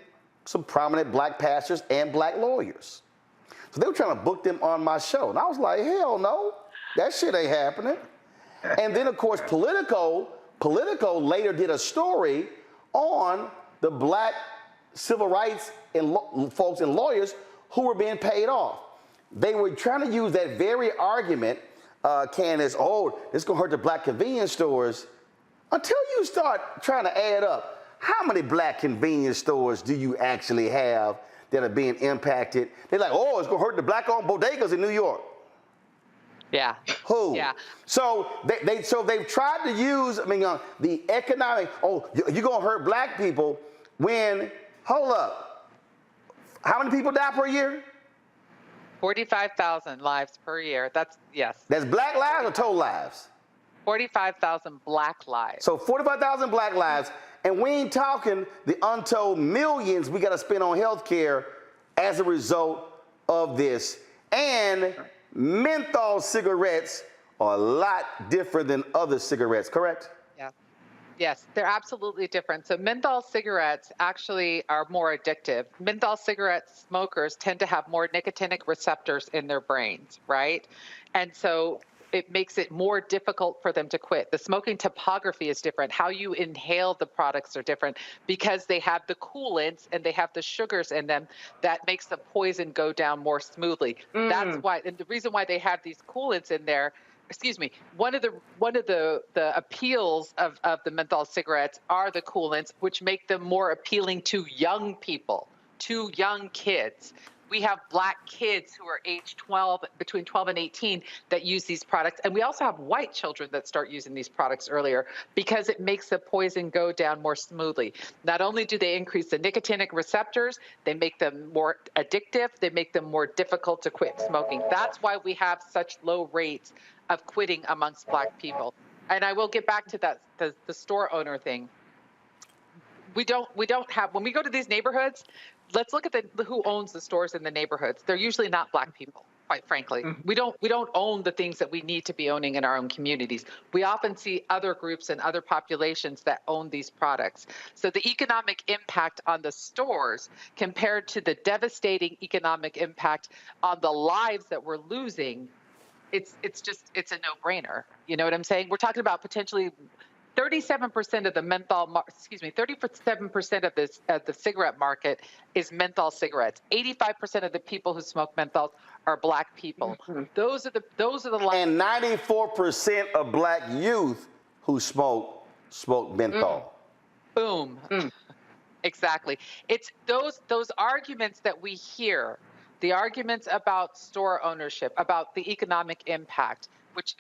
some prominent black pastors and black lawyers. So they were trying to book them on my show. And I was like, hell no, that shit ain't happening. And then, of course, Politico later did a story on the black civil rights and folks and lawyers who were being paid off. They were trying to use that very argument, Candace, oh, it's going to hurt the black convenience stores, until you start trying to add up. How many black convenience stores do you actually have that are being impacted? They're like, oh, it's going to hurt the black-owned bodegas in New York. Yeah. Who? Yeah. So they've tried to use, the economic, oh, you're going to hurt black people when, hold up, how many people die per year? 45,000 lives per year. Yes. That's black lives or total lives? 45,000 black lives. So 45,000 black lives, and we ain't talking the untold millions we got to spend on health care as a result of this. And menthol cigarettes are a lot different than other cigarettes, correct? Yeah. Yes, they're absolutely different. So menthol cigarettes actually are more addictive. Menthol cigarette smokers tend to have more nicotinic receptors in their brains, right? And so it makes it more difficult for them to quit. The smoking topography is different. How you inhale the products are different because they have the coolants and they have the sugars in them that makes the poison go down more smoothly. That's why, and the reason why they have these coolants in there, one of the appeals of the menthol cigarettes are the coolants, which make them more appealing to young people, to young kids. We have black kids who are age 12, between 12 and 18, that use these products. And we also have white children that start using these products earlier because it makes the poison go down more smoothly. Not only do they increase the nicotinic receptors, they make them more addictive, they make them more difficult to quit smoking. That's why we have such low rates of quitting amongst black people. And I will get back to that, the store owner thing. We don't have, when we go to these neighborhoods, let's look at who owns the stores in the neighborhoods. They're usually not black people, quite frankly. We don't own the things that we need to be owning in our own communities. We often see other groups and other populations that own these products. So the economic impact on the stores compared to the devastating economic impact on the lives that we're losing, it's a no-brainer. You know what I'm saying? We're talking about potentially 37% of the 37% of the cigarette market is menthol cigarettes. 85% of the people who smoke menthols are black people. Those are the and 94% of black youth who smoke menthol. Boom. Exactly. It's those arguments that we hear, the arguments about store ownership, about the economic impact, which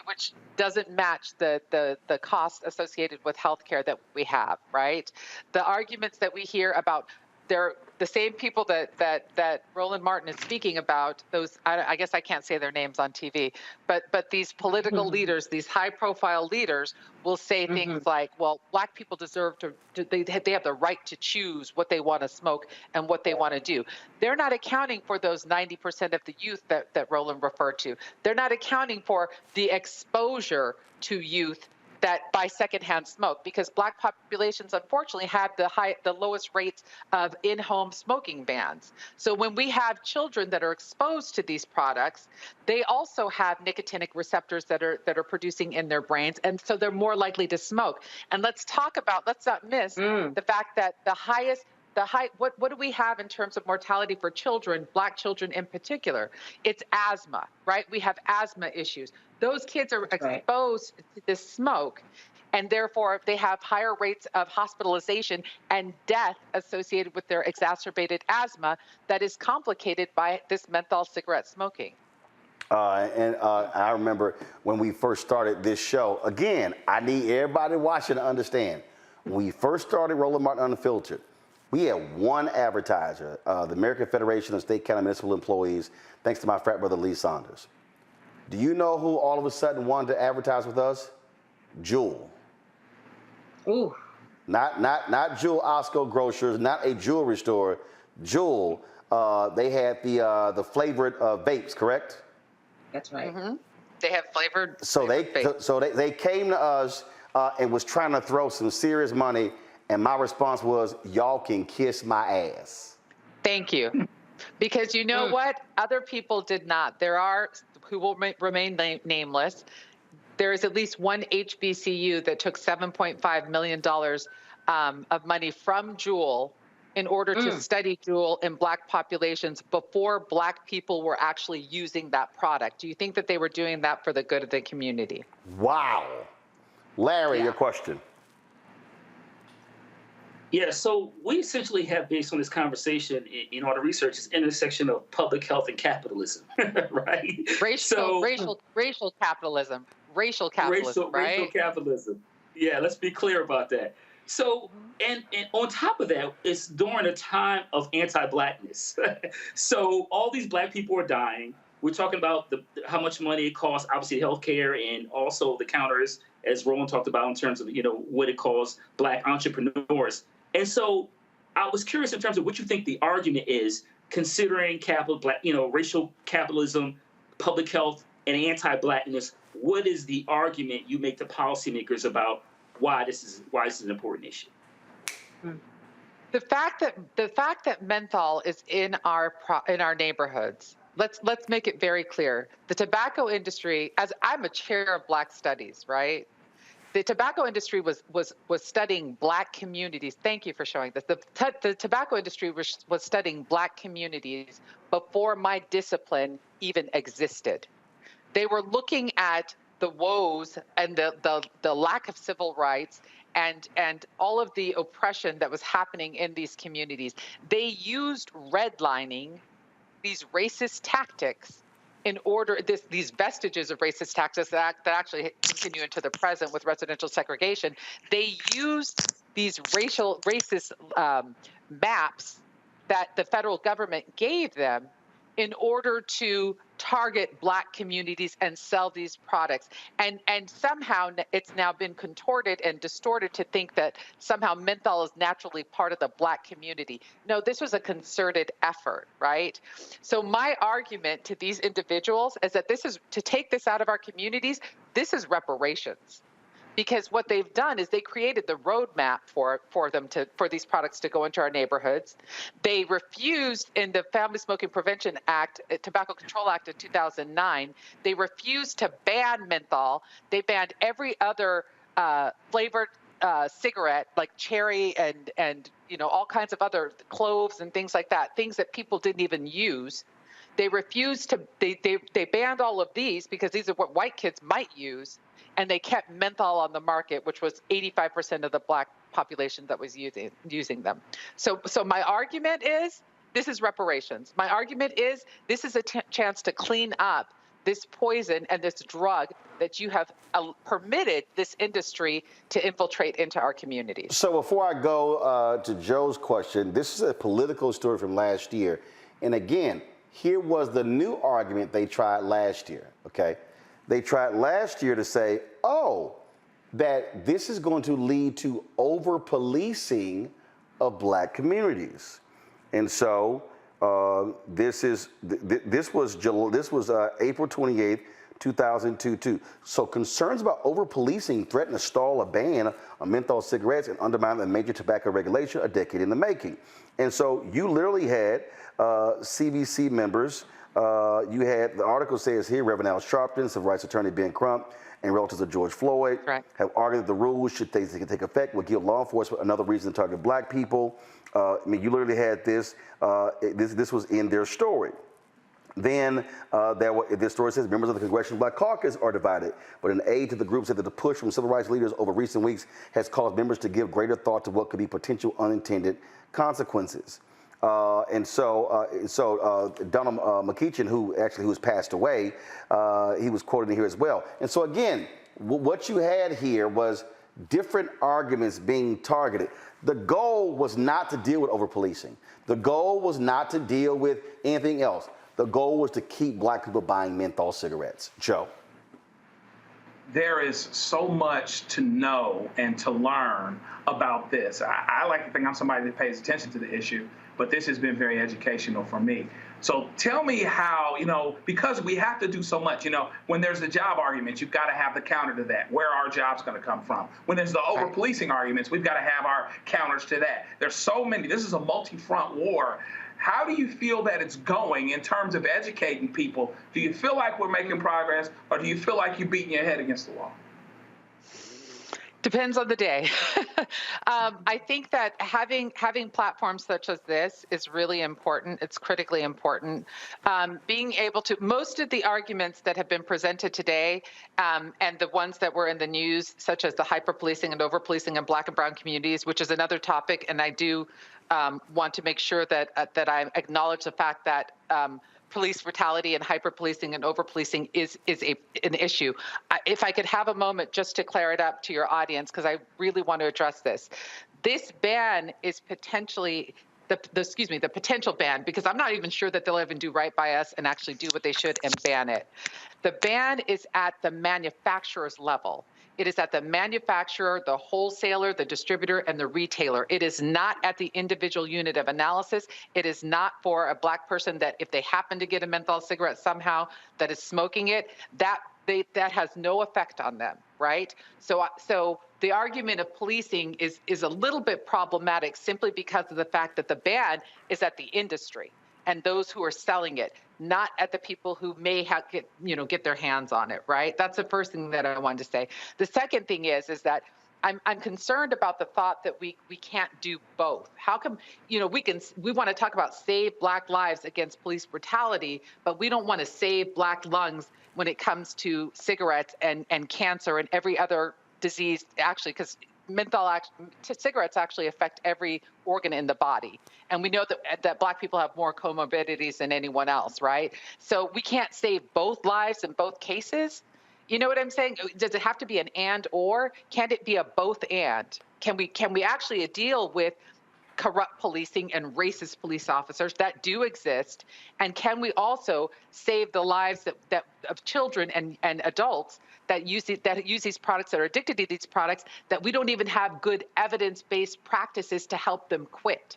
doesn't match the cost associated with healthcare that we have, right? The arguments that we hear about, they're the same people that Roland Martin is speaking about. Those, I guess I can't say their names on TV, but these political leaders, these high-profile leaders, will say things like, "Well, black people deserve they have the right to choose what they want to smoke and what they want to do." They're not accounting for those 90% of the youth that Roland referred to. They're not accounting for the exposure to youth that buy secondhand smoke, because Black populations unfortunately have the lowest rates of in-home smoking bans. So when we have children that are exposed to these products, they also have nicotinic receptors that are producing in their brains, and so they're more likely to smoke. And let's not miss the fact that what do we have in terms of mortality for children, Black children in particular? It's asthma, right? We have asthma issues. Those kids are exposed to this smoke, and therefore they have higher rates of hospitalization and death associated with their exacerbated asthma that is complicated by this menthol cigarette smoking. I remember when we first started this show, again, I need everybody watching to understand, when we first started Roland Martin Unfiltered, we had one advertiser, the American Federation of State, County Municipal Employees, thanks to my frat brother, Lee Saunders. Do you know who all of a sudden wanted to advertise with us? Jewel. Ooh. Not Jewel Osco Grocers, not a jewelry store. Jewel, they had the flavored vapes, correct? That's right. Mm-hmm. They have flavored. So they came to us and was trying to throw some serious money, and my response was, y'all can kiss my ass. Thank you. Because you know what? Other people did not. There are, who will remain nameless, there is at least one HBCU that took $7.5 million of money from Juul in order to study Juul in Black populations before Black people were actually using that product. Do you think that they were doing that for the good of the community? Wow. Larry, your question. Yeah, so we essentially have, based on this conversation in all the research, this intersection of public health and capitalism, right? Racial capitalism. Racial capitalism, right? Racial capitalism. Yeah, let's be clear about that. So, and on top of that, it's during a time of anti-Blackness. So all these Black people are dying. We're talking about how much money it costs, obviously healthcare, and also the counters, as Roland talked about, in terms of what it costs Black entrepreneurs. And so I was curious in terms of what you think the argument is, considering racial capitalism, public health, and anti-Blackness. What is the argument you make to policymakers about why this is an important issue? The fact that menthol is in our neighborhoods. Let's make it very clear. The tobacco industry, as I'm a chair of Black studies, right? The tobacco industry was studying Black communities. Thank you for showing this. The tobacco industry was studying Black communities before my discipline even existed. They were looking at the woes and the lack of civil rights and all of the oppression that was happening in these communities. They used redlining, these racist tactics, in order, these vestiges of racist tactics that actually continue into the present with residential segregation. They used these racist maps that the federal government gave them in order to target Black communities and sell these products. And somehow it's now been contorted and distorted to think that somehow menthol is naturally part of the Black community. No, this was a concerted effort, right? So my argument to these individuals is that this is, to take this out of our communities, this is reparations. Because what they've done is they created the roadmap for these products to go into our neighborhoods. They refused in the Family Smoking Prevention Act, Tobacco Control Act of 2009, they refused to ban menthol. They banned every other flavored cigarette like cherry and all kinds of other cloves and things like that, things that people didn't even use. They refused to, they banned all of these because these are what white kids might use. And they kept menthol on the market, which was 85% of the Black population that was using them. So my argument is this is reparations. My argument is this is a chance to clean up this poison and this drug that you have permitted this industry to infiltrate into our communities. So before I go to Joe's question, this is a political story from last year. And again, here was the new argument they tried last year, okay? They tried last year to say, that this is going to lead to over-policing of Black communities. And so this was April 28th, 2002. So concerns about over-policing threaten to stall a ban on menthol cigarettes and undermine the major tobacco regulation a decade in the making. And so you literally had CBC members, you had, the article says here, Reverend Al Sharpton, civil rights attorney Ben Crump, and relatives of George Floyd have argued that the rules, should they take effect, would give law enforcement another reason to target black people. I mean, you literally had this, this was in their story. Then this story says members of the Congressional Black Caucus are divided, but an aide to the group said that the push from civil rights leaders over recent weeks has caused members to give greater thought to what could be potential unintended consequences. And so Donald McEachin, who has passed away, he was quoted in here as well. And so again, what you had here was different arguments being targeted. The goal was not to deal with over-policing. The goal was not to deal with anything else. The goal was to keep black people buying menthol cigarettes. Joe. There is so much to know and to learn about this. I like to think I'm somebody that pays attention to the issue, but this has been very educational for me. So tell me how, because we have to do so much, when there's the job argument, you've got to have the counter to that. Where are our jobs going to come from? When there's the over-policing arguments, we've got to have our counters to that. There's so many. This is a multi-front war. How do you feel that it's going in terms of educating people? Do you feel like we're making progress, or do you feel like you're beating your head against the wall? Depends on the day. I think that having platforms such as this is really important. It's critically important. Being able to, most of the arguments that have been presented today and the ones that were in the news, such as the hyper-policing and over-policing in black and brown communities, which is another topic, and I do want to make sure that I acknowledge the fact that police brutality and hyper-policing and over-policing is an issue. If I could have a moment just to clear it up to your audience, because I really want to address this. This ban is potentially the potential ban, because I'm not even sure that they'll even do right by us and actually do what they should and ban it. The ban is at the manufacturer's level. It is at the manufacturer, the wholesaler, the distributor, and the retailer. It is not at the individual unit of analysis. It is not for a black person that if they happen to get a menthol cigarette somehow that is smoking it, that has no effect on them, right? So the argument of policing is a little bit problematic simply because of the fact that the ban is at the industry and those who are selling it, not at the people who may get their hands on it, right? That's the first thing that I wanted to say. The second thing is that I'm concerned about the thought that we can't do both. How come, we want to talk about save black lives against police brutality, but we don't want to save black lungs when it comes to cigarettes and cancer and every other disease, actually, because cigarettes actually affect every organ in the body. And we know that black people have more comorbidities than anyone else, right? So we can't save both lives in both cases. You know what I'm saying? Does it have to be an and or? Can't it be a both and? Can we actually deal with corrupt policing and racist police officers that do exist? And can we also save the lives of children and adults that use these products, that are addicted to these products, that we don't even have good evidence-based practices to help them quit,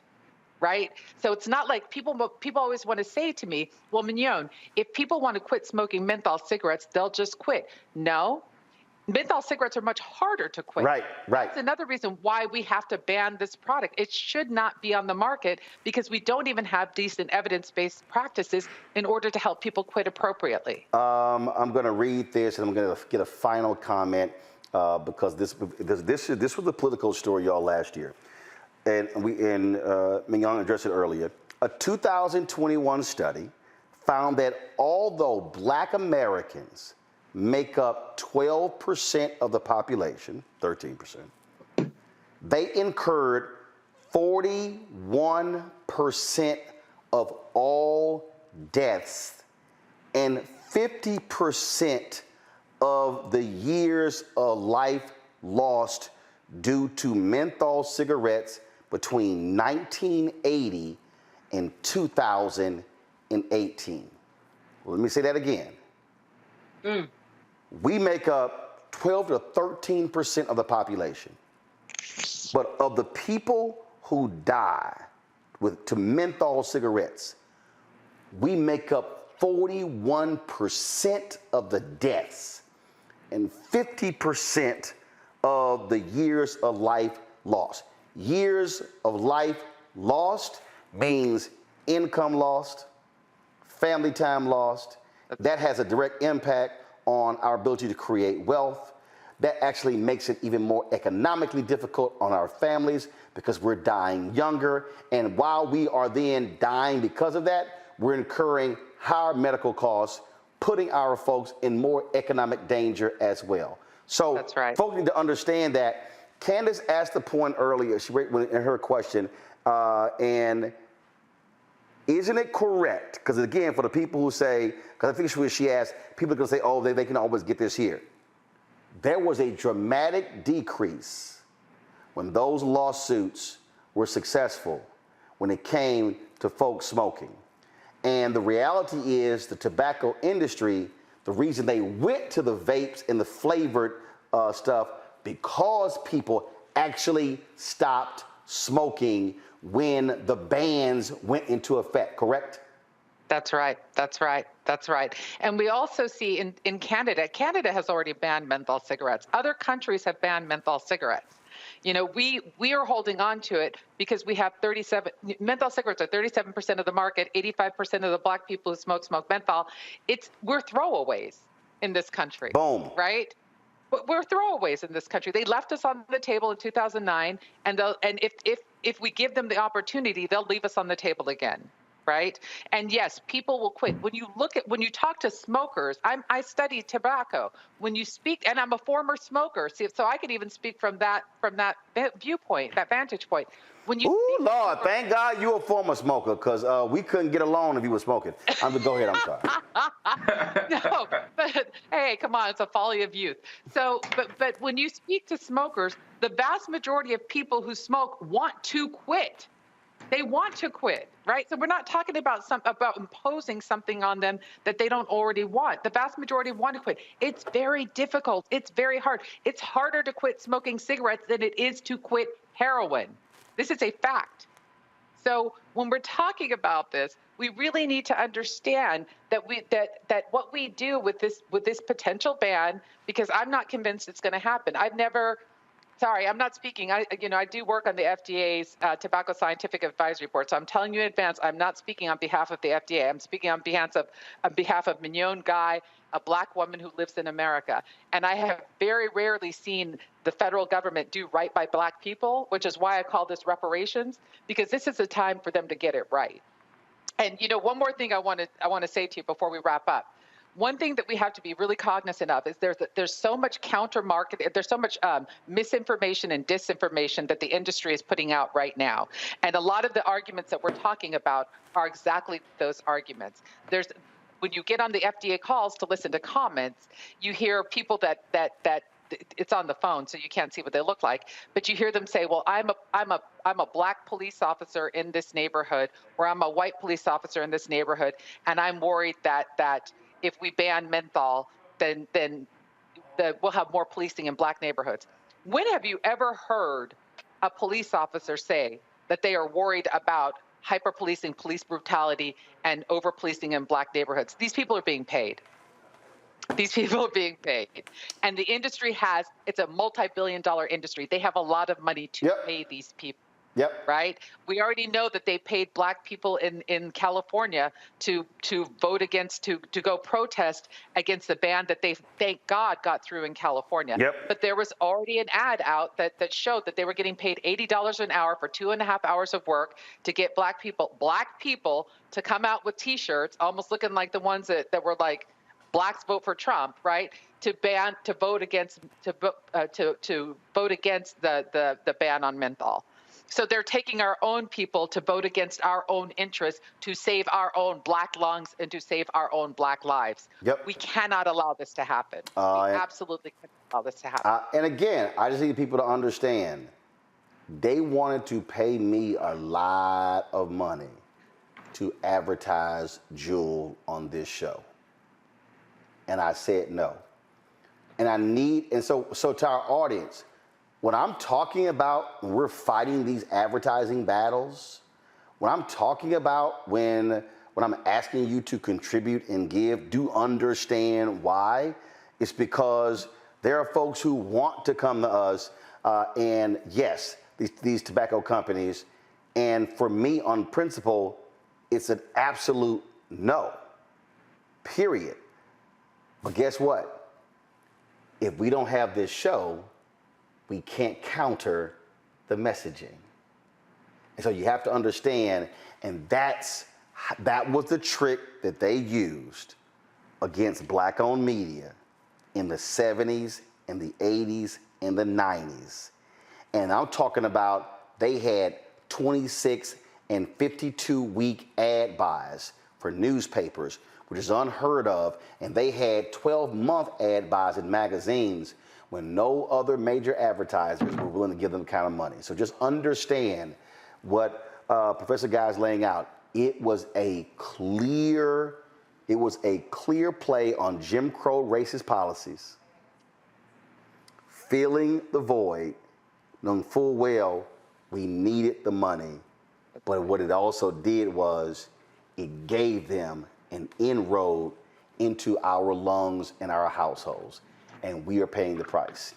right? So it's not like people always want to say to me, well, Mignon, if people want to quit smoking menthol cigarettes, they'll just quit. No. Menthol cigarettes are much harder to quit. Right. That's another reason why we have to ban this product. It should not be on the market because we don't even have decent evidence-based practices in order to help people quit appropriately. I'm going to read this, and I'm going to get a final comment because this was a political story, y'all, last year. And Mignon addressed it earlier. A 2021 study found that although black Americans make up 12% of the population, 13%, they incurred 41% of all deaths and 50% of the years of life lost due to menthol cigarettes between 1980 and 2018. Let me say that again. We make up 12 to 13% of the population. But of the people who die to menthol cigarettes, we make up 41% of the deaths and 50% of the years of life lost. Years of life lost means income lost, family time lost. That has a direct impact on our ability to create wealth. That actually makes it even more economically difficult on our families because we're dying younger. And while we are then dying because of that, we're incurring higher medical costs, putting our folks in more economic danger as well. So that's right. Folks need to understand that. Candace asked the point earlier, in her question, and isn't it correct? Because again, for the people who say, because I think she asked, people are going to say, oh, they can always get this here. There was a dramatic decrease when those lawsuits were successful when it came to folks smoking. And the reality is the tobacco industry, the reason they went to the vapes and the flavored stuff, because people actually stopped smoking when the bans went into effect, correct? That's right. That's right. That's right. And we also see in Canada, Canada has already banned menthol cigarettes. Other countries have banned menthol cigarettes. You know, we are holding on to it because we have menthol cigarettes are 37% of the market, 85% of the black people who smoke menthol. We're throwaways in this country. Boom. Right? But we're throwaways in this country. They left us on the table in 2009, and if we give them the opportunity, they'll leave us on the table again. Right? And yes, people will quit. When you talk to smokers, I study tobacco. When you speak, and I'm a former smoker, so I can even speak from that viewpoint, that vantage point. When you Lord, thank God you a former smoker, because we couldn't get along if you were smoking. Go ahead, I'm sorry. No, but hey, come on, it's a folly of youth. So, but when you speak to smokers, the vast majority of people who smoke want to quit. They want to quit, right? So we're not talking about imposing something on them that they don't already want. The vast majority want to quit. It's very difficult. It's very hard. It's harder to quit smoking cigarettes than it is to quit heroin. This is a fact. So when we're talking about this, we really need to understand that what we do with this potential ban, because I'm not convinced it's going to happen. I'm not speaking. I do work on the FDA's Tobacco Scientific Advisory Board. So I'm telling you in advance, I'm not speaking on behalf of the FDA. I'm speaking on behalf of Mignon Guy, a black woman who lives in America. And I have very rarely seen the federal government do right by black people, which is why I call this reparations, because this is a time for them to get it right. And one more thing I want to say to you before we wrap up. One thing that we have to be really cognizant of is there's so much counter-market, there's so much misinformation and disinformation that the industry is putting out right now. And a lot of the arguments that we're talking about are exactly those arguments. When you get on the FDA calls to listen to comments, you hear people that it's on the phone, so you can't see what they look like, but you hear them say, well, I'm a black police officer in this neighborhood, or I'm a white police officer in this neighborhood, and I'm worried that if we ban menthol, then we'll have more policing in black neighborhoods. When have you ever heard a police officer say that they are worried about hyper-policing, police brutality, and over-policing in black neighborhoods? These people are being paid. These people are being paid. And the industry it's a multi-billion-dollar industry. They have a lot of money to pay these people. Yep. Right? We already know that they paid black people in California to vote against, to go protest against the ban that they, thank God, got through in California. Yep. But there was already an ad out that showed that they were getting paid $80 an hour for 2.5 hours of work to get black people to come out with T-shirts, almost looking like the ones that were like, blacks vote for Trump, right? To vote against the ban on menthol. So they're taking our own people to vote against our own interests, to save our own black lungs and to save our own black lives. Yep. We cannot allow this to happen. We absolutely cannot allow this to happen. And again, I just need people to understand, they wanted to pay me a lot of money to advertise Jewel on this show. And I said no. And so to our audience, when I'm talking about we're fighting these advertising battles, when I'm talking about when when I'm asking you to contribute and give, do understand why. It's because there are folks who want to come to us, and yes, these tobacco companies, and for me, on principle, it's an absolute no, period. But guess what? If we don't have this show, we can't counter the messaging. And so you have to understand, and that was the trick that they used against black-owned media in the 70s and the 80s and the 90s. And I'm talking about they had 26 and 52-week ad buys for newspapers, which is unheard of, and they had 12-month ad buys in magazines when no other major advertisers were willing to give them the kind of money. So just understand what Professor Guy is laying out. It was a clear play on Jim Crow racist policies, filling the void, knowing full well we needed the money. But what it also did was it gave them an inroad into our lungs and our households. And we are paying the price.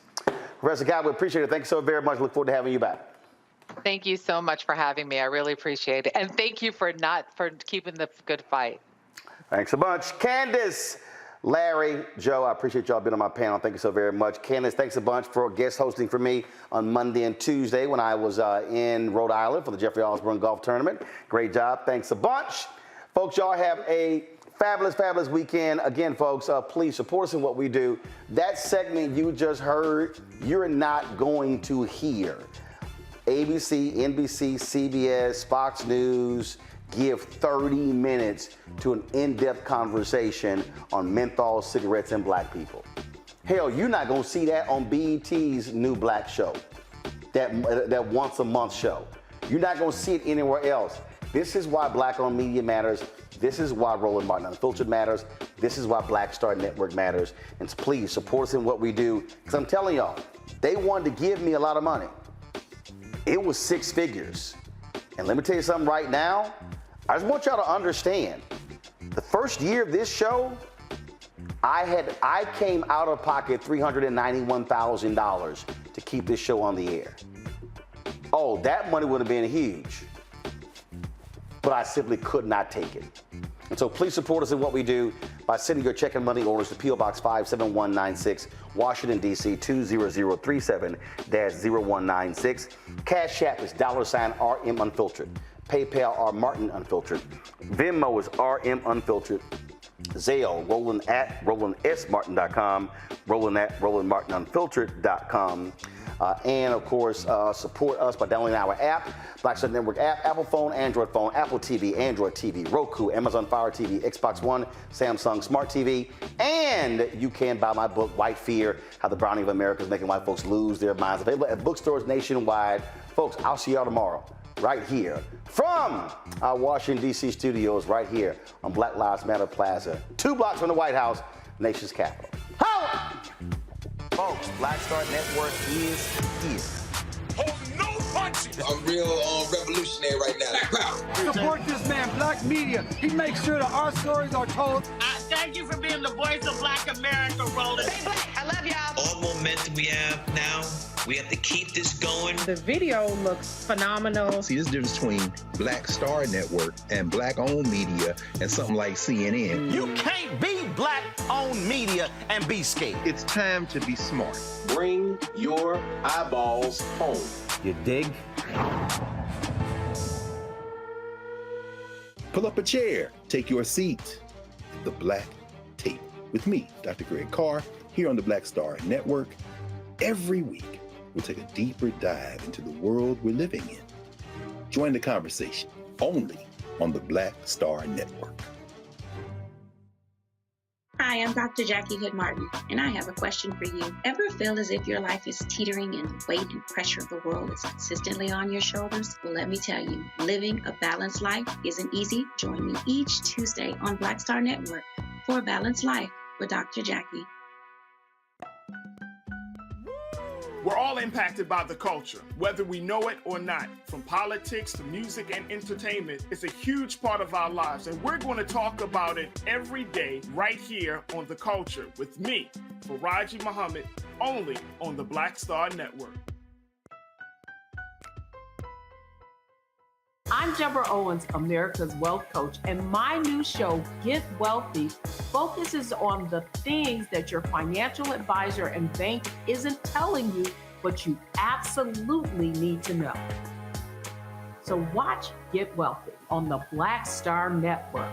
Professor Guy, we appreciate it. Thank you so very much. Look forward to having you back. Thank you so much for having me. I really appreciate it. And thank you for keeping the good fight. Thanks a bunch. Candace, Larry, Joe, I appreciate y'all being on my panel. Thank you so very much. Candace, thanks a bunch for guest hosting for me on Monday and Tuesday when I was in Rhode Island for the Jeffrey Osborne Golf Tournament. Great job. Thanks a bunch. Folks, y'all have a fabulous, fabulous weekend. Again, folks, please support us in what we do. That segment you just heard, you're not going to hear. ABC, NBC, CBS, Fox News give 30 minutes to an in-depth conversation on menthol cigarettes and black people. Hell, you're not going to see that on BET's new black show, that once a month show. You're not going to see it anywhere else. This is why black-owned media matters. This is why Roland Martin Unfiltered matters. This is why Black Star Network matters. And please support us in what we do. Because I'm telling y'all, they wanted to give me a lot of money. It was 6 figures. And let me tell you something right now. I just want y'all to understand. The first year of this show, I came out of pocket $391,000 to keep this show on the air. Oh, that money would have been huge. But I simply could not take it. And so please support us in what we do by sending your check and money orders to P.O. Box 57196, Washington, D.C. 20037-0196. Cash App is $RM Unfiltered. PayPal R Martin Unfiltered. Venmo is RM Unfiltered. Zelle, Roland at RolandSMartin.com, Roland at RolandMartinUnfiltered.com. And of course, support us by downloading our app, Black Star Network app, Apple phone, Android phone, Apple TV, Android TV, Roku, Amazon Fire TV, Xbox One, Samsung Smart TV. And you can buy my book, White Fear, How the Browning of America is Making White Folks Lose Their Minds. Available at bookstores nationwide. Folks, I'll see y'all tomorrow, right here, from our Washington, D.C. studios, right here on Black Lives Matter Plaza, 2 blocks from the White House, nation's capital. Holla! Folks, Black Star Network is here. Oh, no punches! I'm real revolutionary right now. Support this man, Black Media. He makes sure that our stories are told. Thank you for being the voice of Black America, Roland. Stay black. I love y'all. All momentum we have now, we have to keep this going. The video looks phenomenal. See, there's a difference between Black Star Network and black-owned media and something like CNN. You can't be black-owned media and be scared. It's time to be smart. Bring your eyeballs home. You dig? Pull up a chair. Take your seat. The Black Tape with me, Dr. Greg Carr, here on the Black Star Network. Every week, we'll take a deeper dive into the world we're living in. Join the conversation only on the Black Star Network. Hi, I'm Dr. Jackie Hood Martin, and I have a question for you. Ever feel as if your life is teetering and the weight and pressure of the world is consistently on your shoulders? Well, let me tell you, living a balanced life isn't easy. Join me each Tuesday on Black Star Network for A Balanced Life with Dr. Jackie. We're all impacted by the culture, whether we know it or not. From politics to music and entertainment, it's a huge part of our lives, and we're going to talk about it every day right here on The Culture with me, Faraji Muhammad, only on the Black Star Network. I'm Deborah Owens, America's Wealth Coach, and my new show, Get Wealthy, focuses on the things that your financial advisor and bank isn't telling you, but you absolutely need to know. So watch Get Wealthy on the Black Star Network.